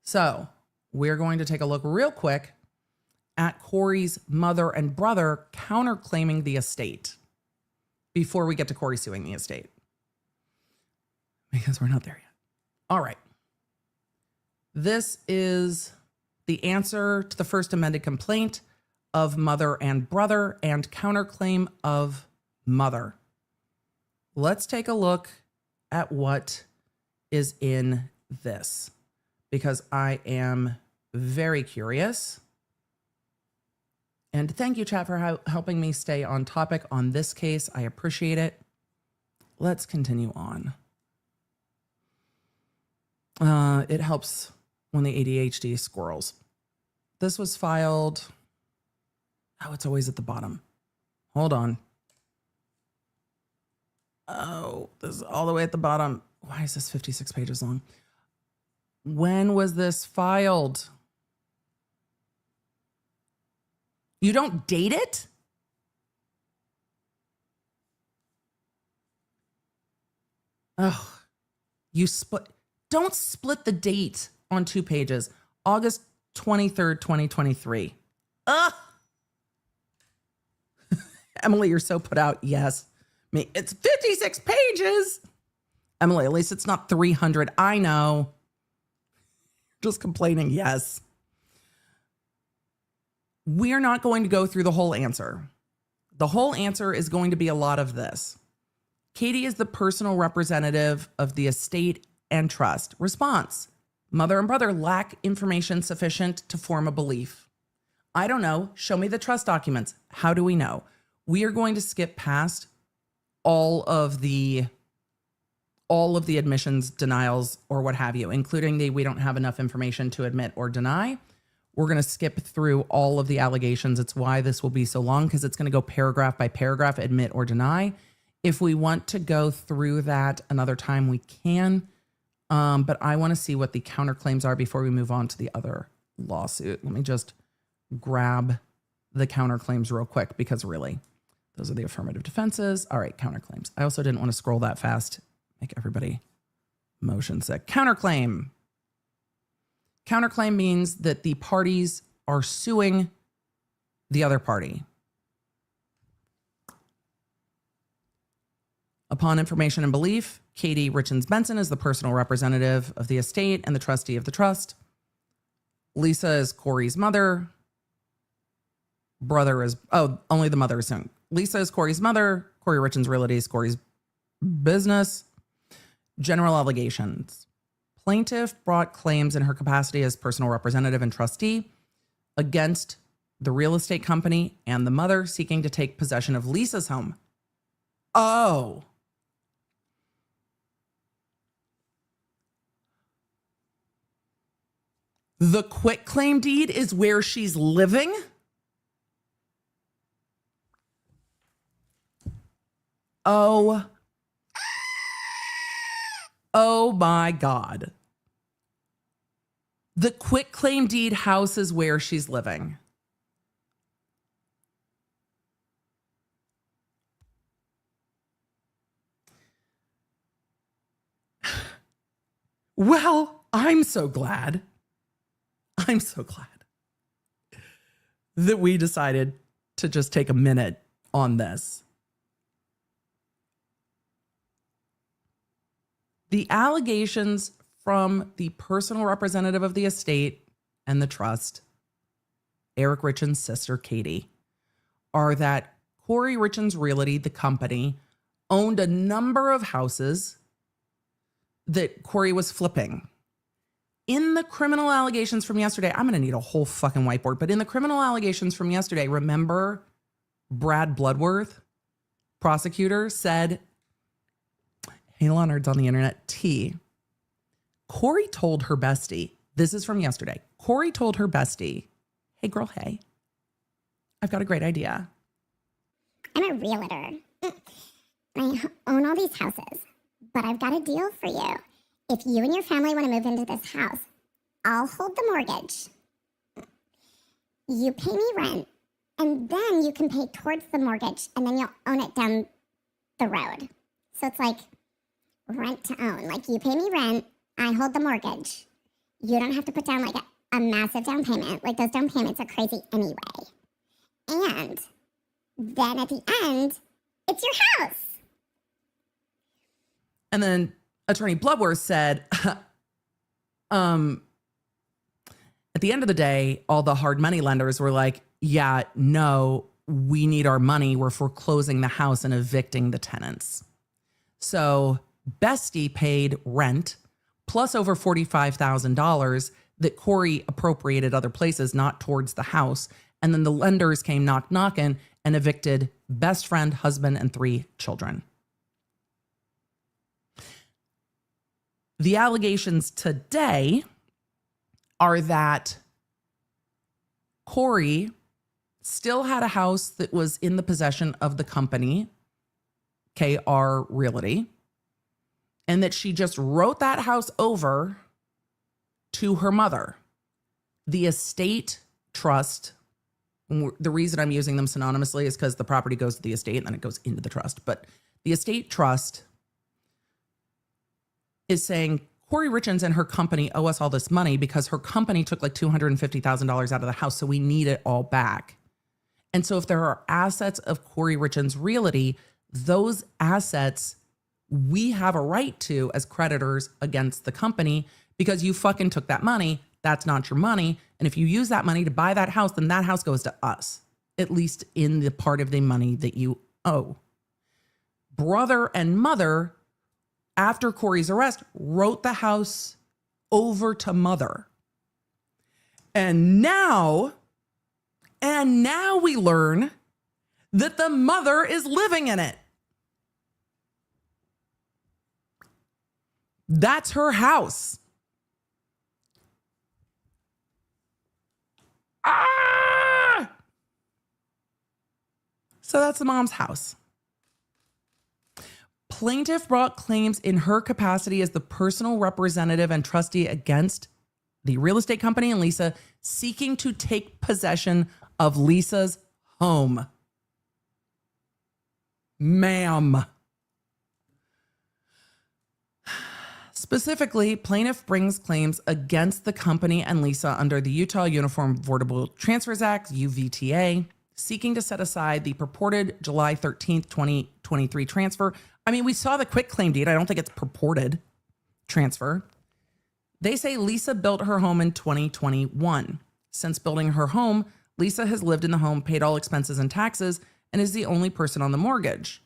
So we're going to take a look real quick at Kouri's mother and brother counterclaiming the estate before we get to Kouri suing the estate, because we're not there yet. All right. This is the answer to the first amended complaint of mother and brother and counterclaim of mother. Let's take a look at what is in this, because I am very curious. And thank you, chat, for helping me stay on topic on this case. I appreciate it. Let's continue on. It helps when the ADHD squirrels. This was filed. Oh, it's always at the bottom. Hold on. Oh, this is all the way at the bottom. Why is this 56 pages long? When was this filed? You don't date it? Oh, don't split the date on 2 pages. August 23rd, 2023. Ugh. Emily, you're so put out. Yes. Me, it's 56 pages. Emily, at least it's not 300. I know. Just complaining. Yes. We're not going to go through the whole answer. The whole answer is going to be a lot of this. Katie is the personal representative of the estate and trust. Response: mother and brother lack information sufficient to form a belief. I don't know. Show me the trust documents. How do we know? We are going to skip past all of the admissions, denials, or what have you, including the we don't have enough information to admit or deny. We're going to skip through all of the allegations. It's why this will be so long, because it's going to go paragraph by paragraph, admit or deny. If we want to go through that another time, we can. But I want to see what the counterclaims are before we move on to the other lawsuit. Let me just grab the counterclaims real quick, because really, those are the affirmative defenses. All right, counterclaims. I also didn't want to scroll that fast, make everybody motion sick. Counterclaim. Counterclaim means that the parties are suing the other party. Upon information and belief, Kouri Richins is the personal representative of the estate and the trustee of the trust. Lisa is Kouri's mother. Brother is, only the mother is suing. Lisa is Kouri's mother. Kouri Richins Realty is Kouri's business. General allegations. Plaintiff brought claims in her capacity as personal representative and trustee against the real estate company and the mother seeking to take possession of Lisa's home. Oh. The quitclaim deed is where she's living? Oh my God. The quitclaim deed house is where she's living. Well, I'm so glad. I'm so glad. that we decided to just take a minute on this. The allegations from the personal representative of the estate and the trust, Eric Richin's sister, Katie, are that Kouri Richins Realty, the company, owned a number of houses that Kouri was flipping. In the criminal allegations from yesterday, I'm going to need a whole fucking whiteboard, but in the criminal allegations from yesterday, remember Brad Bloodworth, prosecutor, said, hey, Law Nerds on the internet, T. Kouri told her bestie, this is from yesterday. Kouri told her bestie, hey girl, hey, I've got a great idea. I'm a realtor. I own all these houses, but I've got a deal for you. If you and your family want to move into this house, I'll hold the mortgage. You pay me rent, and then you can pay towards the mortgage, and then you'll own it down the road. So it's like rent to own. Like you pay me rent, I hold the mortgage. You don't have to put down like a massive down payment. Like those down payments are crazy anyway. And then at the end, it's your house. And then Attorney Bloodworth said, at the end of the day, all the hard money lenders were like, yeah, no, we need our money. We're foreclosing the house and evicting the tenants. So Bestie paid rent plus over $45,000 that Kouri appropriated other places, not towards the house. And then the lenders came knocking and evicted best friend, husband, and 3 children. The allegations today are that Kouri still had a house that was in the possession of the company, KR Realty, and that she just wrote that house over to her mother. The estate trust, the reason I'm using them synonymously is because the property goes to the estate and then it goes into the trust. But the estate trust is saying Kouri Richins and her company owe us all this money because her company took like $250,000 out of the house. So we need it all back. And so if there are assets of Kouri Richins Realty, those assets we have a right to as creditors against the company because you fucking took that money. That's not your money. And if you use that money to buy that house, then that house goes to us, at least in the part of the money that you owe. Brother and mother, after Kouri's arrest, wrote the house over to mother. And now we learn that the mother is living in it. That's her house. Ah! So that's the mom's house. Plaintiff brought claims in her capacity as the personal representative and trustee against the real estate company and Lisa, seeking to take possession of Lisa's home. Ma'am. Specifically, plaintiff brings claims against the company and Lisa under the Utah Uniform Voidable Transfers Act, UVTA, seeking to set aside the purported July 13th, 2023 transfer. I mean, we saw the quick claim deed. I don't think it's purported transfer. They say Lisa built her home in 2021. Since building her home, Lisa has lived in the home, paid all expenses and taxes, and is the only person on the mortgage.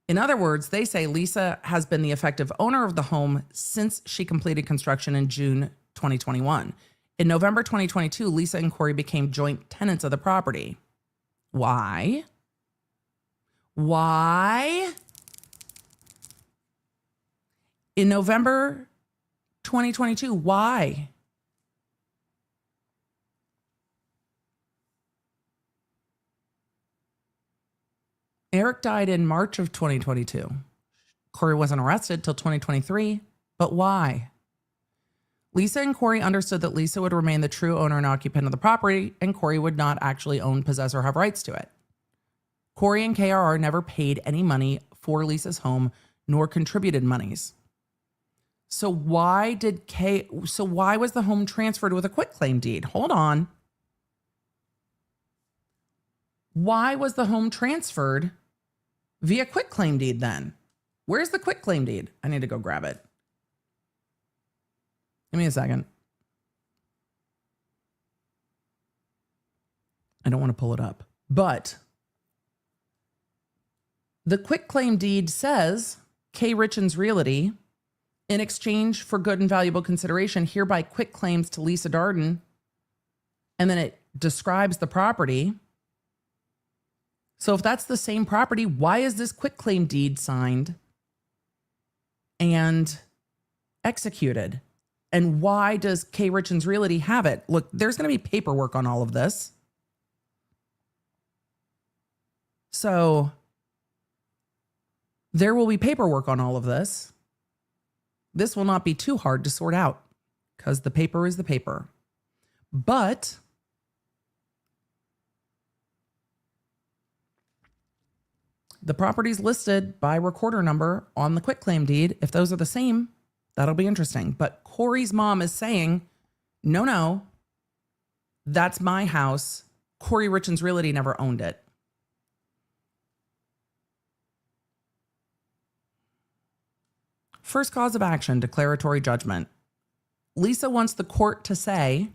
In other words, they say Lisa has been the effective owner of the home since she completed construction in June 2021. In November 2022, Lisa and Kouri became joint tenants of the property. Why? Why? In November 2022, why? Eric died in March of 2022. Kouri wasn't arrested till 2023, but why? Lisa and Kouri understood that Lisa would remain the true owner and occupant of the property, and Kouri would not actually own, possess, or have rights to it. Kouri and KRR never paid any money for Lisa's home, nor contributed monies. So why was the home transferred with a quitclaim deed? Hold on. Why was the home transferred via quitclaim deed then? Where's the quitclaim deed? I need to go grab it. Give me a second. I don't want to pull it up, but the quitclaim deed says Kouri Richins Realty, in exchange for good and valuable consideration, hereby quitclaims to Lisa Darden. And then it describes the property. So if that's the same property, why is this quitclaim deed signed and executed? And why does Kouri Richins Realty have it? Look, there's going to be paperwork on all of this. So there will be paperwork on all of this. This will not be too hard to sort out because the paper is the paper. But the properties listed by recorder number on the quitclaim deed, if those are the same, that'll be interesting. But Kouri's mom is saying, no, that's my house. Kouri Richins Realty never owned it. First cause of action, declaratory judgment. Lisa wants the court to say,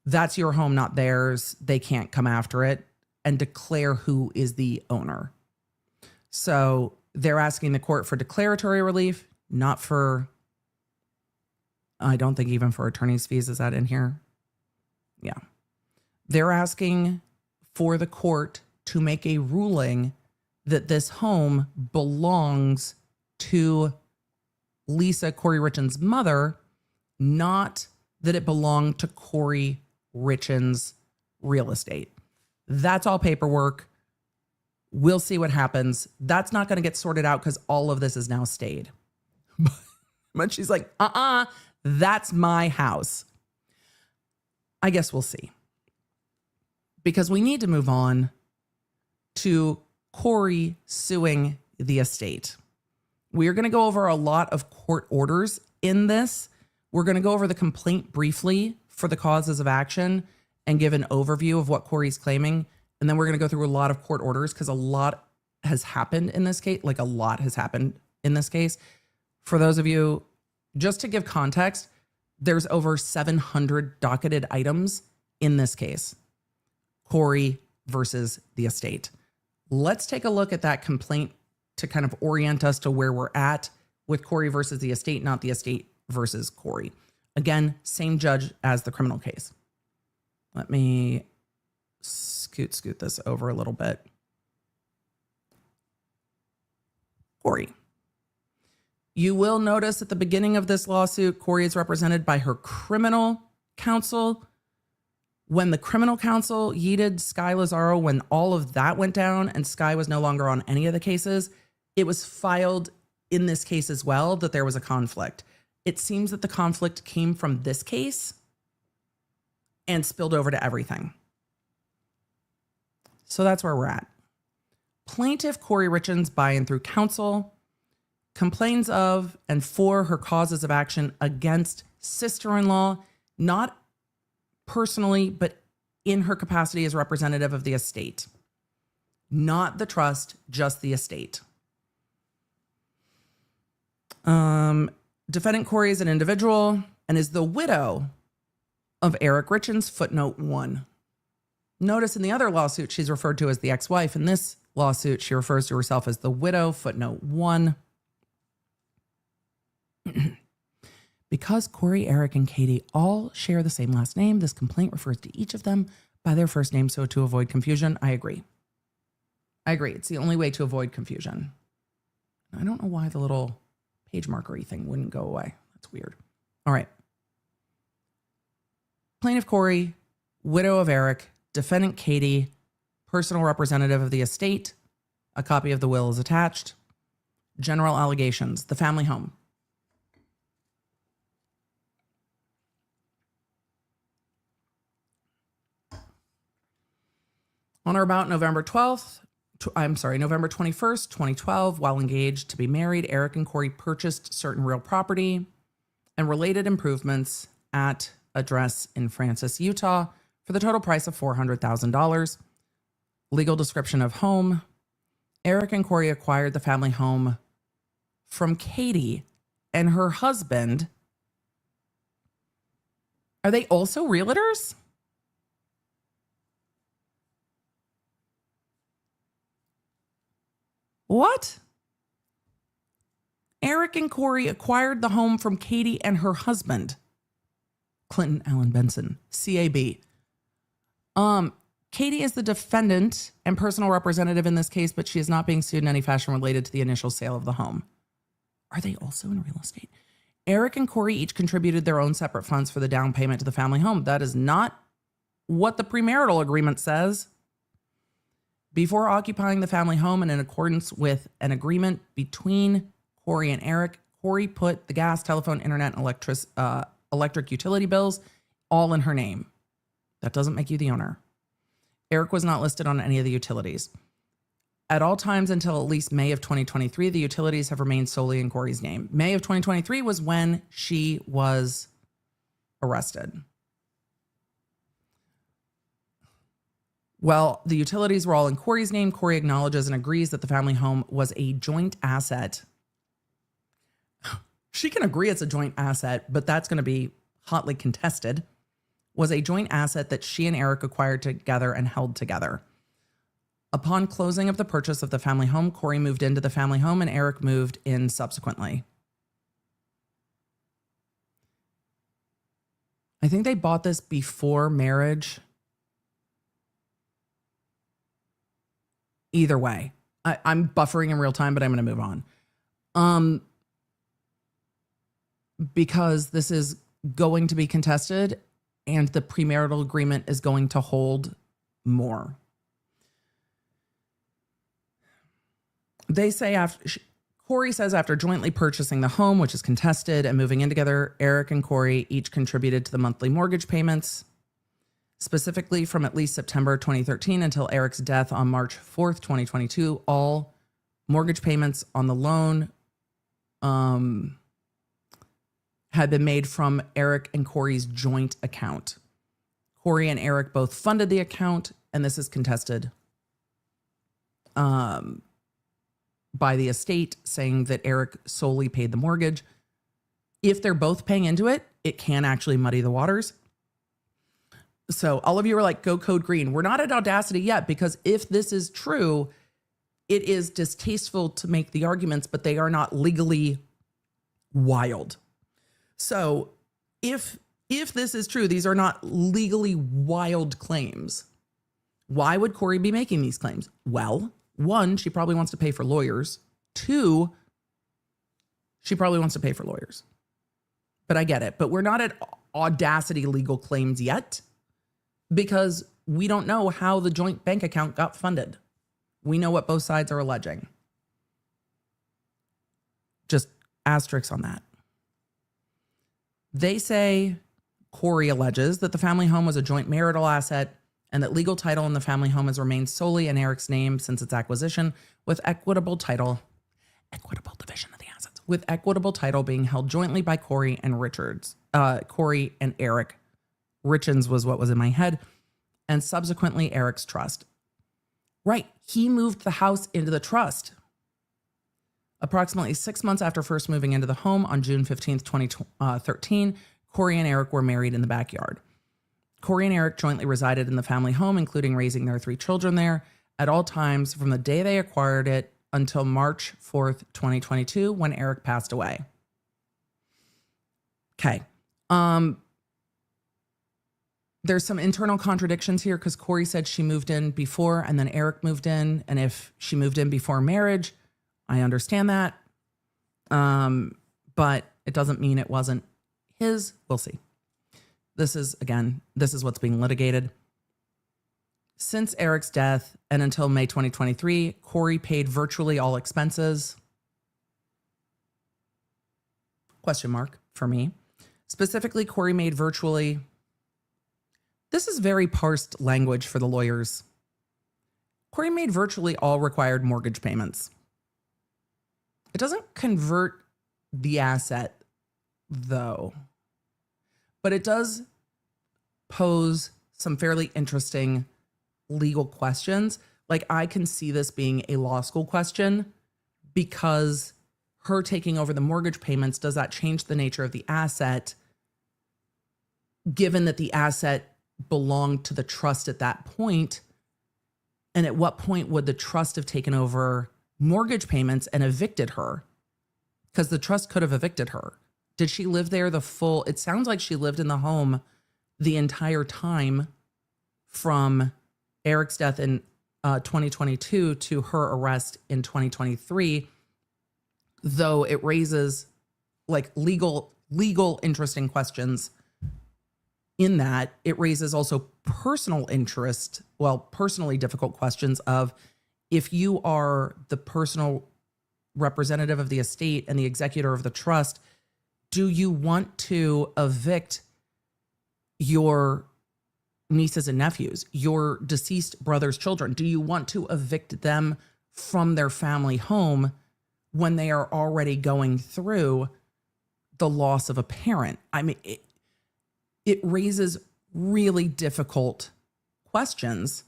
that's your home, not theirs. They can't come after it, and declare who is the owner. So they're asking the court for declaratory relief, not for, I don't think even for attorney's fees. Is that in here? Yeah. They're asking for the court to make a ruling that this home belongs to Lisa, Kouri Richins' mother, not that it belonged to Kouri Richins Real Estate. That's all paperwork. We'll see what happens. That's not going to get sorted out because all of this is now stayed. But she's like, that's my house. I guess we'll see. Because we need to move on to Kouri suing the estate. We're going to go over a lot of court orders in this. We're going to go over the complaint briefly for the causes of action and give an overview of what Kouri's claiming. And then we're going to go through a lot of court orders because a lot has happened in this case. Like a lot has happened in this case. For those of you, just to give context, there's over 700 docketed items in this case. Kouri versus the estate. Let's take a look at that complaint to kind of orient us to where we're at with Kouri versus the estate, not the estate versus Kouri. Again, same judge as the criminal case. Let me scoot this over a little bit. Kouri. You will notice at the beginning of this lawsuit, Kouri is represented by her criminal counsel. When the criminal counsel yeeted Sky Lazaro, when all of that went down and Sky was no longer on any of the cases, it was filed in this case as well that there was a conflict. It seems that the conflict came from this case and spilled over to everything. So that's where we're at. Plaintiff Kouri Richins, by and through counsel, complains of and for her causes of action against sister-in-law, not personally, but in her capacity as representative of the estate. Not the trust, just the estate. Defendant Kouri is an individual and is the widow of Eric Richins, footnote 1. Notice in the other lawsuit, she's referred to as the ex-wife. In this lawsuit, she refers to herself as the widow, footnote 1. Because Kouri, Eric, and Katie all share the same last name, this complaint refers to each of them by their first name, so to avoid confusion. I agree. It's the only way to avoid confusion. I don't know why the little page markery thing wouldn't go away. That's weird. All right. Plaintiff Kouri, widow of Eric, defendant Katie, personal representative of the estate. A copy of the will is attached. General allegations. The family home. On or about November 12th, November 21st, 2012, while engaged to be married, Eric and Kouri purchased certain real property and related improvements at address in Francis, Utah, for the total price of $400,000. Legal description of home. Eric and Kouri acquired the family home from Katie and her husband. Are they also realtors? What? Eric and Kouri acquired the home from Katie and her husband, Clinton Allen Benson, CAB. Katie is the defendant and personal representative in this case, but she is not being sued in any fashion related to the initial sale of the home. Are they also in real estate? Eric and Kouri each contributed their own separate funds for the down payment to the family home. That is not what the premarital agreement says. Before occupying the family home and in accordance with an agreement between Kouri and Eric, Kouri put the gas, telephone, internet, and electric utility bills all in her name. That doesn't make you the owner. Eric was not listed on any of the utilities. At all times until at least May of 2023, the utilities have remained solely in Kouri's name. May of 2023 was when she was arrested. Well, the utilities were all in Kouri's name. Kouri acknowledges and agrees that the family home was a joint asset. She can agree it's a joint asset, but that's going to be hotly contested. Was a joint asset that she and Eric acquired together and held together. Upon closing of the purchase of the family home, Kouri moved into the family home and Eric moved in subsequently. I think they bought this before marriage. Either way, I'm buffering in real time, but I'm going to move on. Because this is going to be contested and the premarital agreement is going to hold more. They say Kouri says after jointly purchasing the home, which is contested, and moving in together, Eric and Kouri each contributed to the monthly mortgage payments. Specifically from at least September 2013 until Eric's death on March 4th, 2022, all mortgage payments on the loan had been made from Eric and Kouri's joint account. Kouri and Eric both funded the account, and this is contested by the estate, saying that Eric solely paid the mortgage. If they're both paying into it, it can actually muddy the waters. So all of you are like, go code green. We're not at audacity yet, because if this is true, it is distasteful to make the arguments, but they are not legally wild. So if this is true, these are not legally wild claims. Why would Kouri be making these claims? Well, one, she probably wants to pay for lawyers. Two, she probably wants to pay for lawyers. But I get it. But we're not at audacity legal claims yet, because we don't know how the joint bank account got funded. We know what both sides are alleging. Just asterisks on that. They say Kouri alleges that the family home was a joint marital asset and that legal title in the family home has remained solely in Eric's name since its acquisition, with equitable division of the assets, with equitable title being held jointly by Kouri and Kouri and Eric. Richins was what was in my head, and subsequently Eric's trust. Right, he moved the house into the trust. Approximately 6 months after first moving into the home on June 15th, 2013, Kouri and Eric were married in the backyard. Kouri and Eric jointly resided in the family home, including raising their 3 children there at all times from the day they acquired it until March 4th, 2022, when Eric passed away. Okay. There's some internal contradictions here because Kouri said she moved in before and then Eric moved in. And if she moved in before marriage, I understand that. But it doesn't mean it wasn't his. We'll see. This is what's being litigated. Since Eric's death and until May 2023, Kouri paid virtually all expenses. Question mark for me. Specifically, Kouri made virtually... This is very parsed language for the lawyers. Kouri made virtually all required mortgage payments. It doesn't convert the asset, though, but it does pose some fairly interesting legal questions. Like, I can see this being a law school question, because her taking over the mortgage payments, does that change the nature of the asset, given that the asset belonged to the trust at that point? And at what point would the trust have taken over mortgage payments and evicted her? Because the trust could have evicted her. Did she live there it sounds like she lived in the home the entire time from Eric's death in 2022 to her arrest in 2023, though it raises like legal interesting questions in that. It raises also personally difficult questions of, if you are the personal representative of the estate and the executor of the trust, do you want to evict your nieces and nephews, your deceased brother's children? Do you want to evict them from their family home when they are already going through the loss of a parent? I mean, it raises really difficult questions.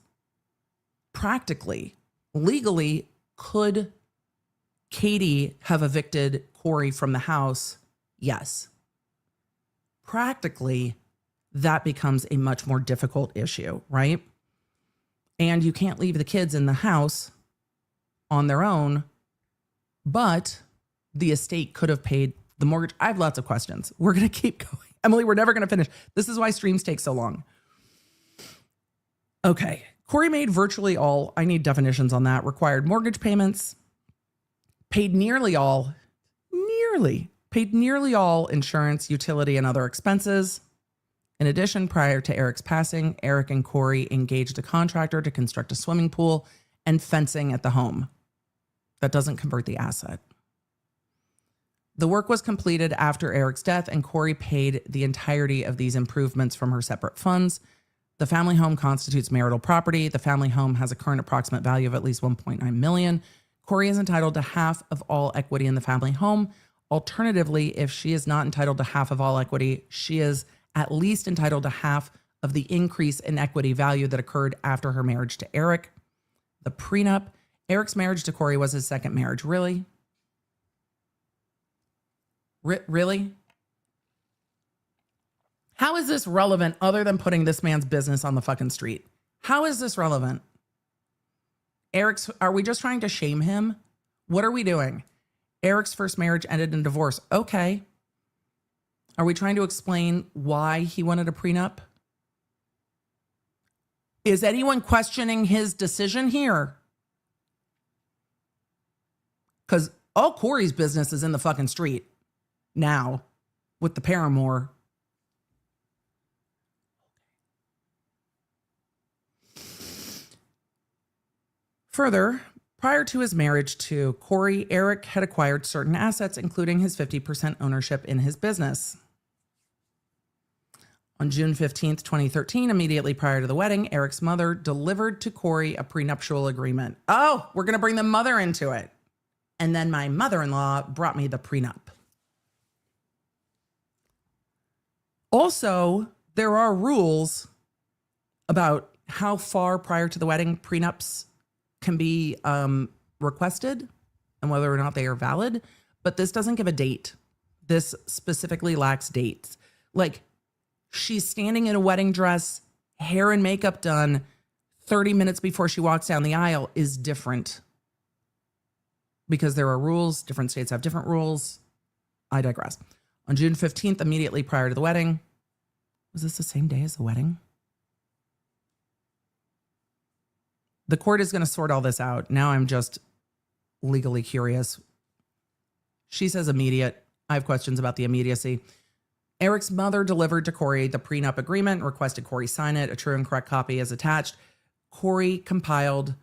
Practically, legally, could Katie have evicted Kouri from the house? Yes. Practically, that becomes a much more difficult issue, right? And you can't leave the kids in the house on their own, but the estate could have paid the mortgage. I have lots of questions. We're going to keep going. Emily, we're never going to finish. This is why streams take so long. Okay. Kouri made virtually all, I need definitions on that, required mortgage payments, paid nearly all insurance, utility, and other expenses. In addition, prior to Eric's passing, Eric and Kouri engaged a contractor to construct a swimming pool and fencing at the home. That doesn't convert the asset. The work was completed after Eric's death, and Kouri paid the entirety of these improvements from her separate funds. The family home constitutes marital property. The family home has a current approximate value of at least $1.9 million. Kouri is entitled to half of all equity in the family home. Alternatively, if she is not entitled to half of all equity, she is at least entitled to half of the increase in equity value that occurred after her marriage to Eric. The prenup. Eric's marriage to Kouri was his second marriage. Really? Really? How is this relevant other than putting this man's business on the fucking street? How is this relevant? Are we just trying to shame him? What are we doing? Eric's first marriage ended in divorce. Okay. Are we trying to explain why he wanted a prenup? Is anyone questioning his decision here? Because all Kouri's business is in the fucking street now with the paramour. Further, prior to his marriage to Kouri, Eric had acquired certain assets, including his 50% ownership in his business. On June 15th, 2013, immediately prior to the wedding, Eric's mother delivered to Kouri a prenuptial agreement. Oh, we're going to bring the mother into it. And then my mother-in-law brought me the prenup. Also, there are rules about how far prior to the wedding prenups can be requested and whether or not they are valid, but this doesn't give a date. This specifically lacks dates. Like, she's standing in a wedding dress, hair and makeup done, 30 minutes before she walks down the aisle is different. Because there are rules, different states have different rules. I digress. On June 15th, immediately prior to the wedding, was this the same day as the wedding? The court is going to sort all this out. Now I'm just legally curious. She says immediate. I have questions about the immediacy. Eric's mother delivered to Kouri the prenup agreement, requested Kouri sign it. A true and correct copy is attached. Kouri compiled,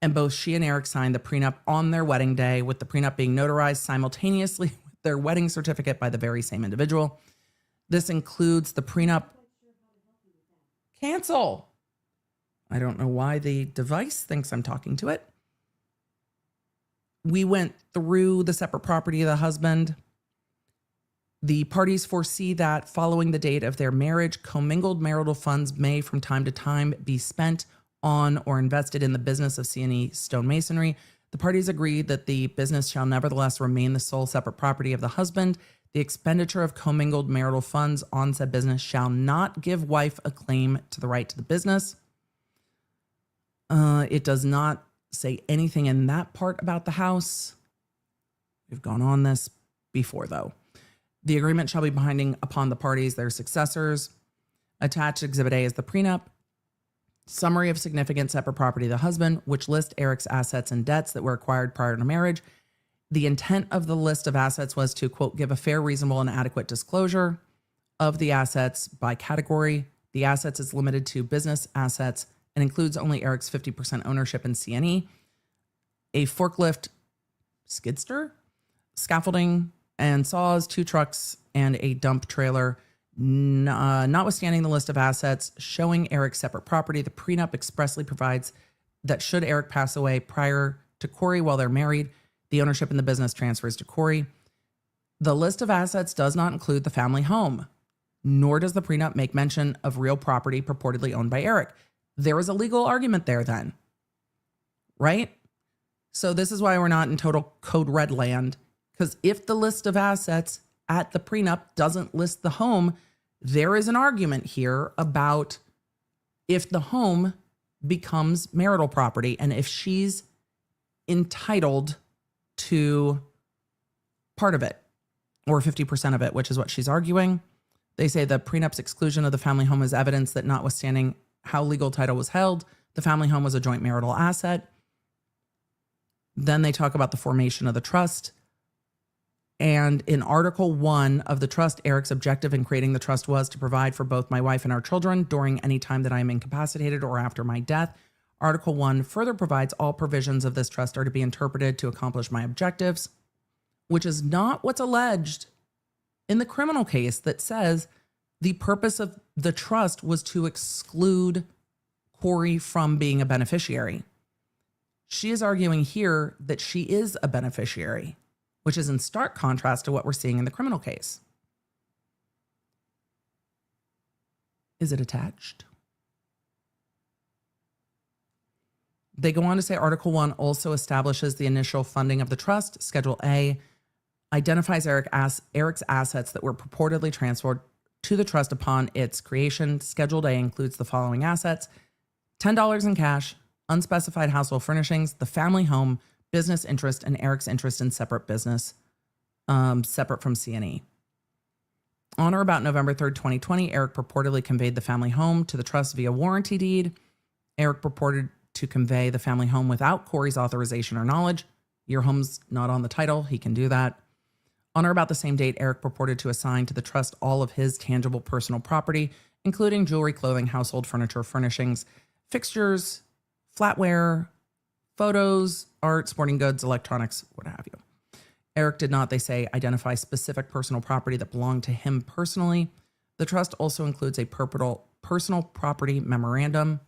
and both she and Eric signed the prenup on their wedding day, with the prenup being notarized simultaneously with their wedding certificate by the very same individual. This includes the prenup. Cancel. I don't know why the device thinks I'm talking to it. We went through the separate property of the husband. The parties foresee that following the date of their marriage, commingled marital funds may from time to time be spent on or invested in the business of C&E stonemasonry. The parties agree that the business shall nevertheless remain the sole separate property of the husband. The expenditure of commingled marital funds on said business shall not give wife a claim to the right to the business. It does not say anything in that part about the house. We've gone on this before, though. The agreement shall be binding upon the parties, their successors. Attached Exhibit A is the prenup. Summary of significant separate property of the husband, which lists Eric's assets and debts that were acquired prior to marriage. The intent of the list of assets was to, quote, give a fair, reasonable, and adequate disclosure of the assets by category. The assets is limited to business assets and includes only Eric's 50% ownership in C&E, a forklift skidster, scaffolding and saws, 2 trucks, and a dump trailer. Notwithstanding the list of assets showing Eric's separate property, the prenup expressly provides that should Eric pass away prior to Kouri while they're married, the ownership in the business transfers to Kouri. The list of assets does not include the family home, nor does the prenup make mention of real property purportedly owned by Eric. There is a legal argument there then, right? So this is why we're not in total code red land, because if the list of assets at the prenup doesn't list the home, there is an argument here about if the home becomes marital property and if she's entitled to part of it or 50% of it, which is what she's arguing. They say the prenup's exclusion of the family home is evidence that notwithstanding how legal title was held, the family home was a joint marital asset. Then they talk about the formation of the trust. And in Article 1 of the trust, Eric's objective in creating the trust was to provide for both my wife and our children during any time that I am incapacitated or after my death. Article 1 further provides all provisions of this trust are to be interpreted to accomplish my objectives, which is not what's alleged in the criminal case that says the purpose of the trust was to exclude Kouri from being a beneficiary. She is arguing here that she is a beneficiary, which is in stark contrast to what we're seeing in the criminal case. Is it attached? They go on to say Article 1 also establishes the initial funding of the trust. Schedule A identifies Eric's assets that were purportedly transferred to the trust upon its creation. Schedule A includes the following assets: $10 in cash, unspecified household furnishings, the family home, business interest, and Eric's interest in separate business, separate from C&E. On or about November 3rd, 2020, Eric purportedly conveyed the family home to the trust via warranty deed. Eric purported to convey the family home without Kouri's authorization or knowledge. Your home's not on the title. He can do that. On or about the same date, Eric purported to assign to the trust all of his tangible personal property, including jewelry, clothing, household furniture, furnishings, fixtures, flatware, photos, art, sporting goods, electronics, what have you. Eric did not, they say, identify specific personal property that belonged to him personally. The trust also includes a personal property memorandum.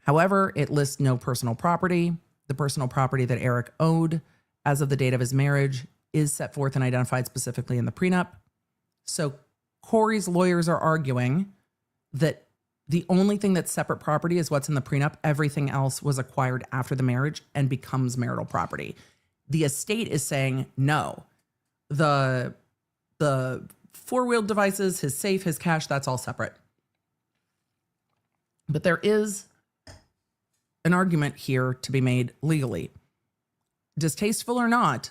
However, it lists no personal property. The personal property that Eric owed as of the date of his marriage is set forth and identified specifically in the prenup. So Kouri's lawyers are arguing that the only thing that's separate property is what's in the prenup. Everything else was acquired after the marriage and becomes marital property. The estate is saying no. The four-wheeled devices, his safe, his cash, that's all separate. But there is an argument here to be made legally. Distasteful or not,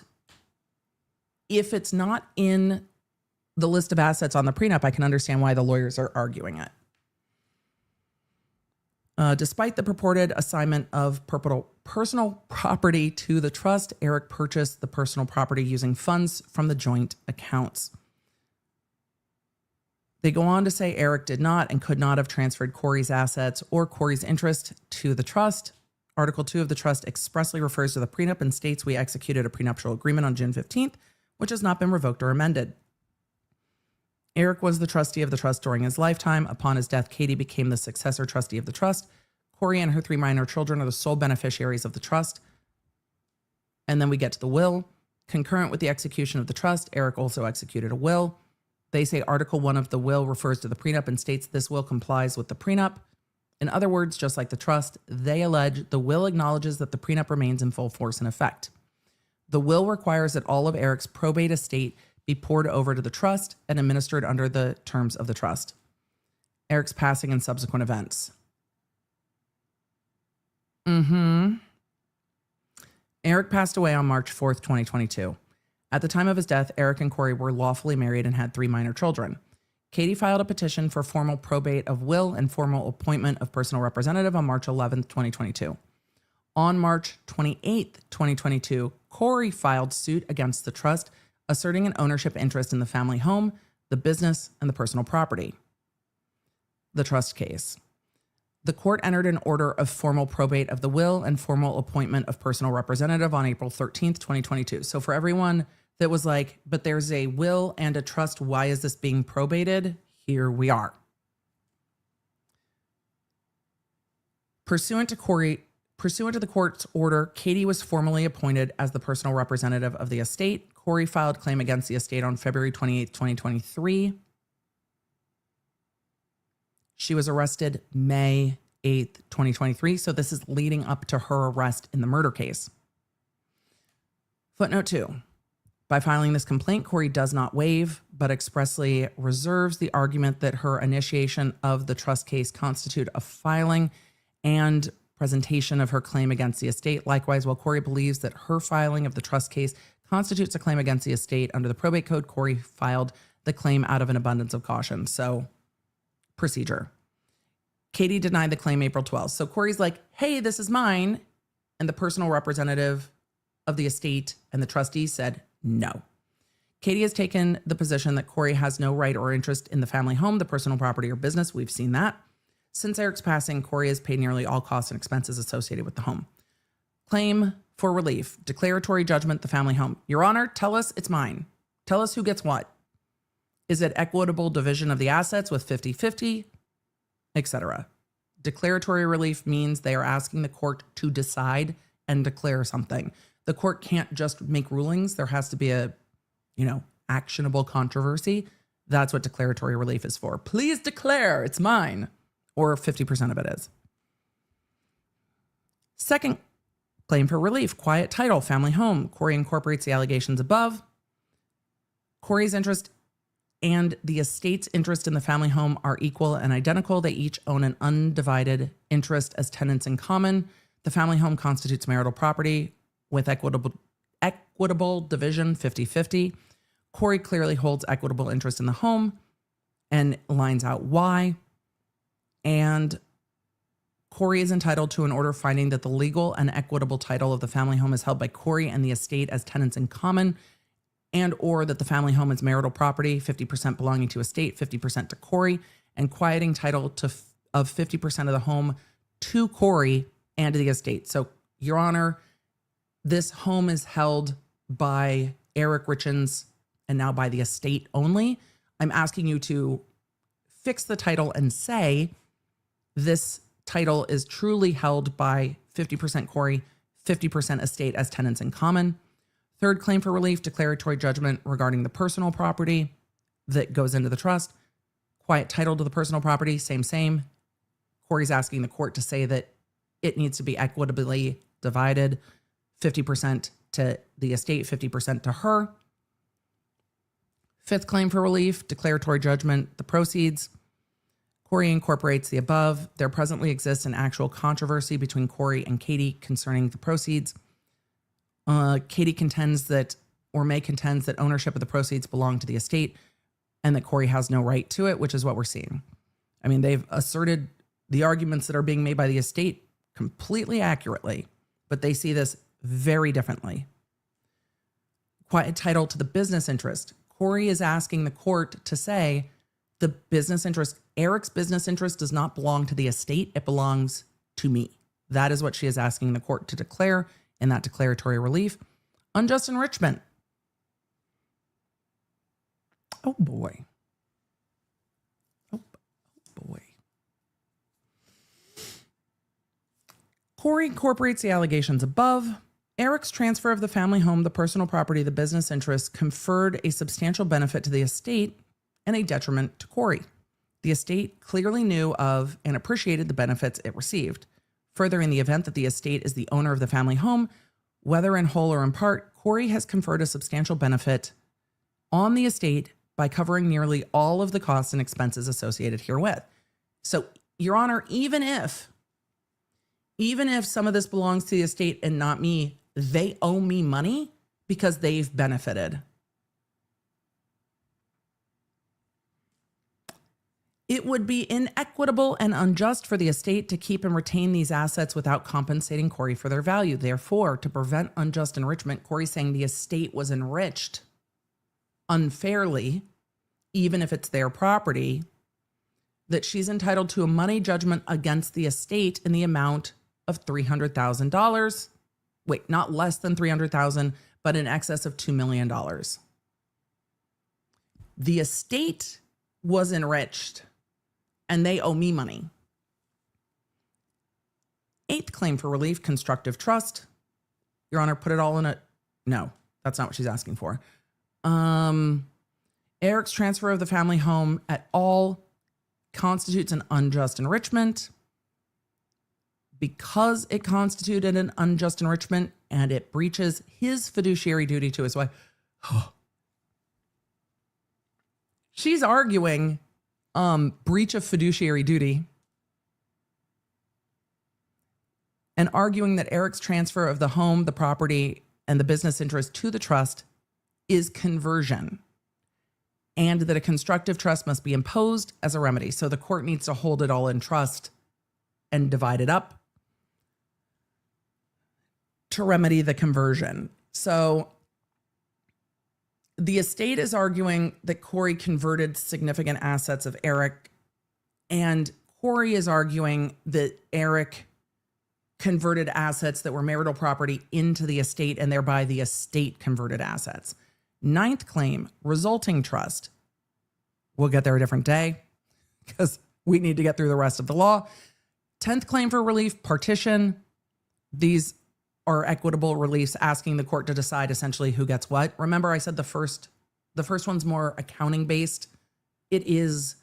if it's not in the list of assets on the prenup, I can understand why the lawyers are arguing it. Despite the purported assignment of personal property to the trust, Eric purchased the personal property using funds from the joint accounts. They go on to say Eric did not and could not have transferred Kouri's assets or Kouri's interest to the trust. Article 2 of the trust expressly refers to the prenup and states we executed a prenuptial agreement on June 15th, which has not been revoked or amended. Eric was the trustee of the trust during his lifetime. Upon his death, Katie became the successor trustee of the trust. Kouri and her 3 minor children are the sole beneficiaries of the trust. And then we get to the will. Concurrent with the execution of the trust, Eric also executed a will. They say Article 1 of the will refers to the prenup and states this will complies with the prenup. In other words, just like the trust, they allege the will acknowledges that the prenup remains in full force and effect. The will requires that all of Eric's probate estate be poured over to the trust and administered under the terms of the trust. Eric's passing and subsequent events. Eric passed away on March 4th, 2022. At the time of his death, Eric and Kouri were lawfully married and had 3 minor children. Katie filed a petition for formal probate of will and formal appointment of personal representative on March 11th, 2022. On March 28th, 2022, Kouri filed suit against the trust, asserting an ownership interest in the family home, the business, and the personal property. The trust case. The court entered an order of formal probate of the will and formal appointment of personal representative on April 13th, 2022. So for everyone that was like, but there's a will and a trust, why is this being probated? Here we are. Pursuant to the court's order, Katie was formally appointed as the personal representative of the estate. Kouri filed claim against the estate on February 28th, 2023. She was arrested May 8th, 2023. So this is leading up to her arrest in the murder case. Footnote 2. By filing this complaint, Kouri does not waive, but expressly reserves the argument that her initiation of the trust case constitute a filing and presentation of her claim against the estate. Likewise, while Kouri believes that her filing of the trust case constitutes a claim against the estate under the probate code, Kouri filed the claim out of an abundance of caution. So, procedure. Katie denied the claim April 12th. So Kouri's like, hey, this is mine. And the personal representative of the estate and the trustee said no. Katie has taken the position that Kouri has no right or interest in the family home, the personal property, or business. We've seen that. Since Eric's passing, Kouri has paid nearly all costs and expenses associated with the home. Claim for relief. Declaratory judgment, the family home. Your Honor, tell us it's mine. Tell us who gets what. Is it equitable division of the assets with 50-50, etc.? Declaratory relief means they are asking the court to decide and declare something. The court can't just make rulings. There has to be a, actionable controversy. That's what declaratory relief is for. Please declare it's mine, or 50% of it is. Second claim for relief, quiet title, family home. Kouri incorporates the allegations above. Kouri's interest and the estate's interest in the family home are equal and identical. They each own an undivided interest as tenants in common. The family home constitutes marital property with equitable division, 50-50. Kouri clearly holds equitable interest in the home and lines out why. And Kouri is entitled to an order finding that the legal and equitable title of the family home is held by Kouri and the estate as tenants in common, and or that the family home is marital property, 50% belonging to estate, 50% to Kouri, and quieting title of 50% of the home to Kouri and to the estate. So, Your Honor, this home is held by Eric Richins and now by the estate only. I'm asking you to fix the title and say this title is truly held by 50% Kouri, 50% estate as tenants in common. Third claim for relief, declaratory judgment regarding the personal property that goes into the trust. Quiet title to the personal property, same. Kouri's asking the court to say that it needs to be equitably divided, 50% to the estate, 50% to her. Fifth claim for relief, declaratory judgment, the proceeds. Kouri incorporates the above. There presently exists an actual controversy between Kouri and Katie concerning the proceeds. Katie contends that, or May contends that ownership of the proceeds belong to the estate and that Kouri has no right to it, which is what we're seeing. I mean, they've asserted the arguments that are being made by the estate completely accurately, but they see this very differently. Quiet title to the business interest. Kouri is asking the court to say the business interest, Eric's business interest, does not belong to the estate. It belongs to me. That is what she is asking the court to declare in that declaratory relief. Unjust enrichment. Oh boy. Oh boy. Kouri incorporates the allegations above. Eric's transfer of the family home, the personal property, the business interests conferred a substantial benefit to the estate and a detriment to Kouri. The estate clearly knew of and appreciated the benefits it received. Further, in the event that the estate is the owner of the family home, whether in whole or in part, Kouri has conferred a substantial benefit on the estate by covering nearly all of the costs and expenses associated herewith. So, Your Honor, even if some of this belongs to the estate and not me, they owe me money because they've benefited. It would be inequitable and unjust for the estate to keep and retain these assets without compensating Kouri for their value. Therefore, to prevent unjust enrichment, Kouri's saying the estate was enriched unfairly, even if it's their property, that she's entitled to a money judgment against the estate in the amount of $300,000. Wait, not less than $300,000, but in excess of $2 million. The estate was enriched and they owe me money. Eighth claim for relief, constructive trust. Your Honor, put it all in a... No, that's not what she's asking for. Eric's transfer of the family home at all constitutes an unjust enrichment. Because it constituted an unjust enrichment and it breaches his fiduciary duty to his wife. She's arguing breach of fiduciary duty and arguing that Eric's transfer of the home, the property, and the business interest to the trust is conversion, and that a constructive trust must be imposed as a remedy. So the court needs to hold it all in trust and divide it up to remedy the conversion. So the estate is arguing that Kouri converted significant assets of Eric, and Kouri is arguing that Eric converted assets that were marital property into the estate, and thereby the estate converted assets. Ninth claim, resulting trust. We'll get there a different day because we need to get through the rest of the law. 10th claim for relief, partition. These are equitable reliefs asking the court to decide essentially who gets what. Remember, I said the first one's more accounting based. It is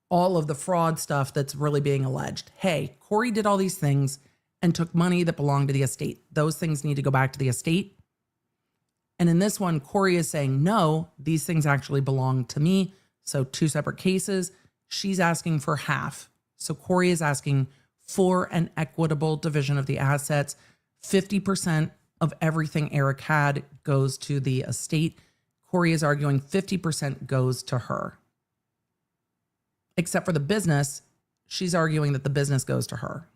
all of the fraud stuff that's really being alleged. Hey, Kouri did all these things and took money that belonged to the estate. Those things need to go back to the estate. And in this one, Kouri is saying, no, these things actually belong to me. So two separate cases. She's asking for half. So Kouri is asking for an equitable division of the assets. 50% of everything Eric had goes to the estate. Kouri is arguing 50% goes to her. Except for the business, she's arguing that the business goes to her.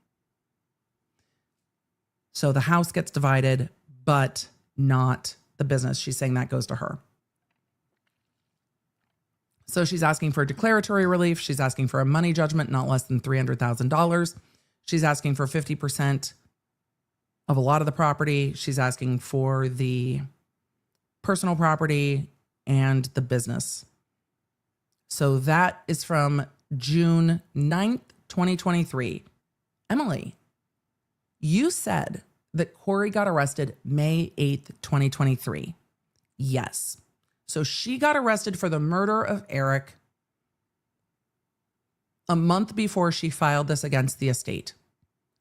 So the house gets divided, but not the business. She's saying that goes to her. So she's asking for declaratory relief. She's asking for a money judgment, not less than $300,000. She's asking for 50% of a lot of the property. She's asking for the personal property and the business. So that is from June 9th, 2023. Emily, you said that Kouri got arrested May 8th, 2023. Yes. So she got arrested for the murder of Eric a month before she filed this against the estate.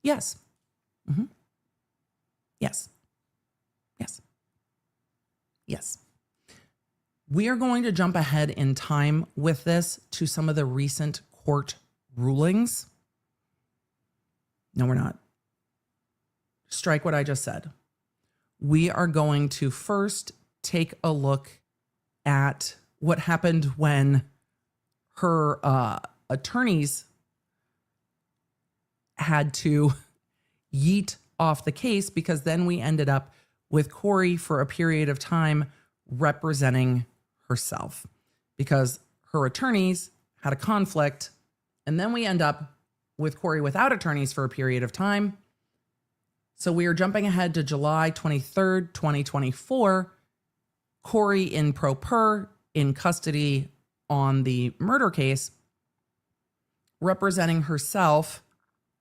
Yes. Mm-hmm. Yes. Yes. Yes. We are going to jump ahead in time with this to some of the recent court rulings. No, we're not. Strike what I just said. We are going to first take a look at what happened when her attorneys had to yeet off the case, because then we ended up with Kouri for a period of time representing herself because her attorneys had a conflict. And then we end up with Kouri without attorneys for a period of time. So we are jumping ahead to July 23rd, 2024. Kouri in pro per, in custody on the murder case, representing herself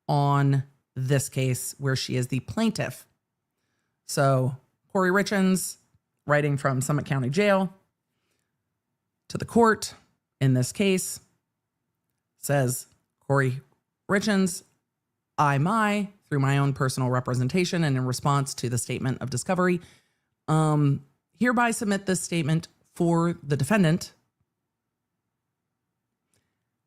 on this case where she is the plaintiff. So Kouri Richins, writing from Summit County Jail to the court in this case, says, Kouri Richins, through my own personal representation and in response to the statement of discovery, hereby submit this statement for the defendant,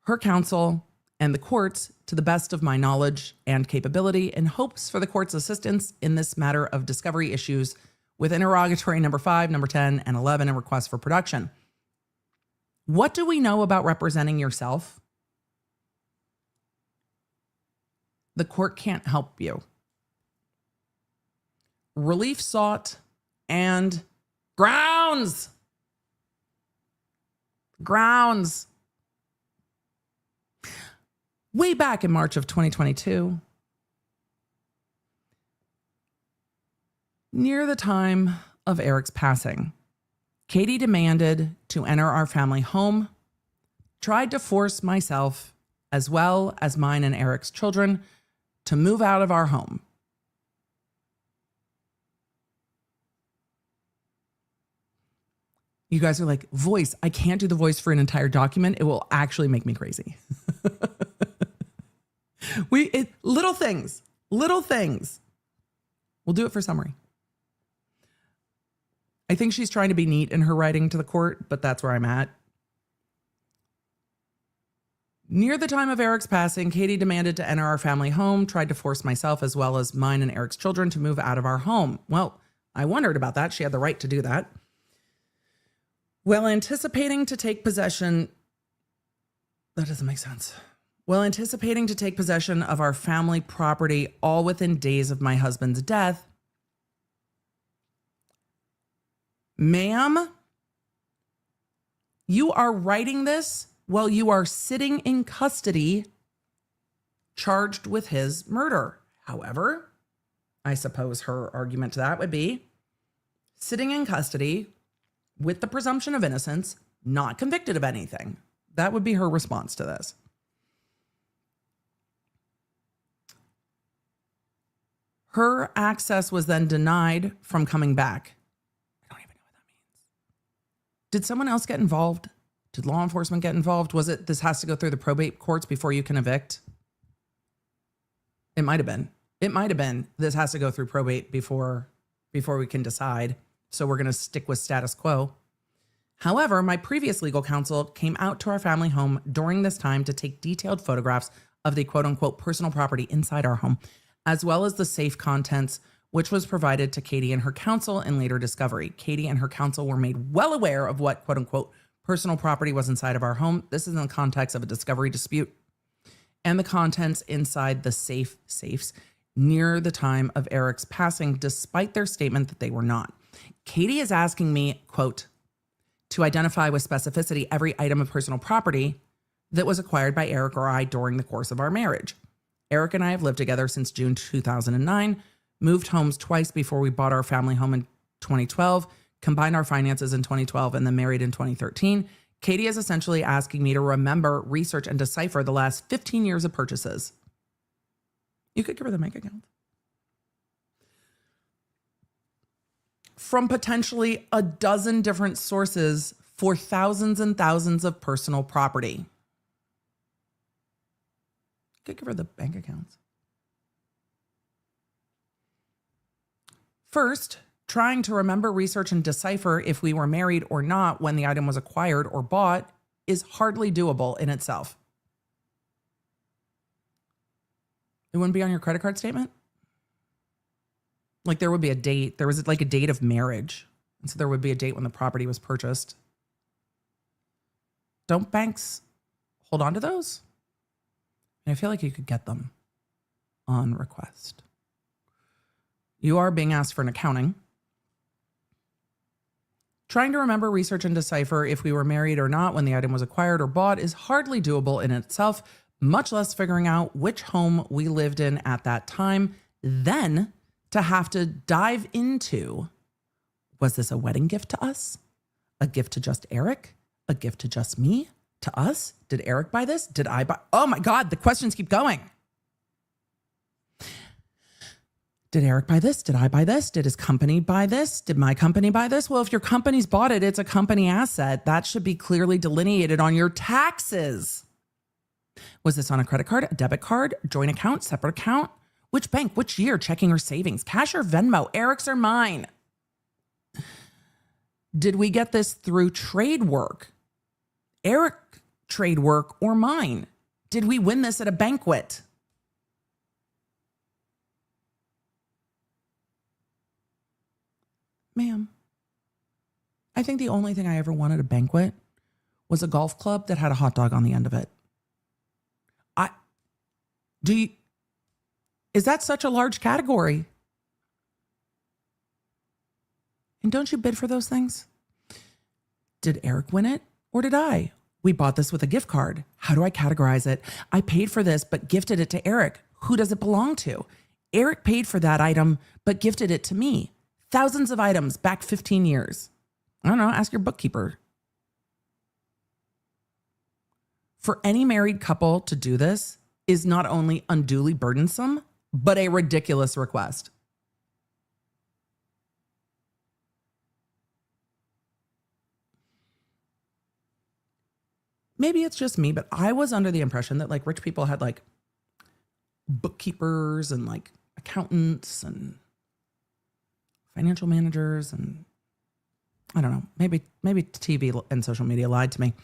her counsel, and the courts to the best of my knowledge and capability, in hopes for the court's assistance in this matter of discovery issues with interrogatory number 5, number 10, and 11, and requests for production. What do we know about representing yourself? The court can't help you. Relief sought and grounds. Way back in March of 2022, near the time of Eric's passing, Katie demanded to enter our family home, tried to force myself, as well as mine and Eric's children, to move out of our home. You guys are like, voice, I can't do the voice for an entire document. It will actually make me crazy. Little things. We'll do it for summary. I think she's trying to be neat in her writing to the court, but that's where I'm at. Near the time of Eric's passing, Katie demanded to enter our family home, tried to force myself as well as mine and Eric's children to move out of our home. Well, I wondered about that. She had the right to do that. While anticipating to take possession, that doesn't make sense. While anticipating to take possession of our family property all within days of my husband's death, ma'am, you are writing this while you are sitting in custody, charged with his murder. However, I suppose her argument to that would be sitting in custody with the presumption of innocence, not convicted of anything. That would be her response to this. Her access was then denied from coming back. I don't even know what that means. Did someone else get involved? Did law enforcement get involved? Was it this has to go through the probate courts before you can evict? It might have been. This has to go through probate before we can decide. So we're going to stick with status quo. However, my previous legal counsel came out to our family home during this time to take detailed photographs of the quote unquote personal property inside our home, as well as the safe contents, which was provided to Katie and her counsel in later discovery. Katie and her counsel were made well aware of what quote unquote personal property was inside of our home. This is in the context of a discovery dispute, and the contents inside the safes near the time of Eric's passing, despite their statement that they were not. Katie is asking me, quote, to identify with specificity every item of personal property that was acquired by Eric or I during the course of our marriage. Eric and I have lived together since June 2009, moved homes twice before we bought our family home in 2012, combined our finances in 2012, and then married in 2013. Katie is essentially asking me to remember, research, and decipher the last 15 years of purchases. You could give her the bank account. From potentially a dozen different sources for thousands and thousands of personal property. You could give her the bank accounts. First, trying to remember, research, and decipher if we were married or not when the item was acquired or bought is hardly doable in itself. It wouldn't be on your credit card statement? Like there would be a date. There was like a date of marriage. And so there would be a date when the property was purchased. Don't banks hold on to those? And I feel like you could get them on request. You are being asked for an accounting. Trying to remember, research, and decipher if we were married or not when the item was acquired or bought is hardly doable in itself, much less figuring out which home we lived in at that time. Then to have to dive into, was this a wedding gift to us? A gift to just Eric? A gift to just me? To us? Did Eric buy this? Did I buy? Oh my God, the questions keep going. Did Eric buy this? Did I buy this? Did his company buy this? Did my company buy this? Well, if your company's bought it, it's a company asset. That should be clearly delineated on your taxes. Was this on a credit card, a debit card, joint account, separate account? Which bank, which year, checking or savings, cash or Venmo, Eric's or mine? Did we get this through trade work? Eric trade work or mine? Did we win this at a banquet? Ma'am, I think the only thing I ever won at a banquet was a golf club that had a hot dog on the end of it. Is that such a large category? And don't you bid for those things? Did Eric win it or did I? We bought this with a gift card. How do I categorize it? I paid for this, but gifted it to Eric. Who does it belong to? Eric paid for that item, but gifted it to me. Thousands of items back 15 years. I don't know, ask your bookkeeper. For any married couple to do this is not only unduly burdensome, but a ridiculous request. Maybe it's just me, but I was under the impression that like rich people had like bookkeepers and like accountants and financial managers and I don't know, maybe TV and social media lied to me.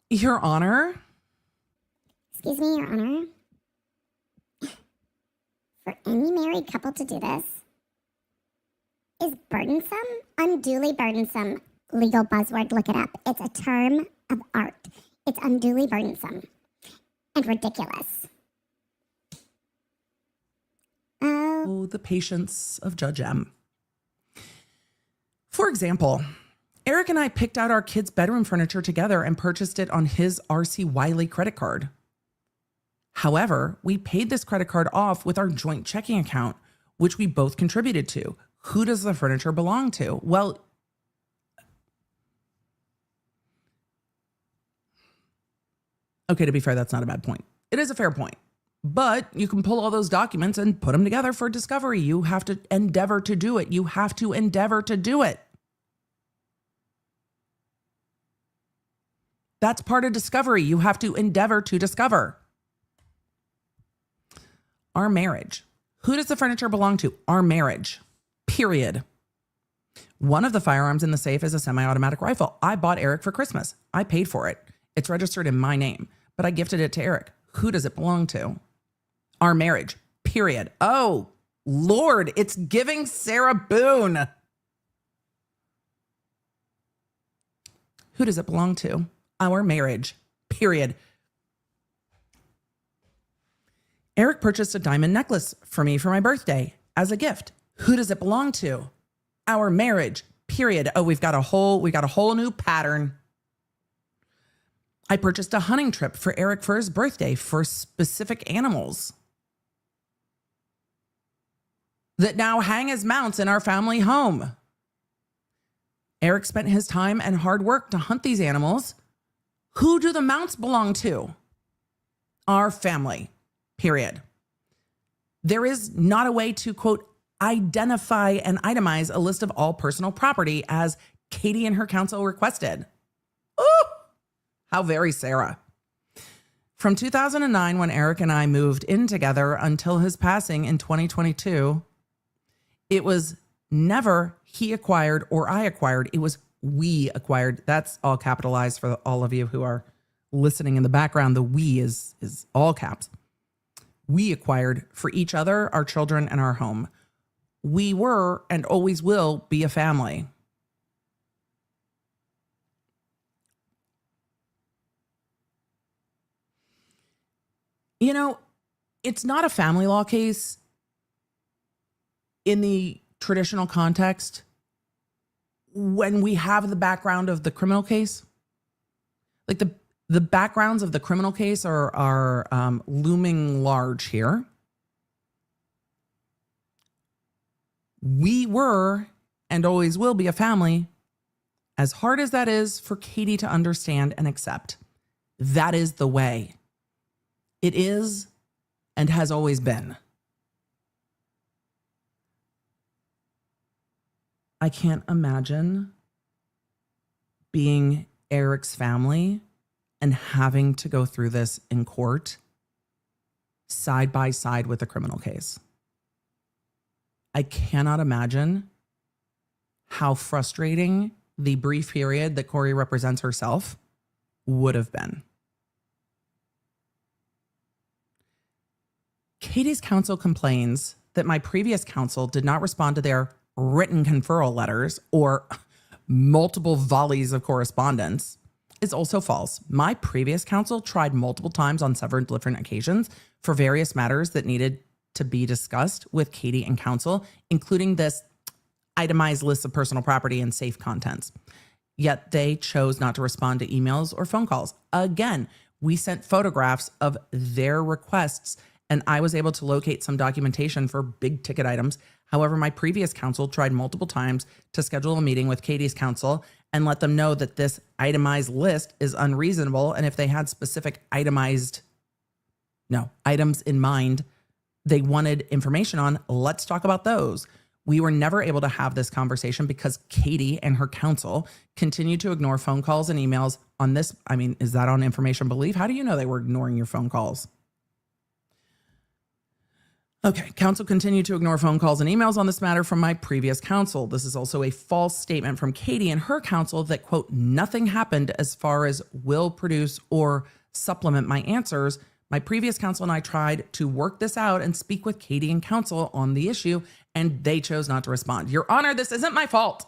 Your Honor. Excuse me, Your Honor. For any married couple to do this is burdensome, unduly burdensome. Legal buzzword, look it up. It's a term of art. It's unduly burdensome and ridiculous. Oh, the patience of Judge M. For example, Eric and I picked out our kids' bedroom furniture together and purchased it on his RC Wiley credit card. However, we paid this credit card off with our joint checking account, which we both contributed to. Who does the furniture belong to? Well, okay, to be fair, that's not a bad point. It is a fair point. But you can pull all those documents and put them together for discovery. You have to endeavor to do it. You have to endeavor to do it. That's part of discovery. You have to endeavor to discover. Our marriage. Who does the furniture belong to? Our marriage. Period. One of the firearms in the safe is a semi-automatic rifle. I bought Eric for Christmas. I paid for it. It's registered in my name, but I gifted it to Eric. Who does it belong to? Our marriage. Period. Oh, Lord, it's giving Sarah Boone. Who does it belong to? Our marriage. Period. Eric purchased a diamond necklace for me for my birthday as a gift. Who does it belong to? Our marriage. Period. Oh, we got a whole new pattern. I purchased a hunting trip for Eric for his birthday for specific animals that now hang as mounts in our family home. Eric spent his time and hard work to hunt these animals. Who do the mounts belong to? Our family, period. There is not a way to, quote, identify and itemize a list of all personal property as Katie and her counsel requested. Ooh, how very Sarah. From 2009, when Eric and I moved in together until his passing in 2022, it was never he acquired or I acquired. It was we acquired. That's all capitalized for all of you who are listening in the background. The we is all caps. We acquired for each other, our children, and our home. We were and always will be a family. You know, it's not a family law case in the traditional context when we have the background of the criminal case. Like the backgrounds of the criminal case are looming large here. We were and always will be a family, as hard as that is for Katie to understand and accept. That is the way. It is and has always been. I can't imagine being Eric's family and having to go through this in court side by side with a criminal case. I cannot imagine how frustrating the brief period that Kouri represents herself would have been. Katie's counsel complains that my previous counsel did not respond to their written conferral letters or multiple volleys of correspondence. Is also false. My previous counsel tried multiple times on several different occasions for various matters that needed to be discussed with Katie and counsel, including this itemized list of personal property and safe contents. Yet they chose not to respond to emails or phone calls. Again, we sent photographs of their requests, and I was able to locate some documentation for big ticket items. However, my previous counsel tried multiple times to schedule a meeting with Katie's counsel and let them know that this itemized list is unreasonable. And if they had specific items in mind they wanted information on, let's talk about those. We were never able to have this conversation because Katie and her counsel continued to ignore phone calls and emails on this. I mean, is that on information belief? How do you know they were ignoring your phone calls? Okay, counsel continued to ignore phone calls and emails on this matter from my previous counsel. This is also a false statement from Katie and her counsel that, quote, nothing happened as far as will produce or supplement my answers. My previous counsel and I tried to work this out and speak with Katie and counsel on the issue, and they chose not to respond. Your Honor, this isn't my fault.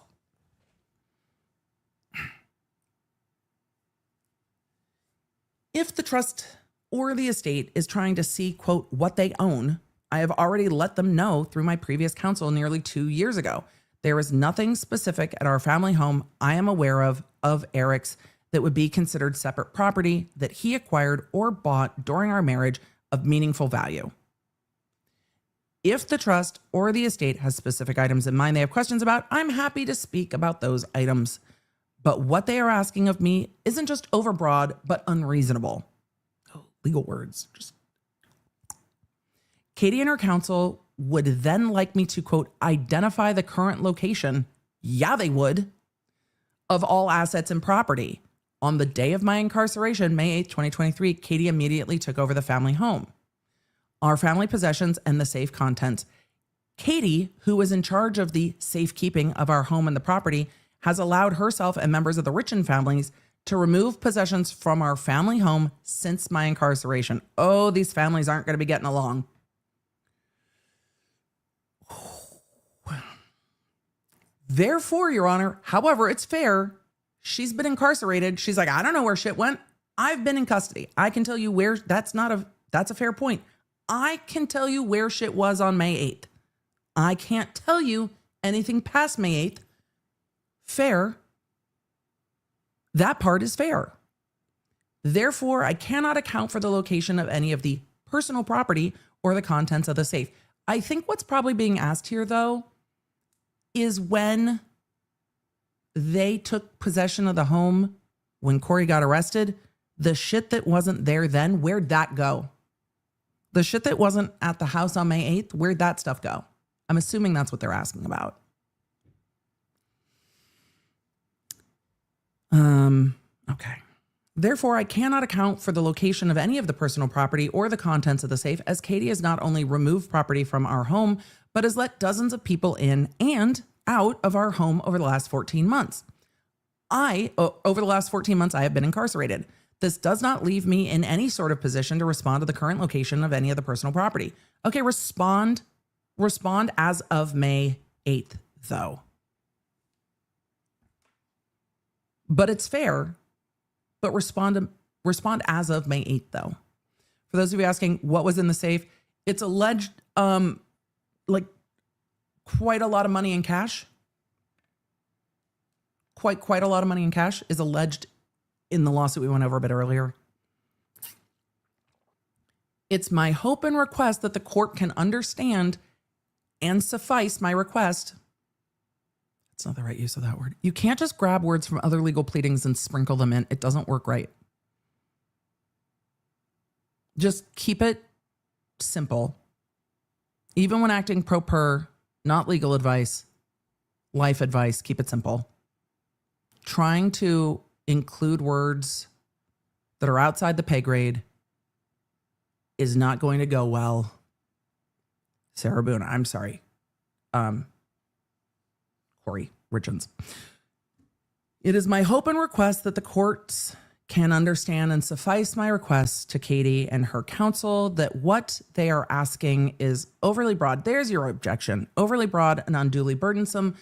If the trust or the estate is trying to see, quote, what they own, I have already let them know through my previous counsel nearly 2 years ago. There is nothing specific at our family home I am aware of Eric's that would be considered separate property that he acquired or bought during our marriage of meaningful value. If the trust or the estate has specific items in mind they have questions about, I'm happy to speak about those items. But what they are asking of me isn't just overbroad, but unreasonable. Oh, legal words. Katie and her counsel would then like me to, quote, identify the current location. Yeah, they would. Of all assets and property. On the day of my incarceration, May 8th, 2023, Katie immediately took over the family home, our family possessions, and the safe contents. Katie, who was in charge of the safekeeping of our home and the property, has allowed herself and members of the Richin families to remove possessions from our family home since my incarceration. Oh, these families aren't going to be getting along. Therefore, Your Honor, however, it's fair. She's been incarcerated. She's like, I don't know where shit went. I've been in custody. I can tell you where. That's a fair point. I can tell you where shit was on May 8th. I can't tell you anything past May 8th. Fair. That part is fair. Therefore, I cannot account for the location of any of the personal property or the contents of the safe. I think what's probably being asked here, though, is when they took possession of the home when Kouri got arrested, the shit that wasn't there then, where'd that go? The shit that wasn't at the house on May 8th, where'd that stuff go? I'm assuming that's what they're asking about. Okay. Therefore, I cannot account for the location of any of the personal property or the contents of the safe, as Katie has not only removed property from our home, but has let dozens of people in and out of our home over the last 14 months. Over the last 14 months, I have been incarcerated. This does not leave me in any sort of position to respond to the current location of any of the personal property. Okay, respond as of May 8th, though. But it's fair, but respond as of May 8th, though. For those of you asking what was in the safe, it's alleged quite a lot of money in cash. Quite a lot of money in cash is alleged in the lawsuit we went over a bit earlier. It's my hope and request that the court can understand and suffice my request. That's not the right use of that word. You can't just grab words from other legal pleadings and sprinkle them in. It doesn't work right. Just keep it simple. Even when acting pro per, not legal advice, life advice, keep it simple. Trying to include words that are outside the pay grade is not going to go well. Sarah Boone, I'm sorry. Kouri Richins. It is my hope and request that the courts can understand and suffice my request to Katie and her counsel that what they are asking is overly broad. There's your objection. Overly broad and unduly burdensome.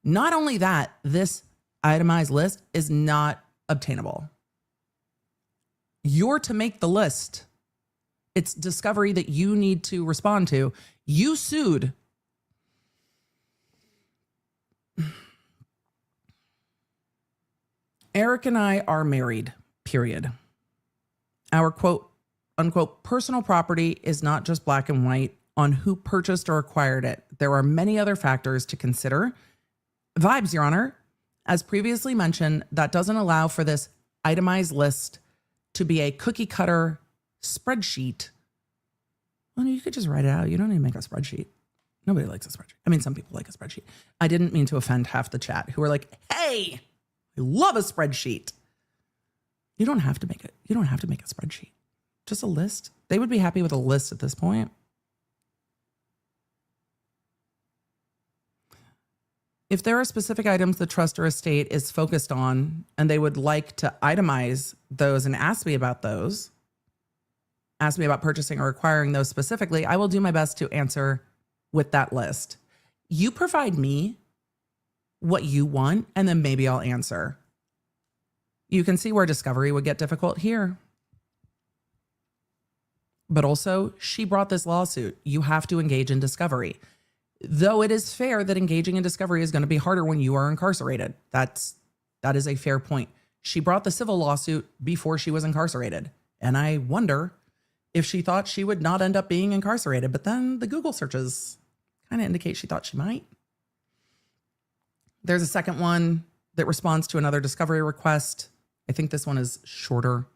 Not only that, this itemized list is not obtainable. You're to make the list. It's discovery that you need to respond to. You sued. Eric and I are married, period. Our quote, unquote, personal property is not just black and white on who purchased or acquired it. There are many other factors to consider. Vibes, Your Honor. As previously mentioned, that doesn't allow for this itemized list to be a cookie cutter spreadsheet. Well, you could just write it out. You don't need to make a spreadsheet. Nobody likes a spreadsheet. I mean, some people like a spreadsheet. I didn't mean to offend half the chat who are like, hey, I love a spreadsheet. You don't have to make it. You don't have to make a spreadsheet. Just a list. They would be happy with a list at this point. If there are specific items the trust or estate is focused on and they would like to itemize those and ask me about those, ask me about purchasing or acquiring those specifically, I will do my best to answer with that list. You provide me what you want, and then maybe I'll answer. You can see where discovery would get difficult here. But also, she brought this lawsuit. You have to engage in discovery. Though it is fair that engaging in discovery is going to be harder when you are incarcerated. That is a fair point. She brought the civil lawsuit before she was incarcerated. And I wonder if she thought she would not end up being incarcerated. But then the Google searches kind of indicate she thought she might. There's a second one that responds to another discovery request. I think this one is shorter.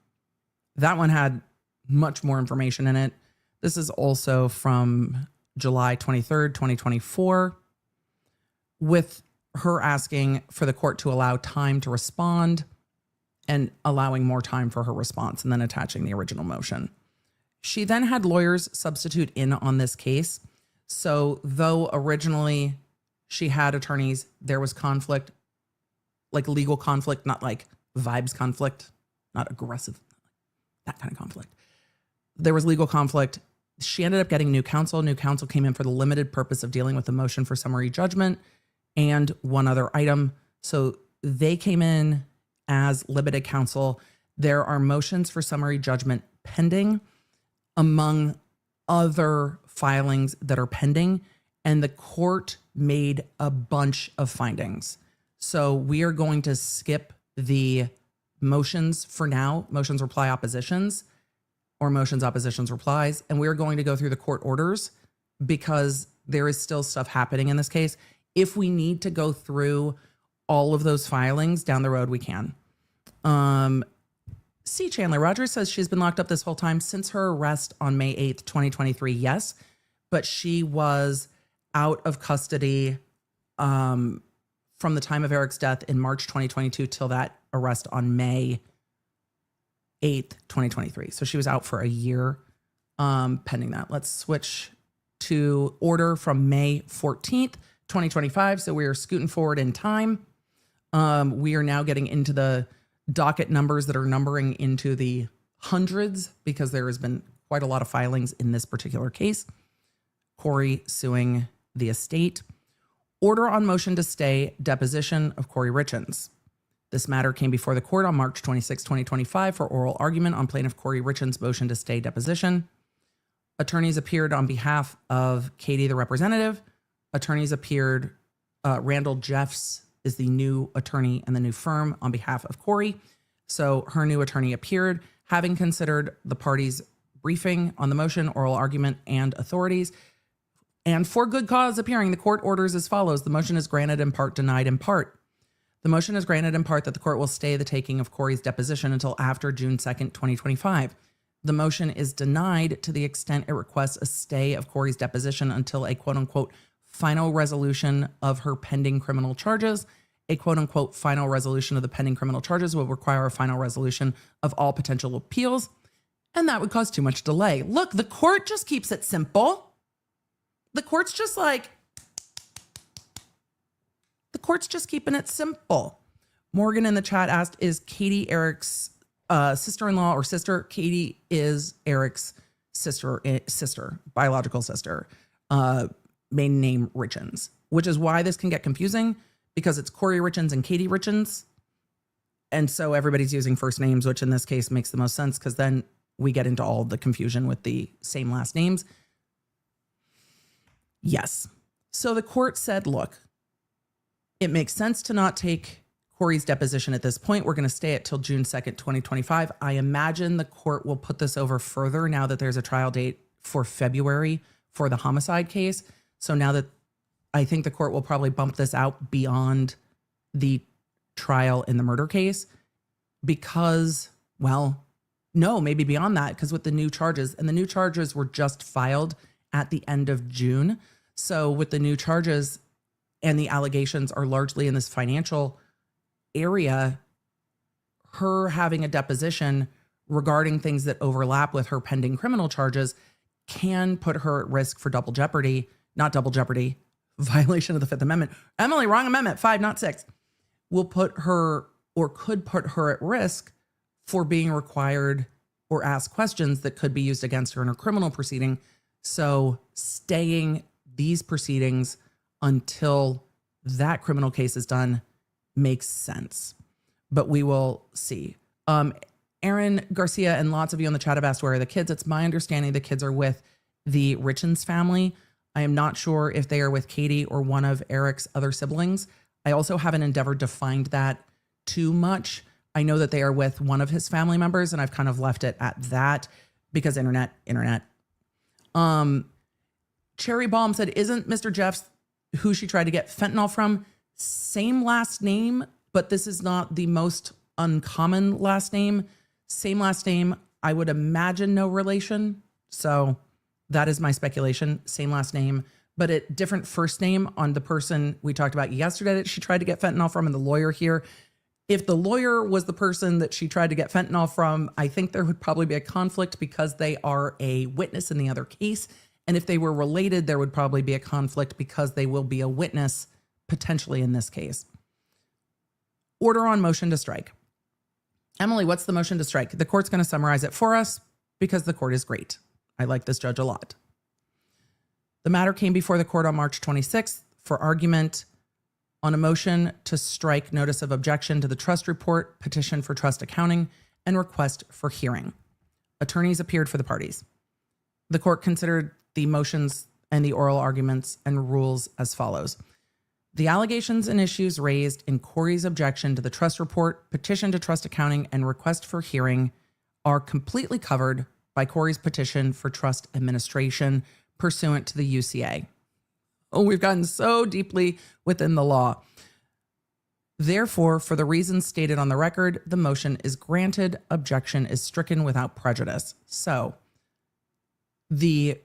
That one had much more information in it. This is also from July 23rd, 2024, with her asking for the court to allow time to respond and allowing more time for her response and then attaching the original motion. She then had lawyers substitute in on this case. So though originally she had attorneys, there was conflict, like legal conflict, not like vibes conflict, not aggressive, that kind of conflict. There was legal conflict. She ended up getting new counsel. New counsel came in for the limited purpose of dealing with the motion for summary judgment and one other item. So they came in as limited counsel. There are motions for summary judgment pending among other filings that are pending, and the court made a bunch of findings. So we are going to skip the motions for now, motions, reply, oppositions, or motions, oppositions, replies. And we're going to go through the court orders because there is still stuff happening in this case. If we need to go through all of those filings down the road, we can. C. Chandler Rogers says she's been locked up this whole time since her arrest on May 8th, 2023. Yes, but she was out of custody from the time of Eric's death in March 2022 till that arrest on May 8th, 2023. So she was out for a year pending that. Let's switch to order from May 14th, 2025. So we are scooting forward in time. We are now getting into the docket numbers that are numbering into the hundreds because there has been quite a lot of filings in this particular case. Kouri suing the estate. Order on motion to stay deposition of Kouri Richins. This matter came before the court on March 26, 2025 for oral argument on plaintiff Kouri Richins' motion to stay deposition. Attorneys appeared on behalf of Katie, the representative. Attorneys appeared, Randall Jeffs is the new attorney and the new firm on behalf of Kouri. So her new attorney appeared, having considered the parties' briefing on the motion, oral argument, and authorities. And for good cause appearing, the court orders as follows. The motion is granted in part, denied in part. The motion is granted in part that the court will stay the taking of Kouri's deposition until after June 2nd, 2025. The motion is denied to the extent it requests a stay of Kouri's deposition until a quote unquote final resolution of her pending criminal charges. A quote unquote final resolution of the pending criminal charges will require a final resolution of all potential appeals, and that would cause too much delay. Look, the court just keeps it simple. The court's just keeping it simple. Morgan in the chat asked, is Katie Eric's sister-in-law or sister? Katie is Eric's sister, biological sister, maiden name Richins, which is why this can get confusing, because it's Kouri Richins and Katie Richins. And so everybody's using first names, which in this case makes the most sense, because then we get into all the confusion with the same last names. Yes. So the court said, look, it makes sense to not take Kouri's deposition at this point. We're going to stay it till June 2nd, 2025. I imagine the court will put this over further now that there's a trial date for February for the homicide case. So now that I think the court will probably bump this out beyond the trial in the murder case because, well, no, maybe beyond that, because with the new charges, and the new charges were just filed at the end of June. So with the new charges and the allegations are largely in this financial area, her having a deposition regarding things that overlap with her pending criminal charges can put her at risk for double jeopardy, not double jeopardy, violation of the Fifth Amendment. Emily, wrong amendment, 5, not 6, will put her or could put her at risk for being required or asked questions that could be used against her in her criminal proceeding. So staying these proceedings until that criminal case is done makes sense, but we will see. Aaron Garcia and lots of you in the chat have asked, where are the kids? It's my understanding the kids are with the Richins family. I am not sure if they are with Katie or one of Eric's other siblings. I also haven't endeavored to find that too much. I know that they are with one of his family members, and I've kind of left it at that because internet. Cherry Balm said, isn't Mr. Jeffs who she tried to get fentanyl from? Same last name, but this is not the most uncommon last name. Same last name, I would imagine no relation. So that is my speculation. Same last name, but a different first name on the person we talked about yesterday that she tried to get fentanyl from, and the lawyer here. If the lawyer was the person that she tried to get fentanyl from, I think there would probably be a conflict because they are a witness in the other case. And if they were related, there would probably be a conflict because they will be a witness potentially in this case. Order on motion to strike. Emily, what's the motion to strike? The court's going to summarize it for us because the court is great. I like this judge a lot. The matter came before the court on March 26th for argument on a motion to strike notice of objection to the trust report, petition for trust accounting, and request for hearing. Attorneys appeared for the parties. The court considered the motions and the oral arguments and rules as follows. The allegations and issues raised in Kouri's objection to the trust report, petition to trust accounting, and request for hearing are completely covered by Kouri's petition for trust administration pursuant to the UCA. Oh, we've gotten so deeply within the law. Therefore, for the reasons stated on the record, the motion is granted. Objection is stricken without prejudice. So the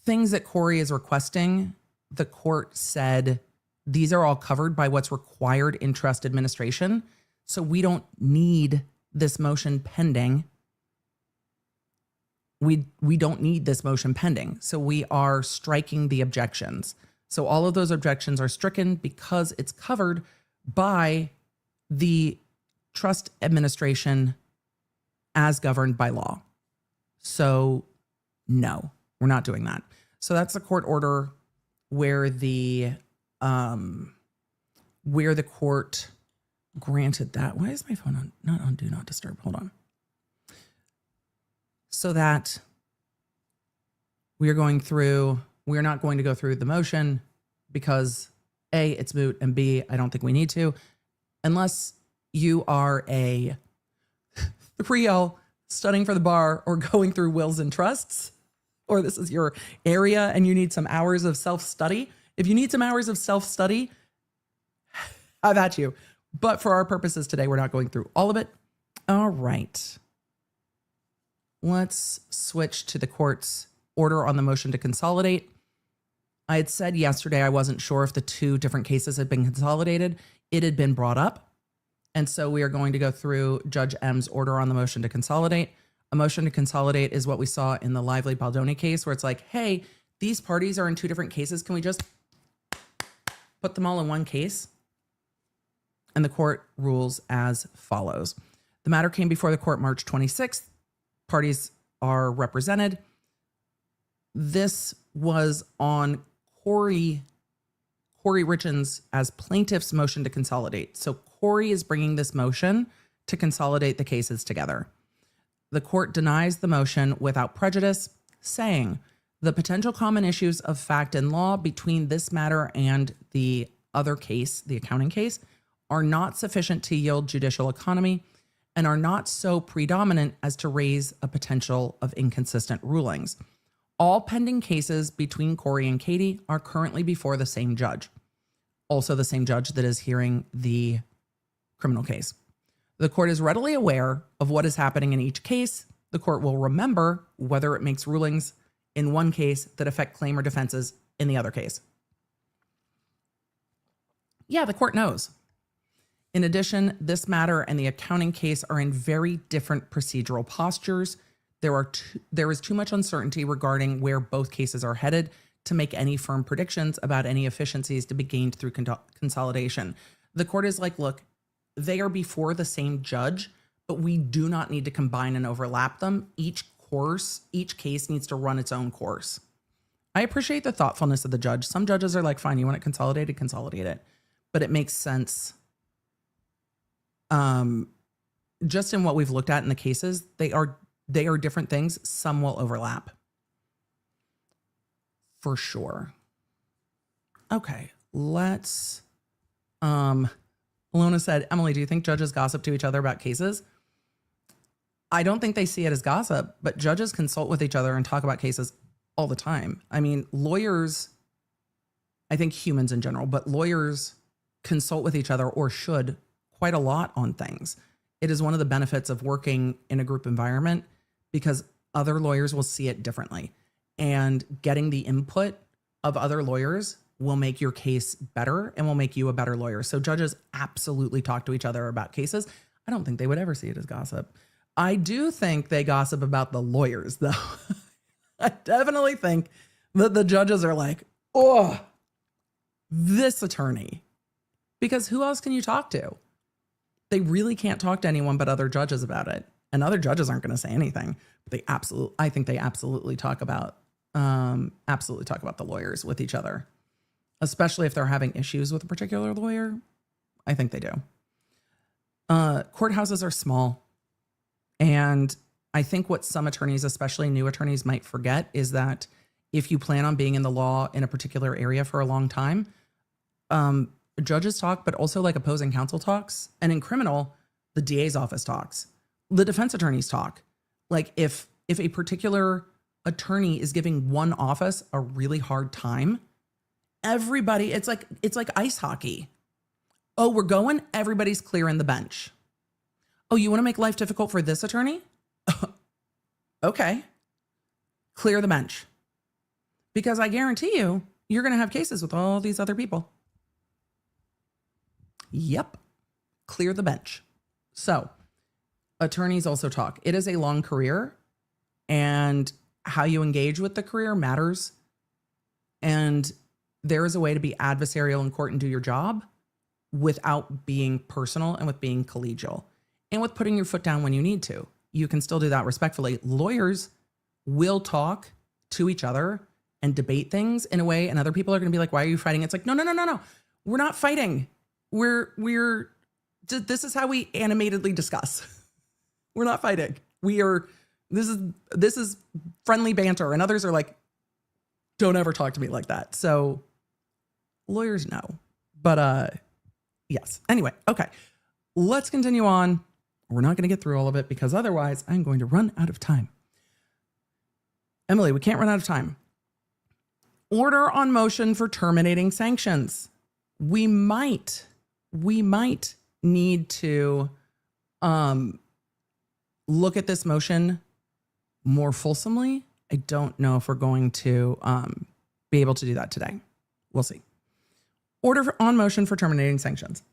things that Kouri is requesting, the court said these are all covered by what's required in trust administration. So we don't need this motion pending. We don't need this motion pending. So we are striking the objections. So all of those objections are stricken because it's covered by the trust administration as governed by law. So no, we're not doing that. So that's the court order where the court granted that. Why is my phone on, not on do not disturb? Hold on. So that we are not going to go through the motion because A, it's moot, and B, I don't think we need to, unless you are a 3L studying for the bar or going through wills and trusts, or this is your area and you need some hours of self-study. If you need some hours of self-study, I've at you. But for our purposes today, we're not going through all of it. All right. Let's switch to the court's order on the motion to consolidate. I had said yesterday I wasn't sure if the two different cases had been consolidated. It had been brought up. And so we are going to go through Judge M's order on the motion to consolidate. A motion to consolidate is what we saw in the Lively Baldoni case, where it's like, hey, these parties are in two different cases. Can we just put them all in one case? And the court rules as follows. The matter came before the court March 26th. Parties are represented. This was on Kouri Richins as plaintiff's motion to consolidate. So Kouri is bringing this motion to consolidate the cases together. The court denies the motion without prejudice, saying the potential common issues of fact and law between this matter and the other case, the accounting case, are not sufficient to yield judicial economy and are not so predominant as to raise a potential of inconsistent rulings. All pending cases between Kouri and Katie are currently before the same judge, also the same judge that is hearing the criminal case. The court is readily aware of what is happening in each case. The court will remember whether it makes rulings in one case that affect claim or defenses in the other case. Yeah, the court knows. In addition, this matter and the accounting case are in very different procedural postures. There is too much uncertainty regarding where both cases are headed to make any firm predictions about any efficiencies to be gained through consolidation. The court is like, look, they are before the same judge, but we do not need to combine and overlap them. Each case needs to run its own course. I appreciate the thoughtfulness of the judge. Some judges are like, fine, you want it consolidated, consolidate it. But it makes sense. Just in what we've looked at in the cases, they are different things. Some will overlap. For sure. Okay, let's, Alona said, Emily, do you think judges gossip to each other about cases? I don't think they see it as gossip, but judges consult with each other and talk about cases all the time. I mean, lawyers, I think humans in general, but lawyers consult with each other, or should, quite a lot on things. It is one of the benefits of working in a group environment, because other lawyers will see it differently. And getting the input of other lawyers will make your case better and will make you a better lawyer. So judges absolutely talk to each other about cases. I don't think they would ever see it as gossip. I do think they gossip about the lawyers, though. I definitely think that the judges are like, oh, this attorney. Because who else can you talk to? They really can't talk to anyone but other judges about it. And other judges aren't going to say anything. But I think they absolutely talk about the lawyers with each other, especially if they're having issues with a particular lawyer. I think they do. Courthouses are small. And I think what some attorneys, especially new attorneys, might forget is that if you plan on being in the law in a particular area for a long time, judges talk, but also like opposing counsel talks. And in criminal, the DA's office talks. The defense attorneys talk. Like if a particular attorney is giving one office a really hard time, everybody, it's like ice hockey. Oh, we're going, everybody's clearing the bench. Oh, you want to make life difficult for this attorney? Okay. Clear the bench. Because I guarantee you, you're going to have cases with all these other people. Yep. Clear the bench. So attorneys also talk. It is a long career, and how you engage with the career matters. And there is a way to be adversarial in court and do your job without being personal and with being collegial and with putting your foot down when you need to. You can still do that respectfully. Lawyers will talk to each other and debate things in a way, and other people are going to be like, why are you fighting? It's like, no. We're not fighting. This is how we animatedly discuss. We're not fighting. This is friendly banter. And others are like, don't ever talk to me like that. So lawyers know, but yes. Anyway, okay. Let's continue on. We're not going to get through all of it because otherwise I'm going to run out of time. Emily, we can't run out of time. Order on motion for terminating sanctions. We might need to look at this motion more fulsomely. I don't know if we're going to be able to do that today. We'll see. Order on motion for terminating sanctions.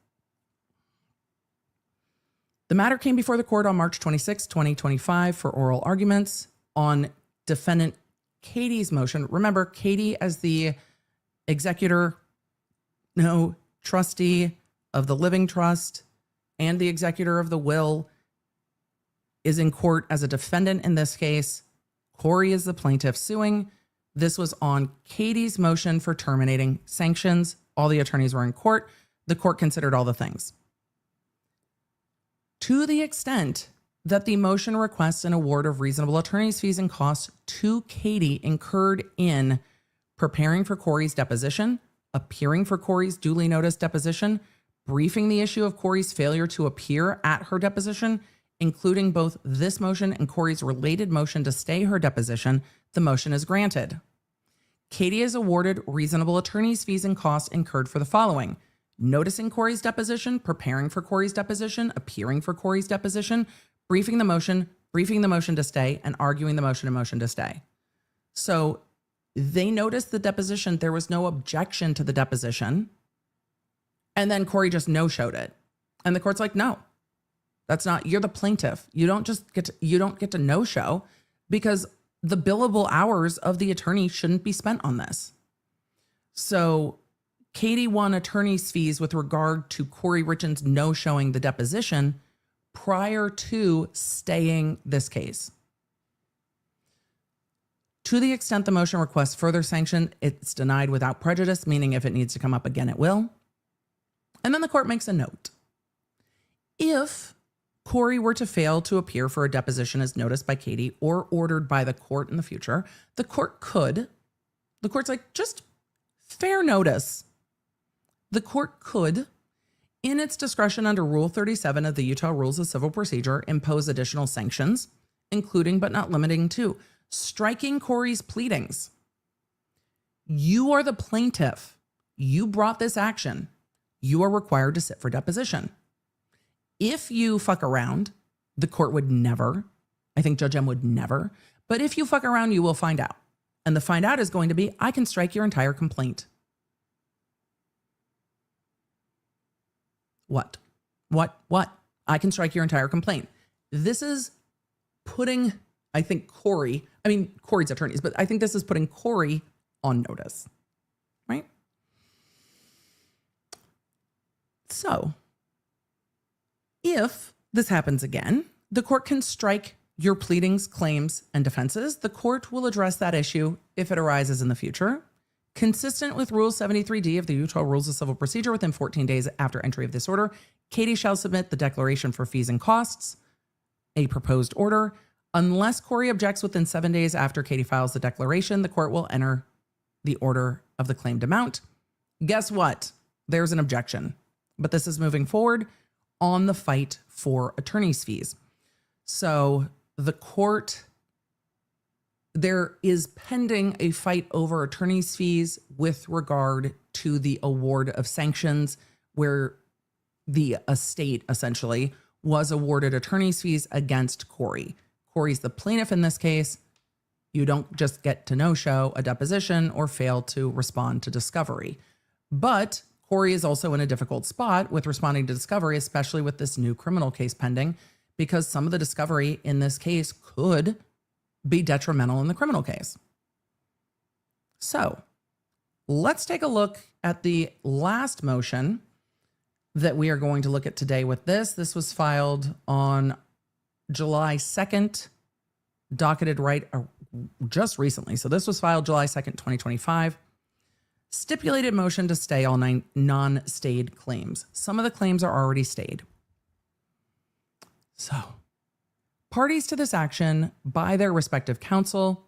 The matter came before the court on March 26, 2025 for oral arguments on defendant Katie's motion. Remember, Katie as the executor, trustee of the living trust and the executor of the will is in court as a defendant in this case. Kouri is the plaintiff suing. This was on Katie's motion for terminating sanctions. All the attorneys were in court. The court considered all the things. To the extent that the motion requests an award of reasonable attorney's fees and costs to Katie incurred in preparing for Kouri's deposition, appearing for Kouri's duly noticed deposition, briefing the issue of Kouri's failure to appear at her deposition, including both this motion and Kouri's related motion to stay her deposition, the motion is granted. Katie is awarded reasonable attorney's fees and costs incurred for the following: noticing Kouri's deposition, preparing for Kouri's deposition, appearing for Kouri's deposition, briefing the motion to stay, and arguing the motion and motion to stay. So they noticed the deposition. There was no objection to the deposition. And then Kouri just no-showed it. And the court's like, no, that's not, you're the plaintiff. You don't get to no-show, because the billable hours of the attorney shouldn't be spent on this. So Katie won attorney's fees with regard to Kouri Richins no-showing the deposition prior to staying this case. To the extent the motion requests further sanction, it's denied without prejudice, meaning if it needs to come up again, it will. And then the court makes a note. If Kouri were to fail to appear for a deposition as noticed by Katie or ordered by the court in the future, the court's like, just fair notice. The court could, in its discretion under Rule 37 of the Utah Rules of Civil Procedure, impose additional sanctions, including but not limiting to striking Kouri's pleadings. You are the plaintiff. You brought this action. You are required to sit for deposition. If you fuck around, the court would never, I think Judge M would never, but if you fuck around, you will find out. And the find out is going to be, I can strike your entire complaint. What? I can strike your entire complaint. This is putting, I think, Kouri's attorneys, but I think this is putting Kouri on notice, right? So if this happens again, the court can strike your pleadings, claims, and defenses. The court will address that issue if it arises in the future. Consistent with Rule 73D of the Utah Rules of Civil Procedure, within 14 days after entry of this order, Katie shall submit the declaration for fees and costs, a proposed order. Unless Kouri objects within 7 days after Katie files the declaration, the court will enter the order of the claimed amount. Guess what? There's an objection, but this is moving forward on the fight for attorney's fees. So the court, there is pending a fight over attorney's fees with regard to the award of sanctions, where the estate essentially was awarded attorney's fees against Kouri. Kouri's the plaintiff in this case. You don't just get to no-show a deposition or fail to respond to discovery. But Kouri is also in a difficult spot with responding to discovery, especially with this new criminal case pending, because some of the discovery in this case could be detrimental in the criminal case. So let's take a look at the last motion that we are going to look at today with this. This was filed on July 2nd, docketed just recently. So this was filed July 2nd, 2025. Stipulated motion to stay all non-stayed claims. Some of the claims are already stayed. So parties to this action by their respective counsel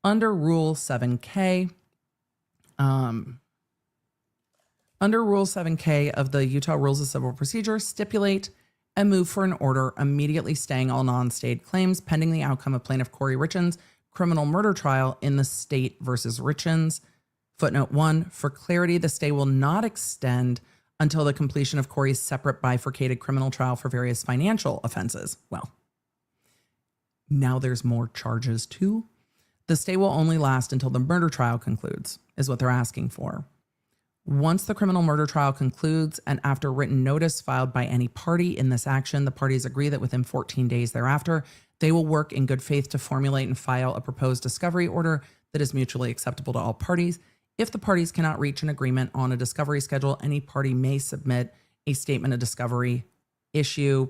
under Rule 7K, of the Utah Rules of Civil Procedure, stipulate and move for an order immediately staying all non-stayed claims pending the outcome of plaintiff Kouri Richins' criminal murder trial in the state versus Richins. Footnote 1, for clarity, the stay will not extend until the completion of Kouri's separate bifurcated criminal trial for various financial offenses. Well, now there's more charges too. The stay will only last until the murder trial concludes, is what they're asking for. Once the criminal murder trial concludes and after written notice filed by any party in this action, the parties agree that within 14 days thereafter, they will work in good faith to formulate and file a proposed discovery order that is mutually acceptable to all parties. If the parties cannot reach an agreement on a discovery schedule, any party may submit a statement of discovery issue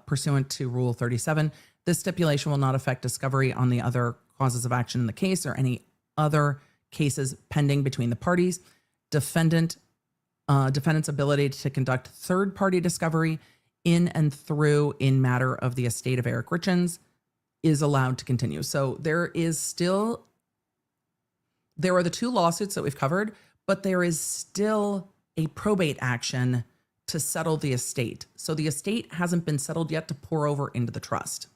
pursuant to Rule 37. This stipulation will not affect discovery on the other causes of action in the case or any other cases pending between the parties. Defendant's ability to conduct third-party discovery in and through in matter of the estate of Eric Richins is allowed to continue. So there are the two lawsuits that we've covered, but there is still a probate action to settle the estate. So the estate hasn't been settled yet to pour over into the trust.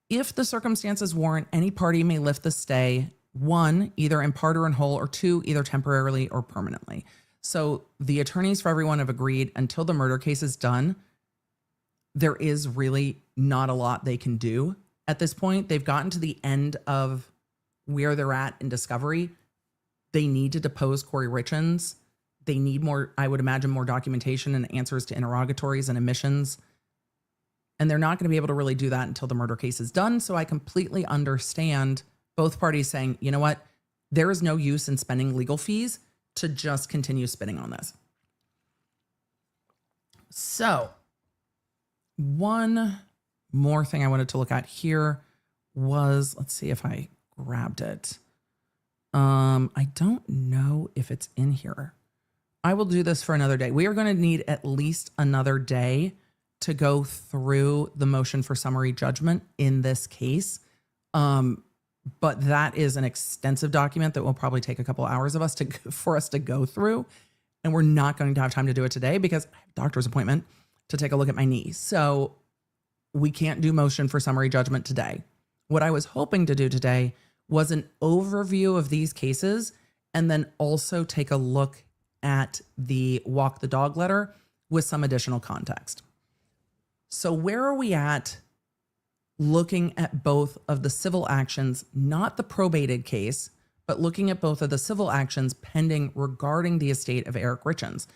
If the circumstances warrant, any party may lift the stay, one, either in part or in whole, or two, either temporarily or permanently. So the attorneys for everyone have agreed until the murder case is done, there is really not a lot they can do at this point. They've gotten to the end of where they're at in discovery. They need to depose Kouri Richins. They need more, I would imagine, more documentation and answers to interrogatories and admissions. And they're not going to be able to really do that until the murder case is done. So I completely understand both parties saying, you know what, there is no use in spending legal fees to just continue spinning on this. So one more thing I wanted to look at here was, let's see if I grabbed it. I don't know if it's in here. I will do this for another day. We are going to need at least another day to go through the motion for summary judgment in this case. But that is an extensive document that will probably take a couple hours of us for us to go through. And we're not going to have time to do it today because I have a doctor's appointment to take a look at my knee. So we can't do motion for summary judgment today. What I was hoping to do today was an overview of these cases and then also take a look at the walk the dog letter with some additional context. So where are we at looking at both of the civil actions, not the probated case, but looking at both of the civil actions pending regarding the estate of Eric Richins?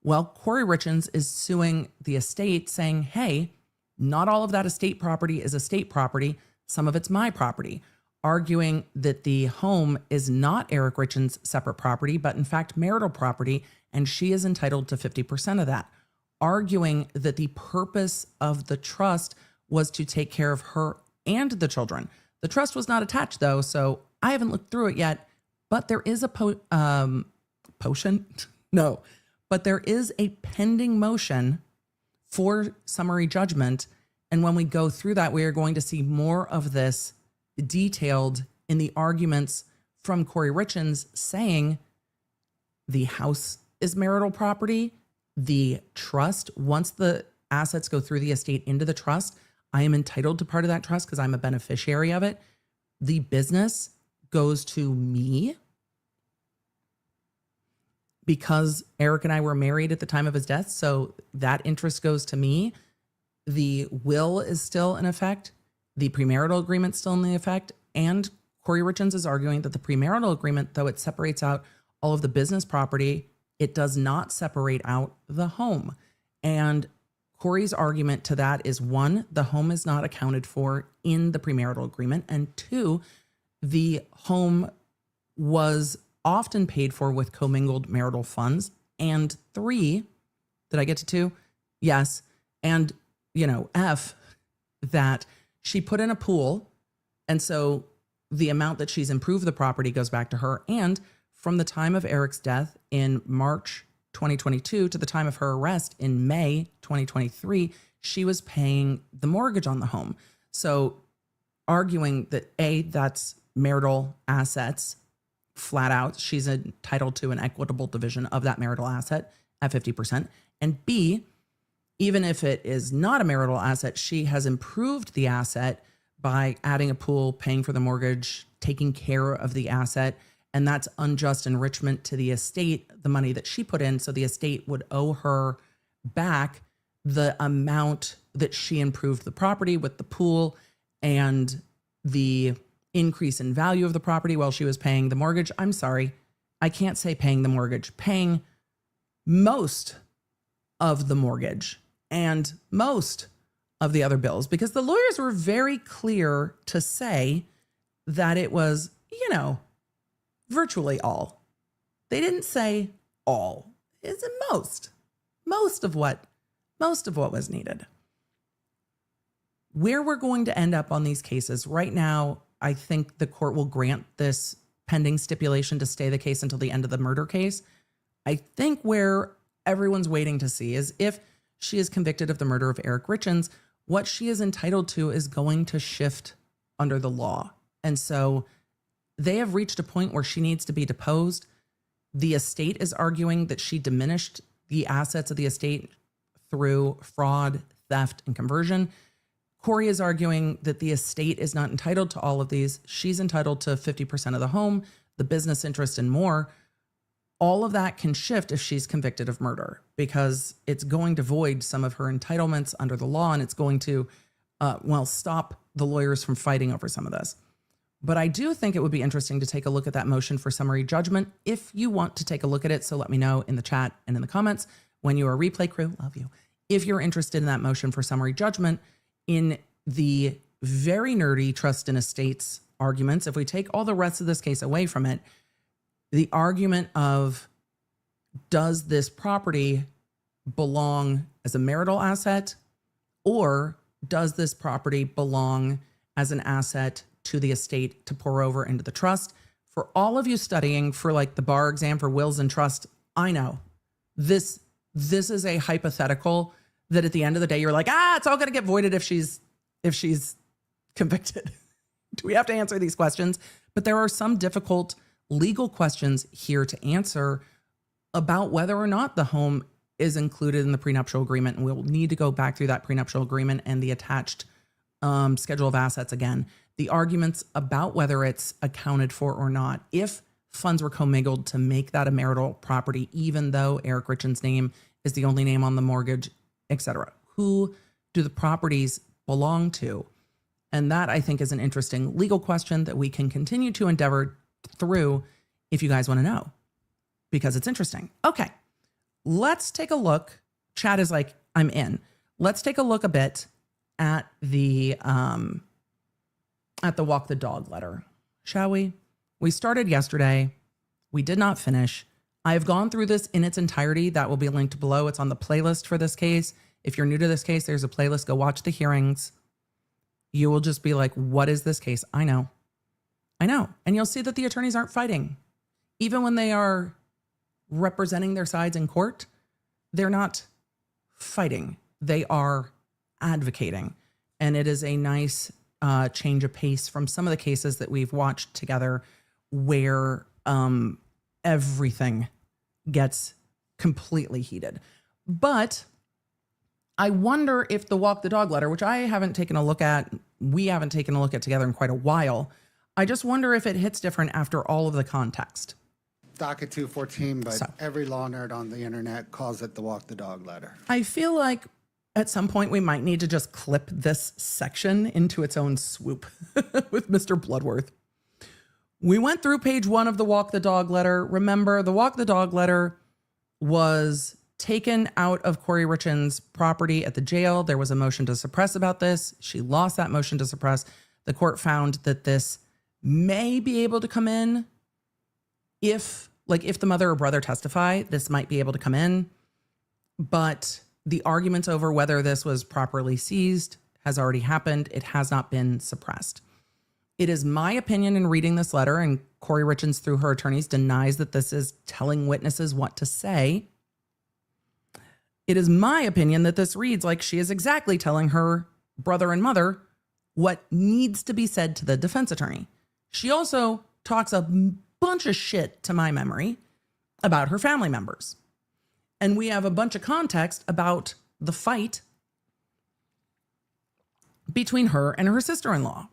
Well, Kouri Richins is suing the estate saying, hey, not all of that estate property is estate property. Some of it's my property, arguing that the home is not Eric Richins' separate property, but in fact marital property, and she is entitled to 50% of that, arguing that the purpose of the trust was to take care of her and the children. The trust was not attached though, so I haven't looked through it yet, but there is a but there is a pending motion for summary judgment. And when we go through that, we are going to see more of this detailed in the arguments from Kouri Richins saying the house is marital property. The trust, once the assets go through the estate into the trust, I am entitled to part of that trust because I'm a beneficiary of it. The business goes to me because Eric and I were married at the time of his death. So that interest goes to me. The will is still in effect. The premarital agreement still in effect. And Kouri Richins is arguing that the premarital agreement, though it separates out all of the business property, it does not separate out the home. And Kouri's argument to that is, one, the home is not accounted for in the premarital agreement. And two, the home was often paid for with commingled marital funds. And three, did I get to two? Yes. And, F, that she put in a pool. And so the amount that she's improved the property goes back to her. And from the time of Eric's death in March 2022 to the time of her arrest in May 2023, she was paying the mortgage on the home. So arguing that A, that's marital assets, flat out, she's entitled to an equitable division of that marital asset at 50%. And B, even if it is not a marital asset, she has improved the asset by adding a pool, paying for the mortgage, taking care of the asset. And that's unjust enrichment to the estate, the money that she put in. So the estate would owe her back the amount that she improved the property with the pool and the increase in value of the property while she was paying the mortgage. I'm sorry, I can't say paying the mortgage, paying most of the mortgage and most of the other bills, because the lawyers were very clear to say that it was, virtually all. They didn't say all. It's most of what was needed. Where we're going to end up on these cases right now, I think the court will grant this pending stipulation to stay the case until the end of the murder case. I think where everyone's waiting to see is if she is convicted of the murder of Eric Richins, what she is entitled to is going to shift under the law. And so they have reached a point where she needs to be deposed. The estate is arguing that she diminished the assets of the estate through fraud, theft, and conversion. Kouri is arguing that the estate is not entitled to all of these. She's entitled to 50% of the home, the business interest, and more. All of that can shift if she's convicted of murder, because it's going to void some of her entitlements under the law, and it's going to, stop the lawyers from fighting over some of this. But I do think it would be interesting to take a look at that motion for summary judgment. If you want to take a look at it, so let me know in the chat and in the comments. When you are replay crew, love you. If you're interested in that motion for summary judgment, in the very nerdy trust and estates arguments, if we take all the rest of this case away from it, the argument of, does this property belong as a marital asset, or does this property belong as an asset to the estate to pour over into the trust? For all of you studying for like the bar exam for wills and trust, I know this is a hypothetical that at the end of the day, you're like, it's all going to get voided if she's convicted. Do we have to answer these questions? But there are some difficult legal questions here to answer about whether or not the home is included in the prenuptial agreement. And we'll need to go back through that prenuptial agreement and the attached schedule of assets again. The arguments about whether it's accounted for or not, if funds were commingled to make that a marital property, even though Eric Richins' name is the only name on the mortgage, etc. Who do the properties belong to? And that, I think, is an interesting legal question that we can continue to endeavor through if you guys want to know, because it's interesting. Okay, let's take a look. Chat is like, I'm in. Let's take a look a bit at the walk the dog letter, shall we? We started yesterday. We did not finish. I've gone through this in its entirety. That will be linked below. It's on the playlist for this case. If you're new to this case, there's a playlist. Go watch the hearings. You will just be like, what is this case? I know. And you'll see that the attorneys aren't fighting. Even when they are representing their sides in court, they're not fighting. They are advocating. And it is a nice change of pace from some of the cases that we've watched together where everything gets completely heated. But I wonder if the walk the dog letter, which I haven't taken a look at, we haven't taken a look at together in quite a while. I just wonder if it hits different after all of the context. DOCKET 214, but every law nerd on the internet calls it the walk the dog letter. I feel like at some point we might need to just clip this section into its own swoop with Mr. Bloodworth. We went through page 1 of the walk the dog letter. Remember, the walk the dog letter was taken out of Kouri Richins' property at the jail. There was a motion to suppress about this. She lost that motion to suppress. The court found that this may be able to come in if the mother or brother testify, this might be able to come in. But the argument over whether this was properly seized has already happened. It has not been suppressed. It is my opinion in reading this letter, and Kouri Richins, through her attorneys, denies that this is telling witnesses what to say. It is my opinion that this reads like she is exactly telling her brother and mother what needs to be said to the defense attorney. She also talks a bunch of shit, to my memory, about her family members. And we have a bunch of context about the fight between her and her sister-in-law.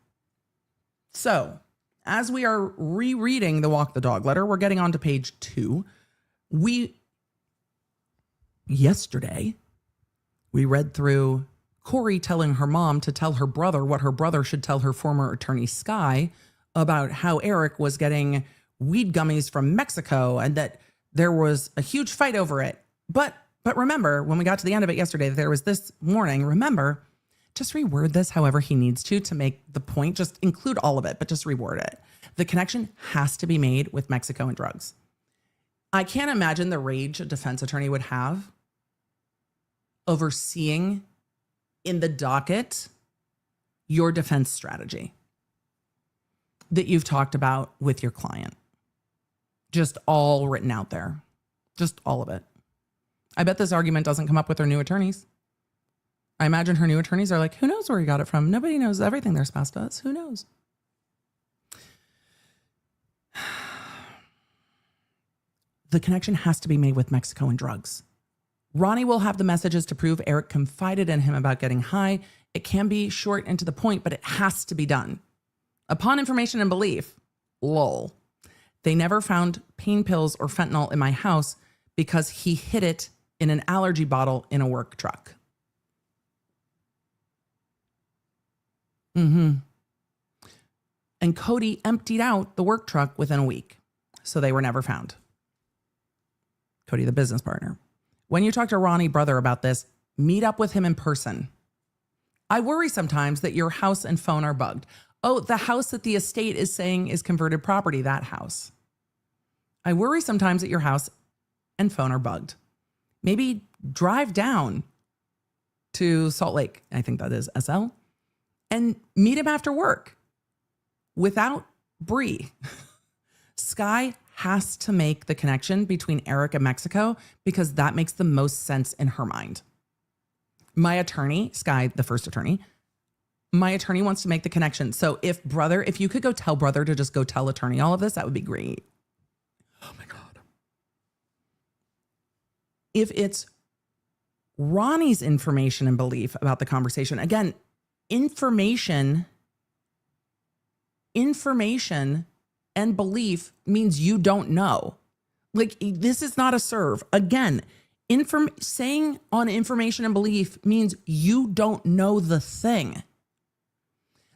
So, as we are rereading the walk the dog letter, we're getting on to page 2. Yesterday, we read through Kouri telling her mom to tell her brother what her brother should tell her former attorney, Sky, about how Eric was getting weed gummies from Mexico and that there was a huge fight over it. But remember, when we got to the end of it yesterday, there was this warning. Remember, just reword this however he needs to make the point. Just include all of it, but just reword it. The connection has to be made with Mexico and drugs. I can't imagine the rage a defense attorney would have over seeing in the docket your defense strategy that you've talked about with your client. Just all written out there. Just all of it. I bet this argument doesn't come up with her new attorneys. I imagine her new attorneys are like, who knows where he got it from? Nobody knows everything their spouse does. Who knows? The connection has to be made with Mexico and drugs. Ronnie will have the messages to prove Eric confided in him about getting high. It can be short and to the point, but it has to be done. Upon information and belief, lol. They never found pain pills or fentanyl in my house because he hid it in an allergy bottle in a work truck. And Cody emptied out the work truck within a week, so they were never found. Cody, the business partner. When you talk to Ronnie, brother, about this, meet up with him in person. I worry sometimes that your house and phone are bugged. Oh, the house that the estate is saying is converted property, that house. I worry sometimes that your house and phone are bugged. Maybe drive down to Salt Lake, I think that is SL, and meet him after work without Bree. Sky has to make the connection between Eric and Mexico because that makes the most sense in her mind. My attorney, Sky, the first attorney, my attorney wants to make the connection. So if you could go tell brother to just go tell attorney all of this, that would be great. Oh my God. If it's Ronnie's information and belief about the conversation, again, information and belief means you don't know. Like, this is not a serve. Again, saying on information and belief means you don't know the thing.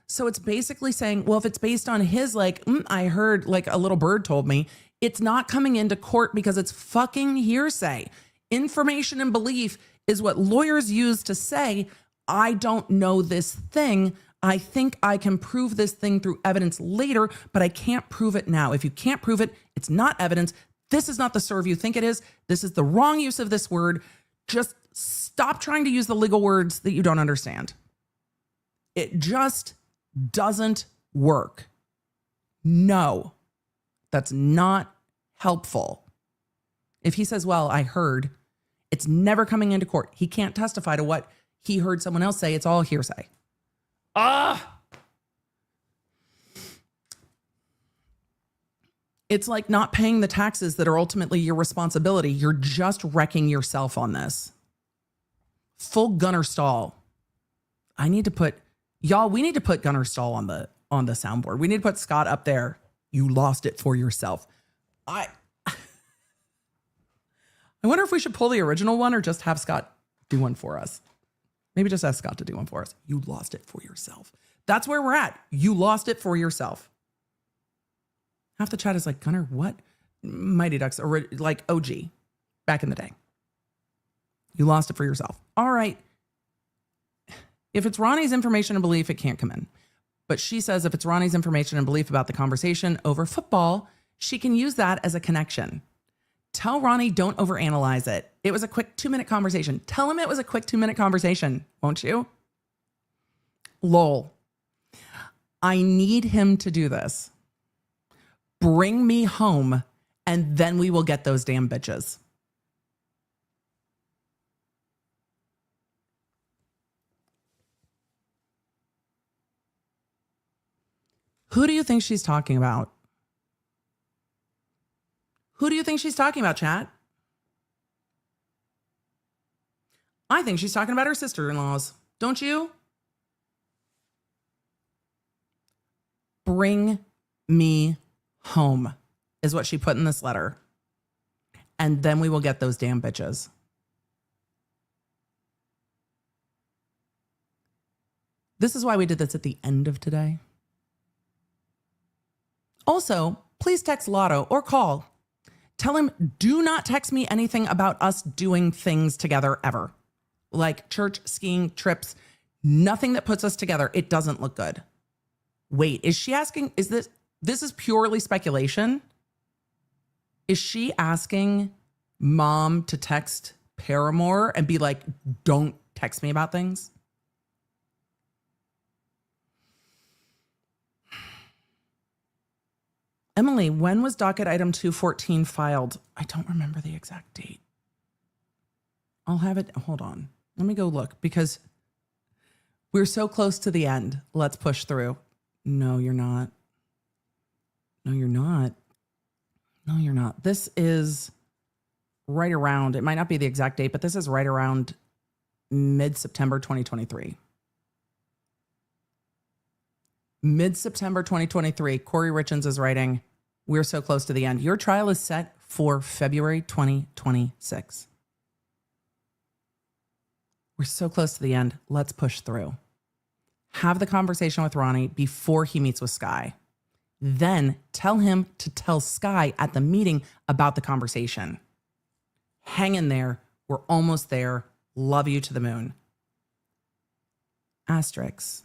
So it's basically saying, well, if it's based on his, I heard, like a little bird told me, it's not coming into court because it's fucking hearsay. Information and belief is what lawyers use to say, I don't know this thing. I think I can prove this thing through evidence later, but I can't prove it now. If you can't prove it, it's not evidence. This is not the serve you think it is. This is the wrong use of this word. Just stop trying to use the legal words that you don't understand. It just doesn't work. No, that's not helpful. If he says, well, I heard, it's never coming into court. He can't testify to what he heard someone else say. It's all hearsay. It's like not paying the taxes that are ultimately your responsibility. You're just wrecking yourself on this. Full Gunnar Stall. We need to put Gunnar Stall on the soundboard. We need to put Scott up there. You lost it for yourself. I wonder if we should pull the original one or just have Scott do one for us. Maybe just ask Scott to do one for us. You lost it for yourself. That's where we're at. You lost it for yourself. Half the chat is like, Gunnar, what? Mighty Ducks, or like OG back in the day. You lost it for yourself. All right. If it's Ronnie's information and belief, it can't come in. But she says if it's Ronnie's information and belief about the conversation over football, she can use that as a connection. Tell Ronnie, don't overanalyze it. It was a quick 2-minute conversation. Tell him it was a quick 2-minute conversation, won't you? Lol. I need him to do this. Bring me home, and then we will get those damn bitches. Who do you think she's talking about? Who do you think she's talking about, chat? I think she's talking about her sister-in-laws. Don't you? Bring me home is what she put in this letter. And then we will get those damn bitches. This is why we did this at the end of today. Also, please text Lotto or call. Tell him, do not text me anything about us doing things together ever. Like church, skiing, trips, nothing that puts us together. It doesn't look good. Wait, is she asking, this is purely speculation? Is she asking mom to text Paramore and be like, don't text me about things? Emily, when was docket item 214 filed? I don't remember the exact date. I'll have it. Hold on. Let me go look because we're so close to the end. Let's push through. No, you're not. No, you're not. No, you're not. This is right around, it might not be the exact date, but this is right around mid-September 2023. Mid-September 2023, Kouri Richins is writing, we're so close to the end. Your trial is set for February 2026. We're so close to the end. Let's push through. Have the conversation with Ronnie before he meets with Sky. Then tell him to tell Sky at the meeting about the conversation. Hang in there. We're almost there. Love you to the moon. Asterix.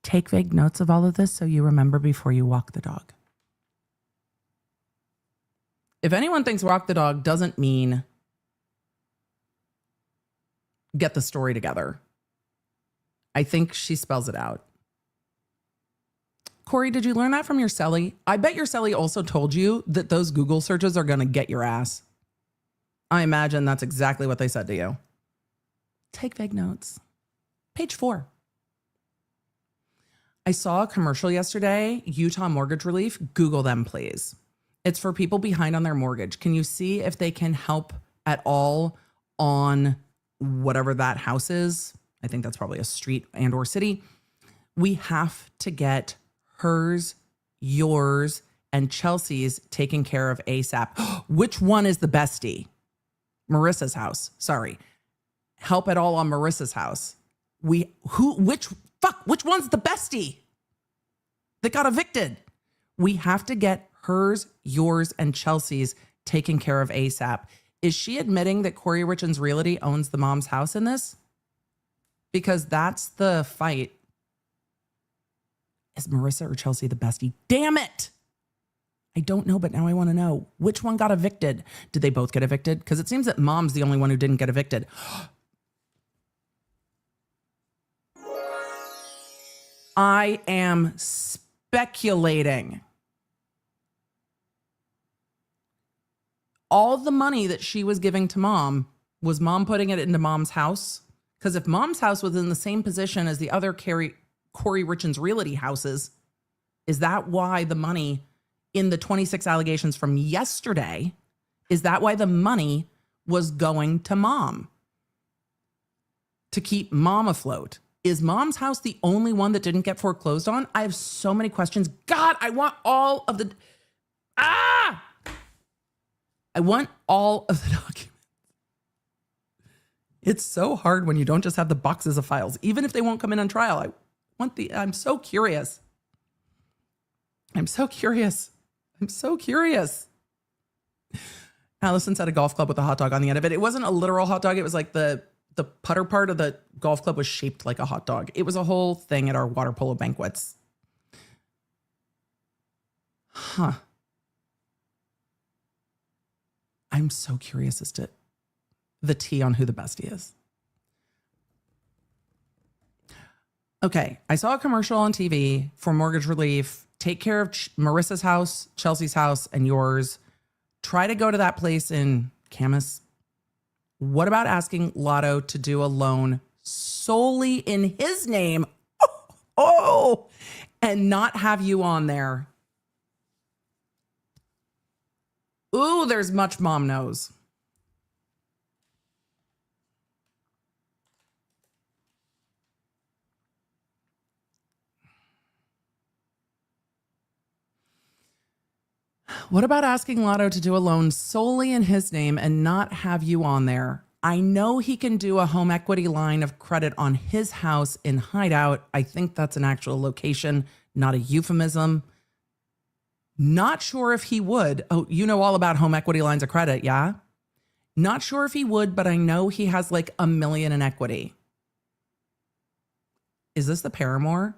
Take vague notes of all of this so you remember before you walk the dog. If anyone thinks walk the dog doesn't mean get the story together, I think she spells it out. Kouri, did you learn that from your cellie? I bet your cellie also told you that those Google searches are going to get your ass. I imagine that's exactly what they said to you. Take vague notes. Page 4. I saw a commercial yesterday, Utah Mortgage Relief. Google them, please. It's for people behind on their mortgage. Can you see if they can help at all on whatever that house is? I think that's probably a street and or city. We have to get hers, yours, and Chelsea's taken care of ASAP. Which one is the bestie? Marissa's house. Sorry. Help at all on Marissa's house. Which one's the bestie that got evicted? We have to get hers, yours, and Chelsea's taken care of ASAP. Is she admitting that Kouri Richins Realty owns the mom's house in this? Because that's the fight. Is Marissa or Chelsea the bestie? Damn it! I don't know, but now I want to know. Which one got evicted? Did they both get evicted? Because it seems that mom's the only one who didn't get evicted. I am speculating. All the money that she was giving to mom, was mom putting it into mom's house? Because if mom's house was in the same position as the other Kouri Richins Realty houses, is that why the money in the 26 allegations from yesterday, is that why the money was going to mom? To keep mom afloat? Is mom's house the only one that didn't get foreclosed on? I have so many questions. God, I want all of the... I want all of the documents. It's so hard when you don't just have the boxes of files, even if they won't come in on trial. I'm so curious. I'm so curious. Allison said a golf club with a hot dog on the end of it. It wasn't a literal hot dog. It was like the putter part of the golf club was shaped like a hot dog. It was a whole thing at our water polo banquets. Huh. I'm so curious as to the tea on who the bestie is. Okay, I saw a commercial on TV for mortgage relief. Take care of Marissa's house, Chelsea's house, and yours. Try to go to that place in Camas. What about asking Lotto to do a loan solely in his name? And not have you on there? Ooh, there's much mom knows. What about asking Lotto to do a loan solely in his name and not have you on there? I know he can do a home equity line of credit on his house in Hideout. I think that's an actual location, not a euphemism. Not sure if he would. Oh, you know all about home equity lines of credit, yeah? Not sure if he would, but I know he has like $1 million in equity. Is this the Paramore?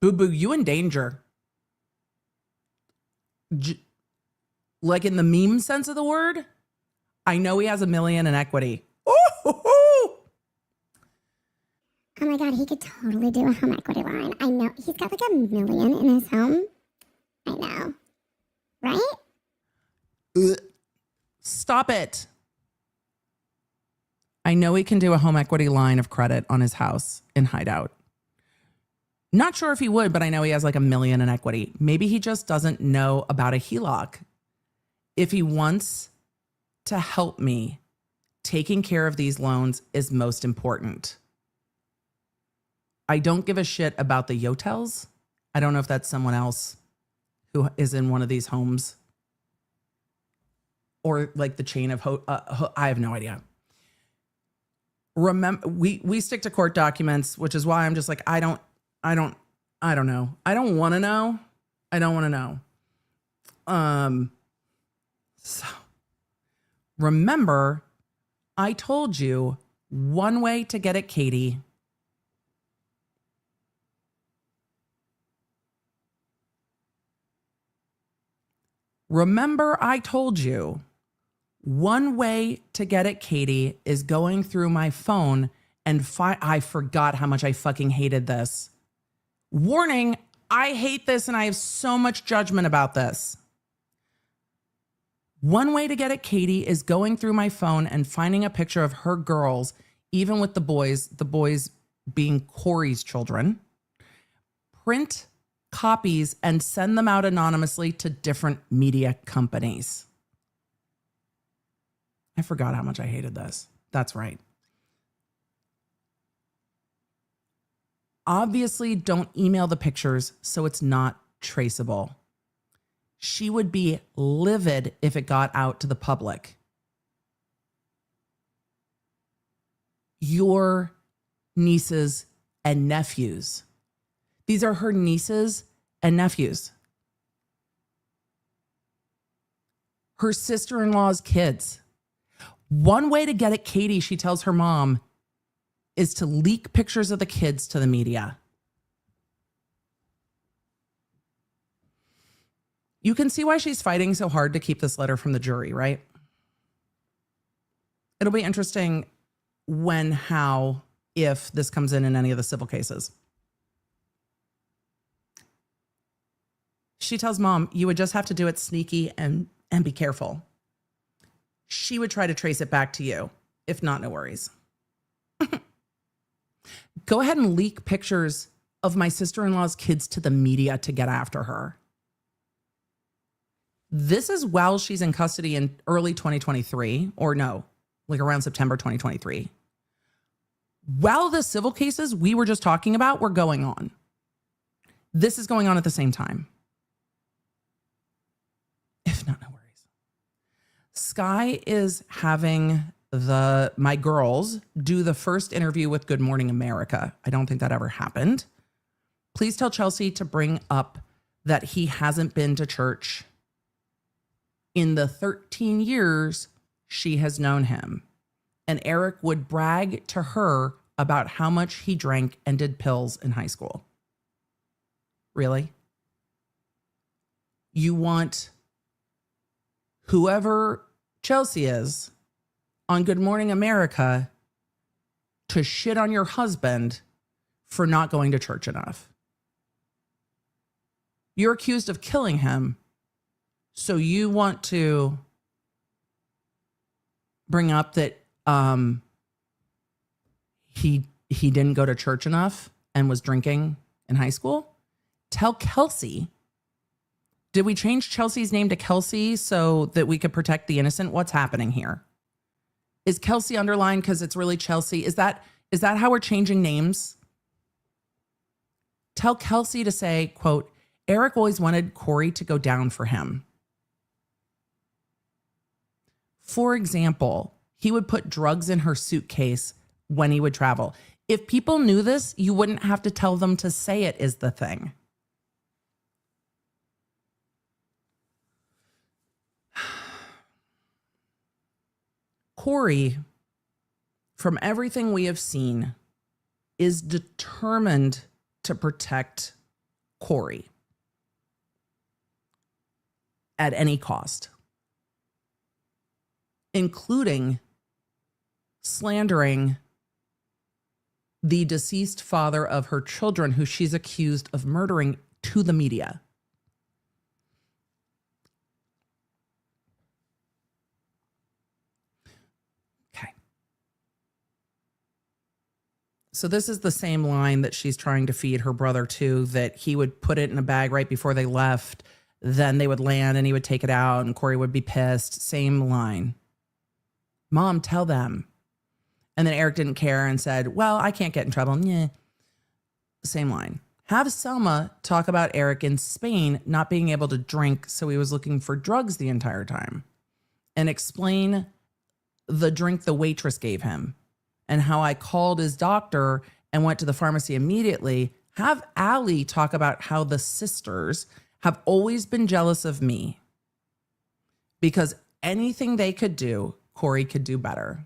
Boo boo, you in danger. Like in the meme sense of the word? I know he has $1 million in equity. Oh my God, he could totally do a home equity line. I know. He's got like $1 million in his home. I know. Right? Stop it. I know he can do a home equity line of credit on his house in Hideout. Not sure if he would, but I know he has like $1 million in equity. Maybe he just doesn't know about a HELOC. If he wants to help me, taking care of these loans is most important. I don't give a shit about the Yotels. I don't know if that's someone else who is in one of these homes or like the chain of I have no idea. Remember, we stick to court documents, which is why I'm just like, I don't know. I don't want to know. I don't want to know. So remember, I told you one way to get at Katie one way to get at Katie is going through my phone and I forgot how much I fucking hated this. Warning, I hate this and I have so much judgment about this. One way to get at Katie is going through my phone and finding a picture of her girls, even with the boys being Kouri's children, print copies and send them out anonymously to different media companies. I forgot how much I hated this. That's right. Obviously, don't email the pictures so it's not traceable. She would be livid if it got out to the public. Your nieces and nephews. These are her nieces and nephews. Her sister-in-law's kids. One way to get at Katie, she tells her mom, is to leak pictures of the kids to the media. You can see why she's fighting so hard to keep this letter from the jury, right? It'll be interesting when, how, if this comes in any of the civil cases. She tells mom, you would just have to do it sneaky and be careful. She would try to trace it back to you. If not, no worries. Go ahead and leak pictures of my sister-in-law's kids to the media to get after her. This is while she's in custody in early 2023, or no, like around September 2023. While the civil cases we were just talking about were going on. This is going on at the same time. If not, no worries. Sky is having my girls do the first interview with Good Morning America. I don't think that ever happened. Please tell Chelsea to bring up that he hasn't been to church in the 13 years she has known him. And Eric would brag to her about how much he drank and did pills in high school. Really? You want whoever Chelsea is on Good Morning America to shit on your husband for not going to church enough. You're accused of killing him, so you want to bring up that he didn't go to church enough and was drinking in high school? Tell Kelsey. Did we change Chelsea's name to Kelsey so that we could protect the innocent? What's happening here? Is Kelsey underlined because it's really Chelsea? Is that how we're changing names? Tell Kelsey to say, quote, Eric always wanted Kouri to go down for him. For example, He would put drugs in her suitcase when he would travel. If people knew this, you wouldn't have to tell them to say it is the thing. Kouri, from everything we have seen, is determined to protect Kouri at any cost, including slandering the deceased father of her children, who she's accused of murdering, to the media. Okay. So this is the same line that she's trying to feed her brother to, that he would put it in a bag right before they left. Then they would land and he would take it out and Kouri would be pissed. Same line. Mom, tell them. And then Eric didn't care and said, well, I can't get in trouble. Yeah. Same line. Have Selma talk about Eric in Spain not being able to drink, so he was looking for drugs the entire time. And explain the drink the waitress gave him and how I called his doctor and went to the pharmacy immediately. Have Allie talk about how the sisters have always been jealous of me because anything they could do, Kouri could do better.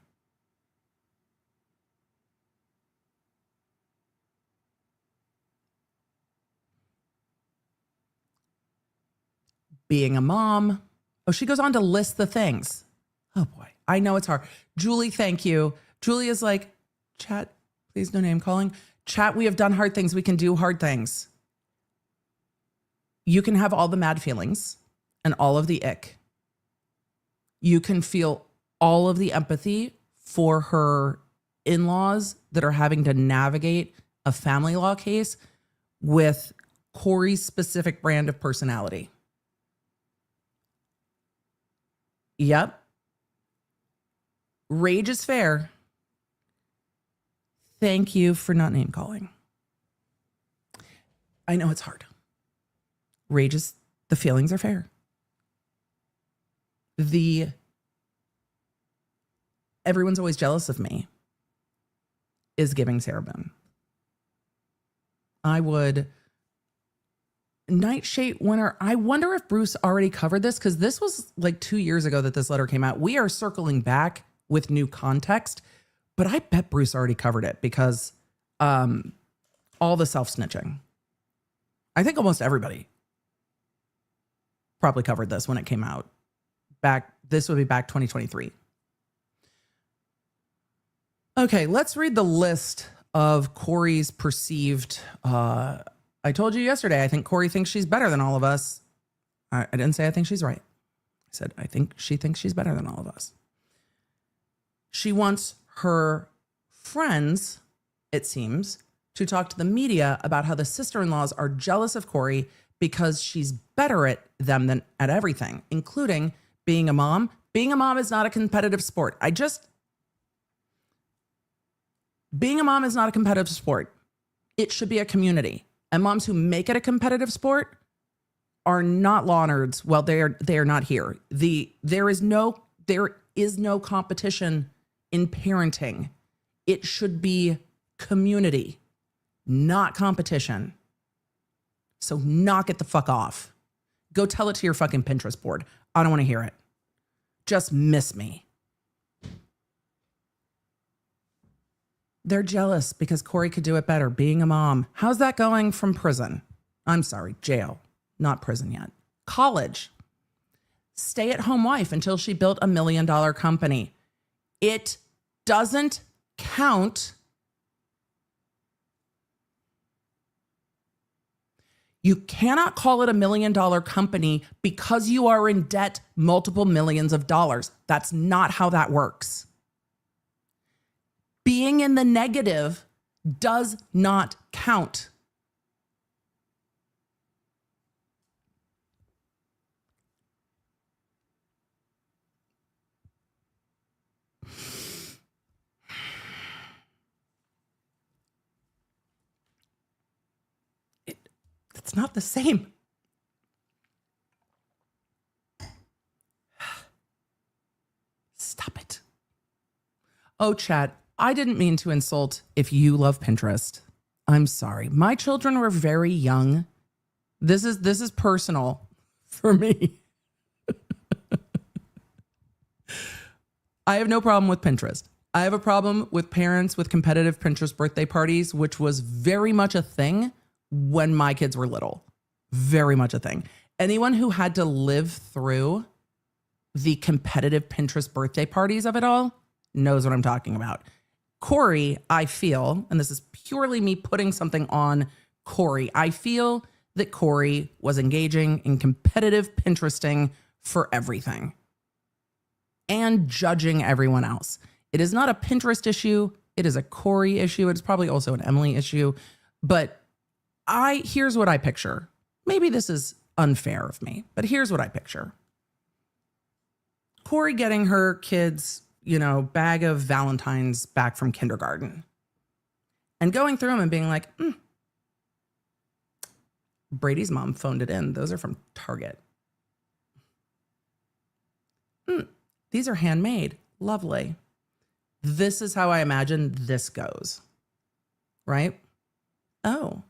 Being a mom. Oh, she goes on to list the things. Oh boy, I know it's hard. Julie, thank you. Julie is like, chat, please no name calling. Chat, we have done hard things. We can do hard things. You can have all the mad feelings and all of the ick. You can feel all of the empathy for her in-laws that are having to navigate a family law case with Kouri's specific brand of personality. Yep. Rage is fair. Thank you for not name calling. I know it's hard. Rage is, the feelings are fair. Everyone's always jealous of me is giving Sarah Boone. I would Nightshade winner. I wonder if Bruce already covered this, because this was like 2 years ago that this letter came out. We are circling back with new context, but I bet Bruce already covered it because all the self-snitching. I think almost everybody probably covered this when it came out. This would be back 2023. Okay, let's read the list of Kouri's perceived I told you yesterday, I think Kouri thinks she's better than all of us. I didn't say I think she's right. I said, I think she thinks she's better than all of us. She wants her friends, it seems, to talk to the media about how the sister-in-laws are jealous of Kouri because she's better at them than at everything, including being a mom. Being a mom is not a competitive sport. Being a mom is not a competitive sport. It should be a community. And moms who make it a competitive sport are not law nerds. Well, they are not here. There is no competition in parenting. It should be community, not competition. So knock it the fuck off. Go tell it to your fucking Pinterest board. I don't want to hear it. Just miss me. They're jealous because Kouri could do it better, being a mom. How's that going from prison? I'm sorry, jail, not prison yet. College. Stay-at-home wife until she built $1 million company. It doesn't count. You cannot call it $1 million company because you are in debt multiple millions of dollars. That's not how that works. Being in the negative does not count. It's not the same. Stop it. Oh, chat, I didn't mean to insult if you love Pinterest. I'm sorry. My children were very young. This is personal for me. I have no problem with Pinterest. I have a problem with parents with competitive Pinterest birthday parties, which was very much a thing when my kids were little. Very much a thing. Anyone who had to live through the competitive Pinterest birthday parties of it all knows what I'm talking about. Kouri, I feel, and this is purely me putting something on Kouri, I feel that Kouri was engaging in competitive Pinteresting for everything and judging everyone else. It is not a Pinterest issue. It is a Kouri issue. It's probably also an Emily issue. But here's what I picture. Maybe this is unfair of me, but here's what I picture. Kouri getting her kids, bag of Valentines back from kindergarten and going through them and being like, Brady's mom phoned it in. Those are from Target. These are handmade. Lovely. This is how I imagine this goes. Right? Oh.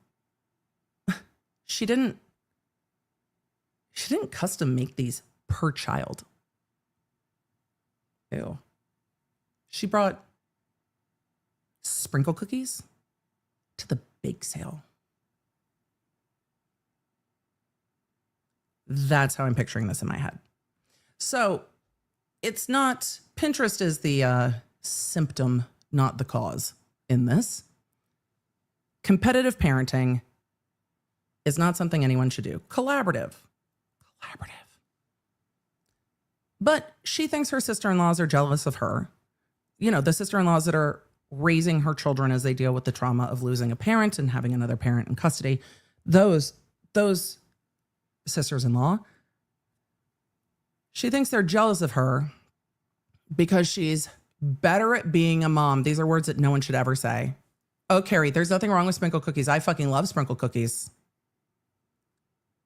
She didn't custom make these per child. Ew. She brought sprinkle cookies to the bake sale. That's how I'm picturing this in my head. So it's not, Pinterest is the symptom, not the cause in this. Competitive parenting is not something anyone should do. Collaborative. But she thinks her sister-in-laws are jealous of her. The sister-in-laws that are raising her children as they deal with the trauma of losing a parent and having another parent in custody. Those sisters-in-law, she thinks they're jealous of her because she's better at being a mom. These are words that no one should ever say. Oh, Carrie, there's nothing wrong with sprinkle cookies. I fucking love sprinkle cookies.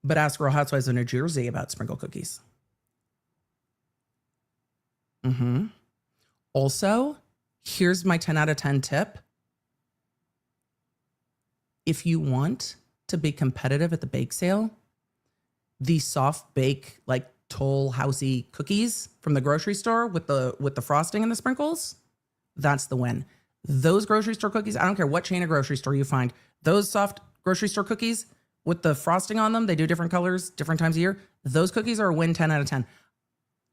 But ask Real Housewives of New Jersey about sprinkle cookies. Also, here's my 10 out of 10 tip. If you want to be competitive at the bake sale, the soft bake, like Toll Housey cookies from the grocery store with the frosting and the sprinkles, that's the win. Those grocery store cookies, I don't care what chain of grocery store you find, those soft grocery store cookies with the frosting on them, they do different colors, different times of year. Those cookies are a win 10 out of 10.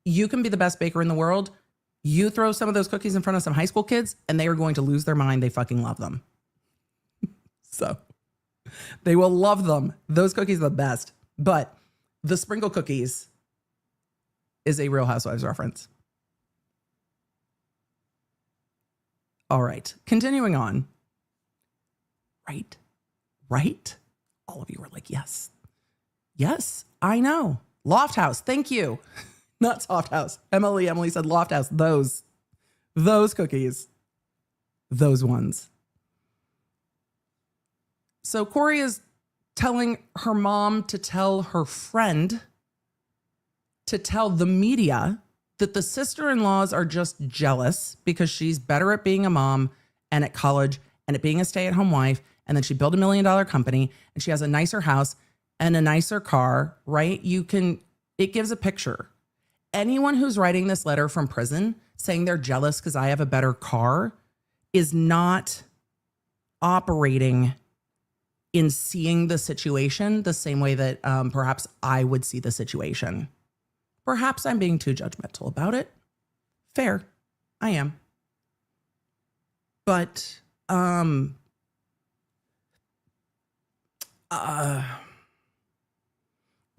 You can be the best baker in the world. You throw some of those cookies in front of some high school kids and they are going to lose their mind. They fucking love them. So they will love them. Those cookies are the best. But the sprinkle cookies is a Real Housewives reference. All right. Continuing on. Right? All of you were like, yes. Yes, I know. Loft House. Thank you. Not Soft House. Emily said Loft House. Those cookies. Those ones. So Kouri is telling her mom to tell her friend to tell the media that the sister-in-laws are just jealous because she's better at being a mom and at college and at being a stay-at-home wife. And then she built $1 million company and she has a nicer house and a nicer car, right? It gives a picture. Anyone who's writing this letter from prison saying they're jealous because I have a better car is not operating in seeing the situation the same way that perhaps I would see the situation. Perhaps I'm being too judgmental about it. Fair. I am. But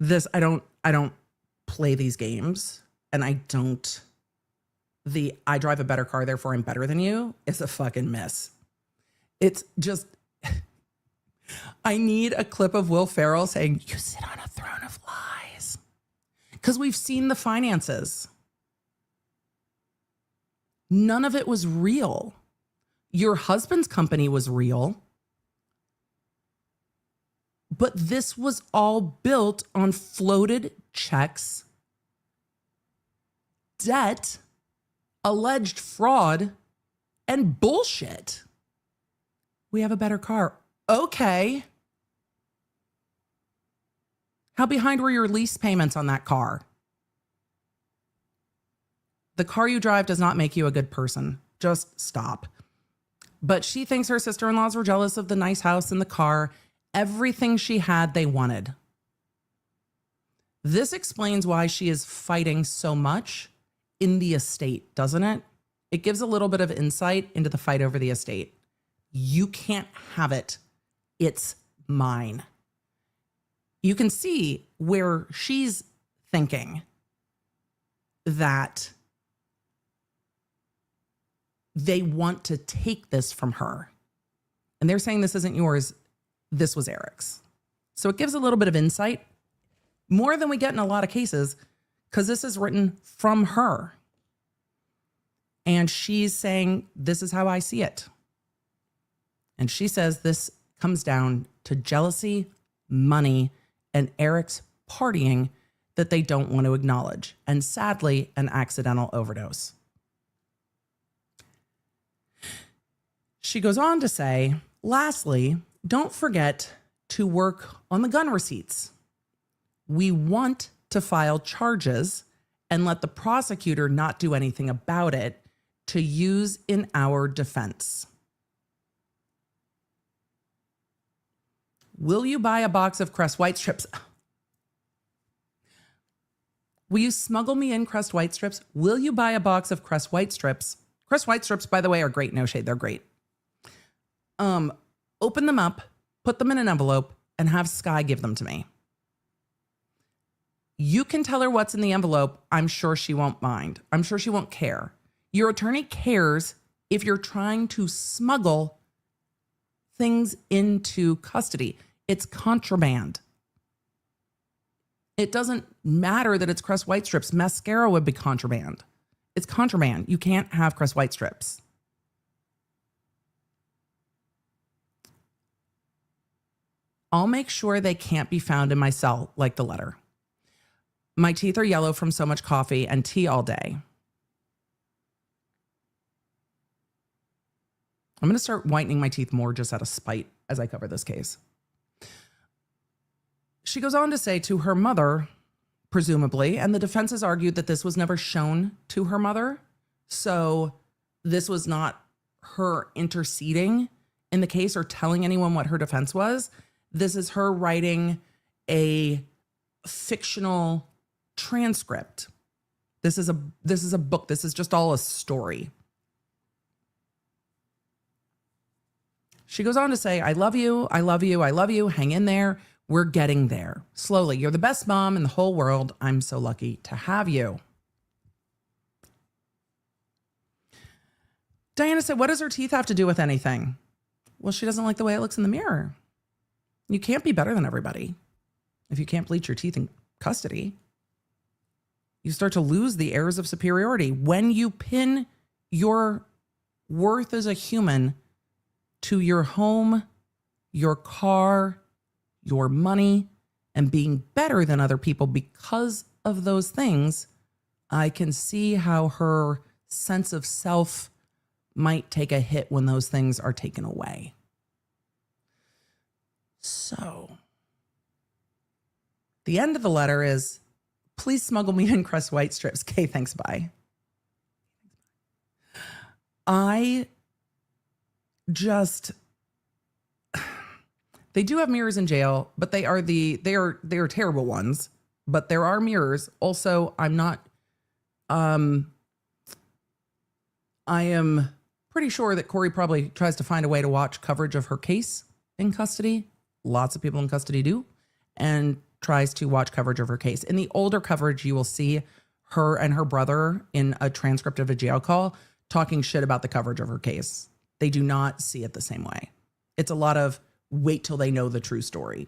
this, I don't play these games, and I drive a better car, therefore I'm better than you is a fucking miss. It's just, I need a clip of Will Ferrell saying, you sit on a throne of lies. Because we've seen the finances. None of it was real. Your husband's company was real. But this was all built on floated checks, debt, alleged fraud, and bullshit. We have a better car. Okay. How behind were your lease payments on that car? The car you drive does not make you a good person. Just stop. But she thinks her sister-in-laws were jealous of the nice house and the car. Everything she had, they wanted. This explains why she is fighting so much in the estate, doesn't it? It gives a little bit of insight into the fight over the estate. You can't have it. It's mine. You can see where she's thinking that they want to take this from her. And they're saying this isn't yours. This was Eric's. So it gives a little bit of insight, more than we get in a lot of cases, because this is written from her. And she's saying, this is how I see it. And she says this comes down to jealousy, money, and Eric's partying that they don't want to acknowledge. And sadly, an accidental overdose. She goes on to say, lastly, don't forget to work on the gun receipts. We want to file charges and let the prosecutor not do anything about it to use in our defense. Will you buy a box of Crest White Strips? Will you smuggle me in Crest White Strips? Will you buy a box of Crest White Strips? Crest White Strips, by the way, are great. No shade. They're great. Open them up, put them in an envelope, and have Sky give them to me. You can tell her what's in the envelope. I'm sure she won't mind. I'm sure she won't care. Your attorney cares if you're trying to smuggle things into custody. It's contraband. It doesn't matter that it's Crest White Strips. Mascara would be contraband. It's contraband. You can't have Crest White Strips. I'll make sure they can't be found in my cell like the letter. My teeth are yellow from so much coffee and tea all day. I'm going to start whitening my teeth more just out of spite as I cover this case. She goes on to say to her mother, presumably, and the defense has argued that this was never shown to her mother. So this was not her interceding in the case or telling anyone what her defense was. This is her writing a fictional transcript. This is a book. This is just all a story. She goes on to say, I love you. I love you. I love you. Hang in there. We're getting there. Slowly. You're the best mom in the whole world. I'm so lucky to have you. Diana said, what does her teeth have to do with anything? Well, she doesn't like the way it looks in the mirror. You can't be better than everybody if you can't bleach your teeth in custody. You start to lose the airs of superiority. When you pin your worth as a human to your home, your car, your money, and being better than other people because of those things, I can see how her sense of self might take a hit when those things are taken away. So, the end of the letter is, please smuggle me in Crest White Strips. Okay, thanks, bye. They do have mirrors in jail, but they are terrible ones. But there are mirrors. Also, I am pretty sure that Kouri probably tries to find a way to watch coverage of her case in custody. Lots of people in custody do, and tries to watch coverage of her case. In the older coverage, you will see her and her brother in a transcript of a jail call talking shit about the coverage of her case. They do not see it the same way. It's a lot of wait till they know the true story.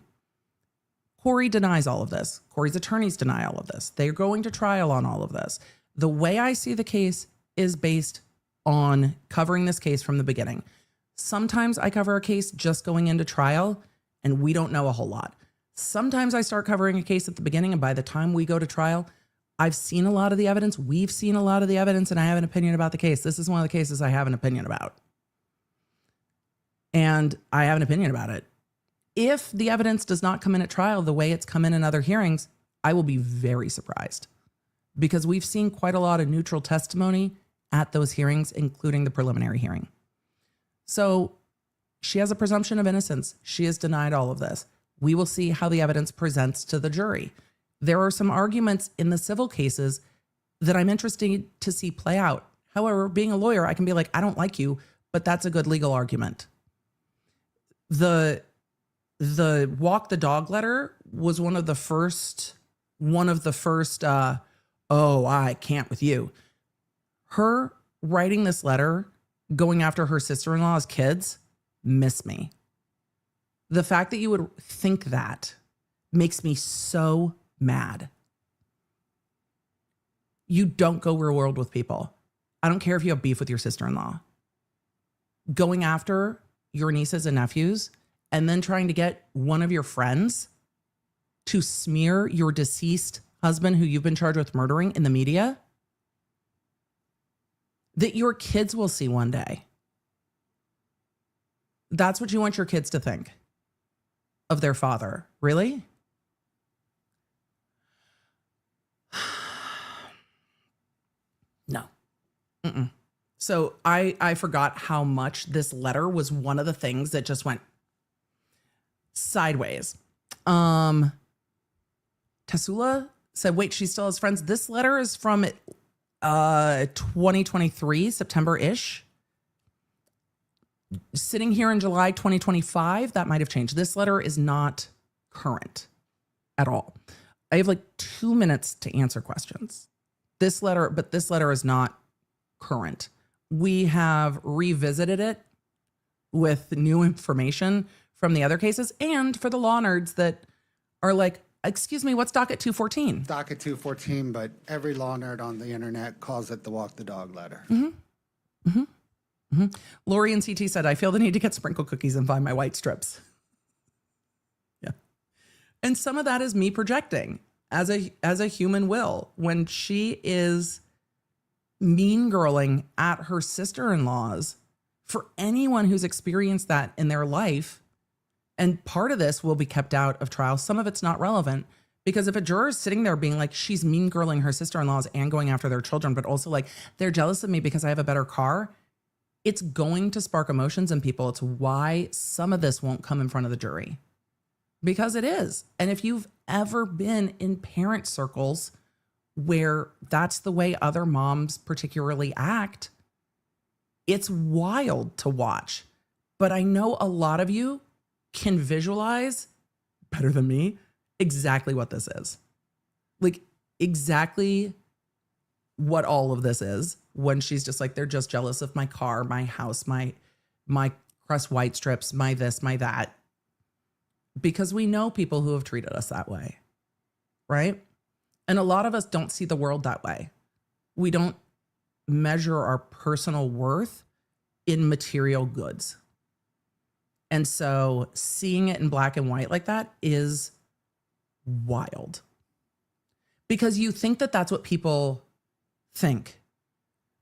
Kouri denies all of this. Kouri's attorneys deny all of this. They're going to trial on all of this. The way I see the case is based on covering this case from the beginning. Sometimes I cover a case just going into trial and we don't know a whole lot. Sometimes I start covering a case at the beginning, and by the time we go to trial, I've seen a lot of the evidence. We've seen a lot of the evidence, and I have an opinion about the case. This is one of the cases I have an opinion about. And I have an opinion about it. If the evidence does not come in at trial the way it's come in other hearings, I will be very surprised, because we've seen quite a lot of neutral testimony at those hearings, including the preliminary hearing. So she has a presumption of innocence. She has denied all of this. We will see how the evidence presents to the jury. There are some arguments in the civil cases that I'm interested to see play out. However, being a lawyer, I can be like, I don't like you, but that's a good legal argument. The walk the dog letter was one of the first, oh, I can't with you. Her writing this letter, going after her sister-in-law's kids, miss me. The fact that you would think that makes me so mad. You don't go real world with people. I don't care if you have beef with your sister-in-law. Going after your nieces and nephews and then trying to get one of your friends to smear your deceased husband, who you've been charged with murdering, in the media, that your kids will see one day. That's what you want your kids to think of their father. Really? No. Mm-mm. So I forgot how much this letter was one of the things that just went sideways. Tasula said, wait, she still has friends. This letter is from 2023, September-ish. Sitting here in July 2025, that might have changed. This letter is not current at all. I have like 2 minutes to answer questions. This letter is not current. We have revisited it with new information from the other cases, and for the law nerds that are like, excuse me, what's docket 214? Docket 214, but every law nerd on the internet calls it the walk the dog letter. Lori and CT said, I feel the need to get sprinkle cookies and find my white strips. Yeah. And some of that is me projecting as a human will. When she is mean girling at her sister-in-laws, for anyone who's experienced that in their life, and part of this will be kept out of trial. Some of it's not relevant, because if a juror is sitting there being like, she's mean girling her sister-in-laws and going after their children, but also like, they're jealous of me because I have a better car, it's going to spark emotions in people. It's why some of this won't come in front of the jury, because it is. And if you've ever been in parent circles where that's the way other moms particularly act, it's wild to watch. But I know a lot of you can visualize better than me exactly what this is. Like exactly what all of this is, when she's just like, they're just jealous of my car, my house, my crust white strips, my this, my that. Because we know people who have treated us that way, right? And a lot of us don't see the world that way. We don't measure our personal worth in material goods. And so seeing it in black and white like that is wild, because you think that that's what people think,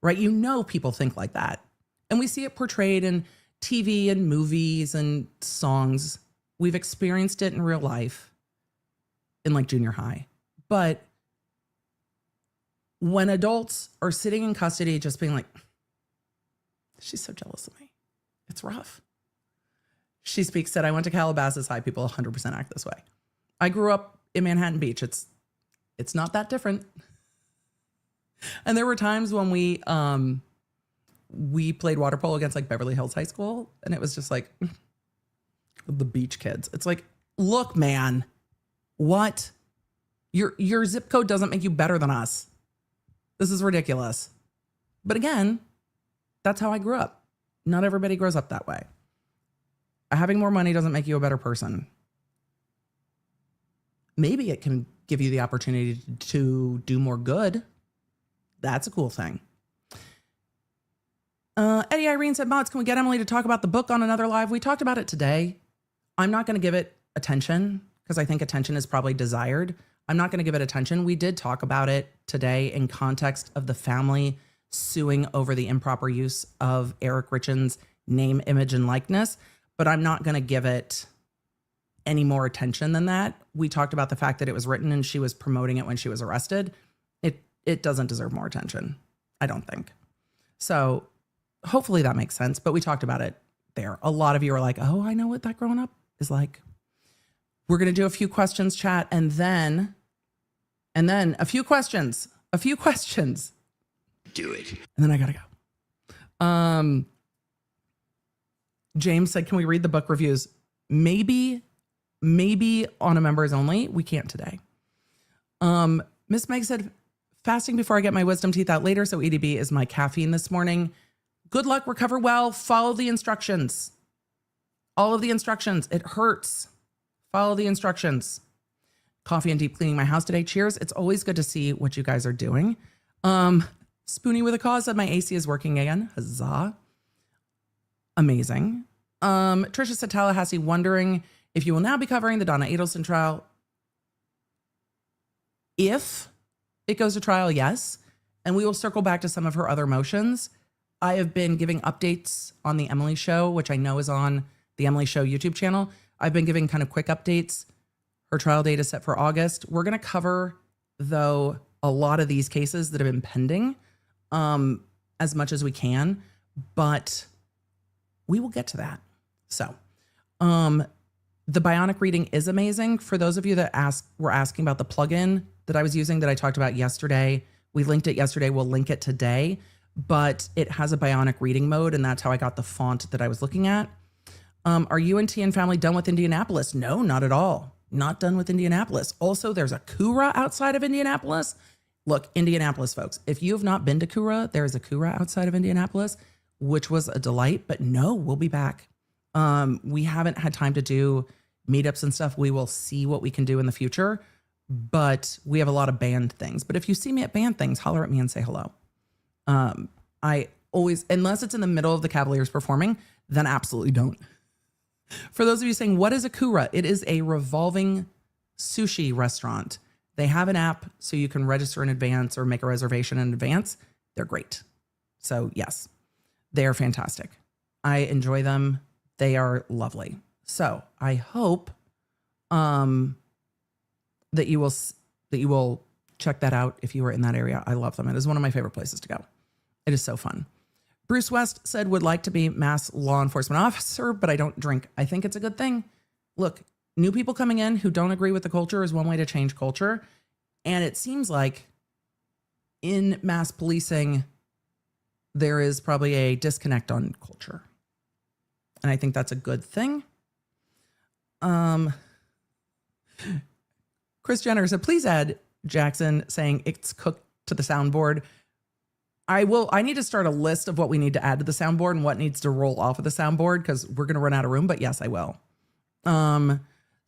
right? You know, people think like that. And we see it portrayed in TV and movies and songs. We've experienced it in real life in like junior high. But when adults are sitting in custody just being like, she's so jealous of me, it's rough. She Speaks said, I went to Calabasas High. People 100% act this way. I grew up in Manhattan Beach. It's not that different. And there were times when we played water polo against like Beverly Hills High School, and it was just like the beach kids. It's like, look, man, what? Your zip code doesn't make you better than us. This is ridiculous. But again, that's how I grew up. Not everybody grows up that way. Having more money doesn't make you a better person. Maybe it can give you the opportunity to do more good. That's a cool thing. Eddie Irene said, Mods, can we get Emily to talk about the book on another live? We talked about it today. I'm not going to give it attention because I think attention is probably desired. I'm not going to give it attention. We did talk about it today in context of the family suing over the improper use of Eric Richin's name, image, and likeness, but I'm not going to give it any more attention than that. We talked about the fact that it was written and she was promoting it when she was arrested. It doesn't deserve more attention, I don't think. So hopefully that makes sense, but we talked about it there. A lot of you are like, oh, I know what that growing up is like. We're going to do a few questions, chat, and then a few questions. Do it. And then I got to go. James said, can we read the book reviews? Maybe on a members only. We can't today. Miss Meg said, fasting before I get my wisdom teeth out later, so EDB is my caffeine this morning. Good luck, recover well, follow the instructions. All of the instructions. It hurts. Follow the instructions. Coffee and deep cleaning my house today. Cheers. It's always good to see what you guys are doing. Spoonie with a cause said my AC is working again. Huzzah. Amazing. Trisha said Tallahassee wondering if you will now be covering the Donna Adelson trial. If it goes to trial, yes. And we will circle back to some of her other motions. I have been giving updates on the Emily Show, which I know is on the Emily Show YouTube channel. I've been giving kind of quick updates. Her trial date is set for August. We're going to cover, though, a lot of these cases that have been pending as much as we can, but we will get to that. So the bionic reading is amazing. For those of you that were asking about the plugin that I was using that I talked about yesterday, we linked it yesterday. We'll link it today, but it has a bionic reading mode, and that's how I got the font that I was looking at. Are you and T and family done with Indianapolis? No, not at all. Not done with Indianapolis. Also, there's a Kouri outside of Indianapolis. Look, Indianapolis, folks, if you have not been to Kouri, there is a Kouri outside of Indianapolis, which was a delight, but no, we'll be back. We haven't had time to do meetups and stuff. We will see what we can do in the future, but we have a lot of band things. But if you see me at band things, holler at me and say hello. I always, unless it's in the middle of the Cavaliers performing, then absolutely don't. For those of you saying, what is a Kouri? It is a revolving sushi restaurant. They have an app so you can register in advance or make a reservation in advance. They're great. So yes, they are fantastic. I enjoy them. They are lovely. So I hope that you will check that out if you are in that area. I love them. It is one of my favorite places to go. It is so fun. Bruce West said, would like to be mass law enforcement officer, but I don't drink. I think it's a good thing. Look, new people coming in who don't agree with the culture is one way to change culture. And it seems like in mass policing, there is probably a disconnect on culture. And I think that's a good thing. Chris Jenner said, please add Jackson saying it's cooked to the soundboard. I need to start a list of what we need to add to the soundboard and what needs to roll off of the soundboard because we're going to run out of room, but yes, I will.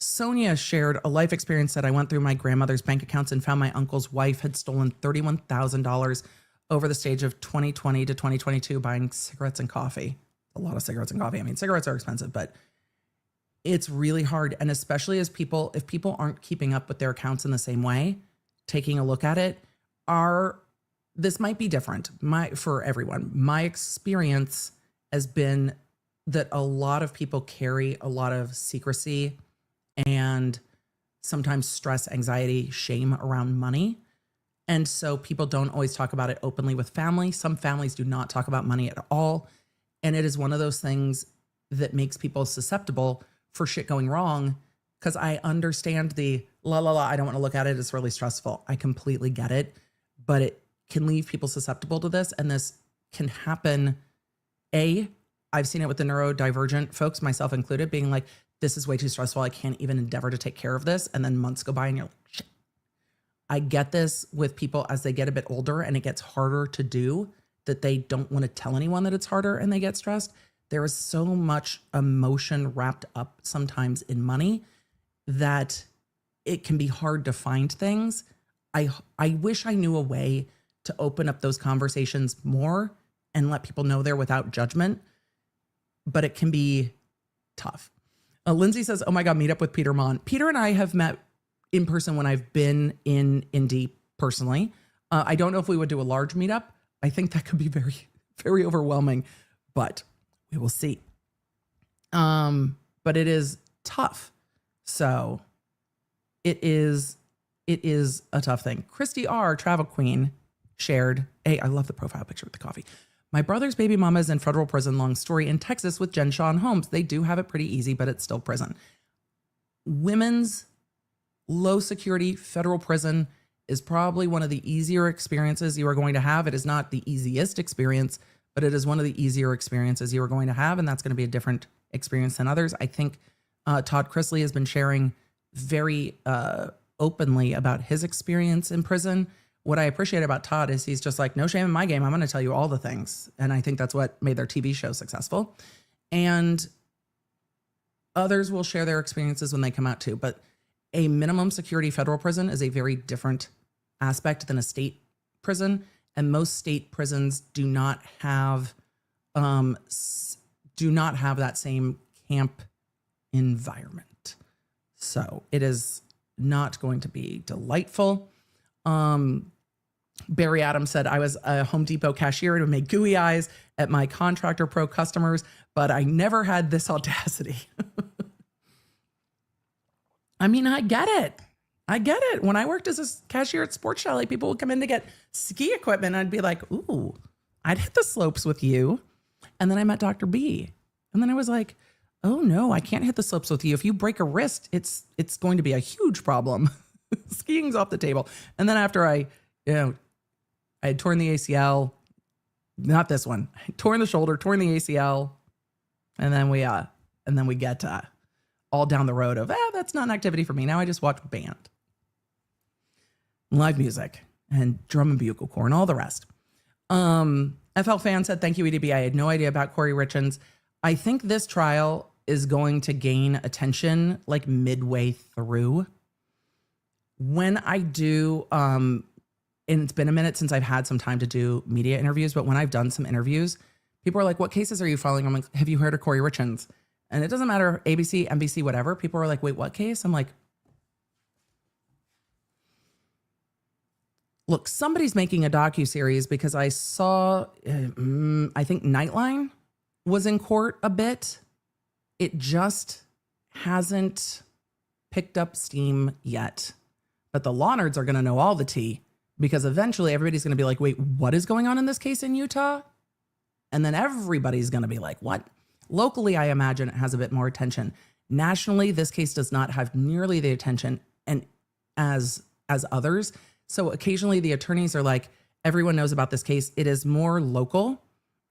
Sonia shared a life experience that I went through my grandmother's bank accounts and found my uncle's wife had stolen $31,000 over the stage of 2020 to 2022 buying cigarettes and coffee. A lot of cigarettes and coffee. I mean, cigarettes are expensive, but it's really hard. And especially if people aren't keeping up with their accounts in the same way, taking a look at it, this might be different for everyone. My experience has been that a lot of people carry a lot of secrecy and sometimes stress, anxiety, shame around money. And so people don't always talk about it openly with family. Some families do not talk about money at all. And it is one of those things that makes people susceptible for shit going wrong. Because I understand the I don't want to look at it. It's really stressful. I completely get it. But it can leave people susceptible to this. And this can happen. I've seen it with the neurodivergent folks, myself included, being like, this is way too stressful. I can't even endeavor to take care of this. And then months go by and you're like, shit. I get this with people as they get a bit older and it gets harder to do, that they don't want to tell anyone that it's harder and they get stressed. There is so much emotion wrapped up sometimes in money that it can be hard to find things. I wish I knew a way to open up those conversations more and let people know there without judgment, but it can be tough. Lindsay says, oh my God, meet up with Peter Mon. Peter and I have met in person when I've been in Indy personally. I don't know if we would do a large meetup. I think that could be very, very overwhelming, but we will see. But it is tough. So it is a tough thing. Christy R, travel queen, shared, hey, I love the profile picture with the coffee. My brother's baby mama is in federal prison, long story, in Texas with Jen Shaw and Holmes. They do have it pretty easy, but it's still prison. Women's low security federal prison is probably one of the easier experiences you are going to have. It is not the easiest experience, but it is one of the easier experiences you are going to have. And that's going to be a different experience than others. I think Todd Chrisley has been sharing very openly about his experience in prison. What I appreciate about Todd is he's just like, no shame in my game. I'm going to tell you all the things. And I think that's what made their TV show successful. And others will share their experiences when they come out too. But a minimum security federal prison is a very different aspect than a state prison. And most state prisons do not have that same camp environment. So it is not going to be delightful. Barry Adams said, I was a Home Depot cashier and would make gooey eyes at my Contractor Pro customers, but I never had this audacity. I mean, I get it. When I worked as a cashier at Sports Chalet, people would come in to get ski equipment. And I'd be like, ooh, I'd hit the slopes with you. And then I met Dr. B. And then I was like, oh no, I can't hit the slopes with you. If you break a wrist, it's going to be a huge problem. Skiing's off the table. And then after I had torn the ACL, not this one, torn the shoulder, torn the ACL. And then we get all down the road of, that's not an activity for me. Now I just watch band, live music, and drum and bugle corps and all the rest. FL Fan said, thank you, EDB. I had no idea about Kouri Richins. I think this trial is going to gain attention like midway through. When I do, and it's been a minute since I've had some time to do media interviews, but when I've done some interviews, people are like, what cases are you following? I'm like, have you heard of Kouri Richins? And it doesn't matter, ABC, NBC, whatever. People are like, wait, what case? I'm like, look, somebody's making a docuseries because I saw, I think Nightline was in court a bit. It just hasn't picked up steam yet. But the law nerds are going to know all the tea because eventually everybody's going to be like, wait, what is going on in this case in Utah? And then everybody's going to be like, what? Locally, I imagine it has a bit more attention. Nationally, this case does not have nearly the attention and as others. So occasionally the attorneys are like, everyone knows about this case. It is more local.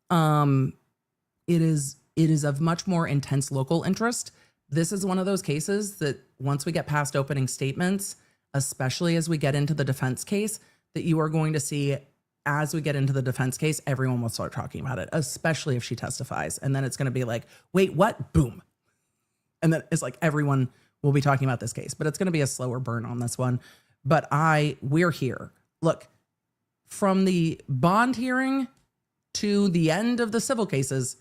It is of much more intense local interest. This is one of those cases that once we get past opening statements, especially as we get into the defense case, that you are going to see as we get into the defense case, everyone will start talking about it, especially if she testifies. And then it's going to be like, wait, what? Boom. And then it's like everyone will be talking about this case, but it's going to be a slower burn on this one. But we're here. Look, from the bond hearing to the end of the civil cases,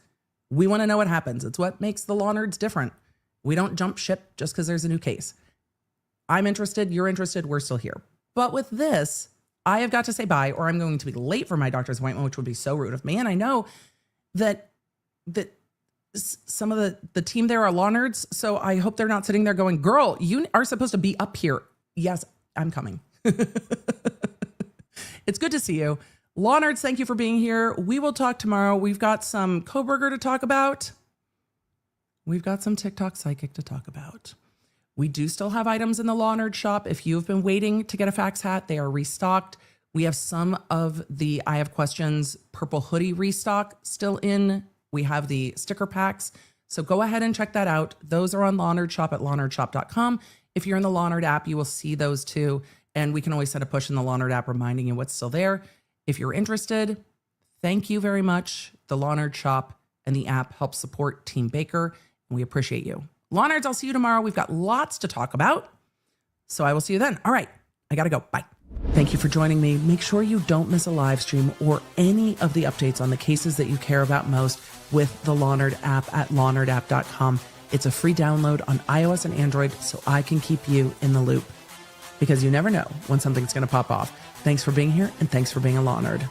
we want to know what happens. It's what makes the law nerds different. We don't jump ship just because there's a new case. I'm interested. You're interested. We're still here. But with this, I have got to say bye, or I'm going to be late for my doctor's appointment, which would be so rude of me. And I know that some of the team there are law nerds. So I hope they're not sitting there going, girl, you are supposed to be up here. Yes, I'm coming. It's good to see you. Law nerds, thank you for being here. We will talk tomorrow. We've got some Koberger to talk about. We've got some TikTok psychic to talk about. We do still have items in the Law Nerd shop. If you've been waiting to get a fax hat, they are restocked. We have some of the I Have Questions purple hoodie restock still in. We have the sticker packs. So go ahead and check that out. Those are on Law Nerd shop at lawnerdshop.com. If you're in the Law Nerd app, you will see those too. And we can always send a push in the Law Nerd app reminding you what's still there. If you're interested, thank you very much. The Law Nerd shop and the app help support Team Baker, and we appreciate you. Law Nerds, I'll see you tomorrow. We've got lots to talk about. So I will see you then. All right, I gotta go. Bye. Thank you for joining me. Make sure you don't miss a live stream or any of the updates on the cases that you care about most with the Law Nerd app at lawnerdapp.com. It's a free download on iOS and Android, so I can keep you in the loop. because you never know when something's going to pop off. Thanks for being here, and thanks for being a law nerd.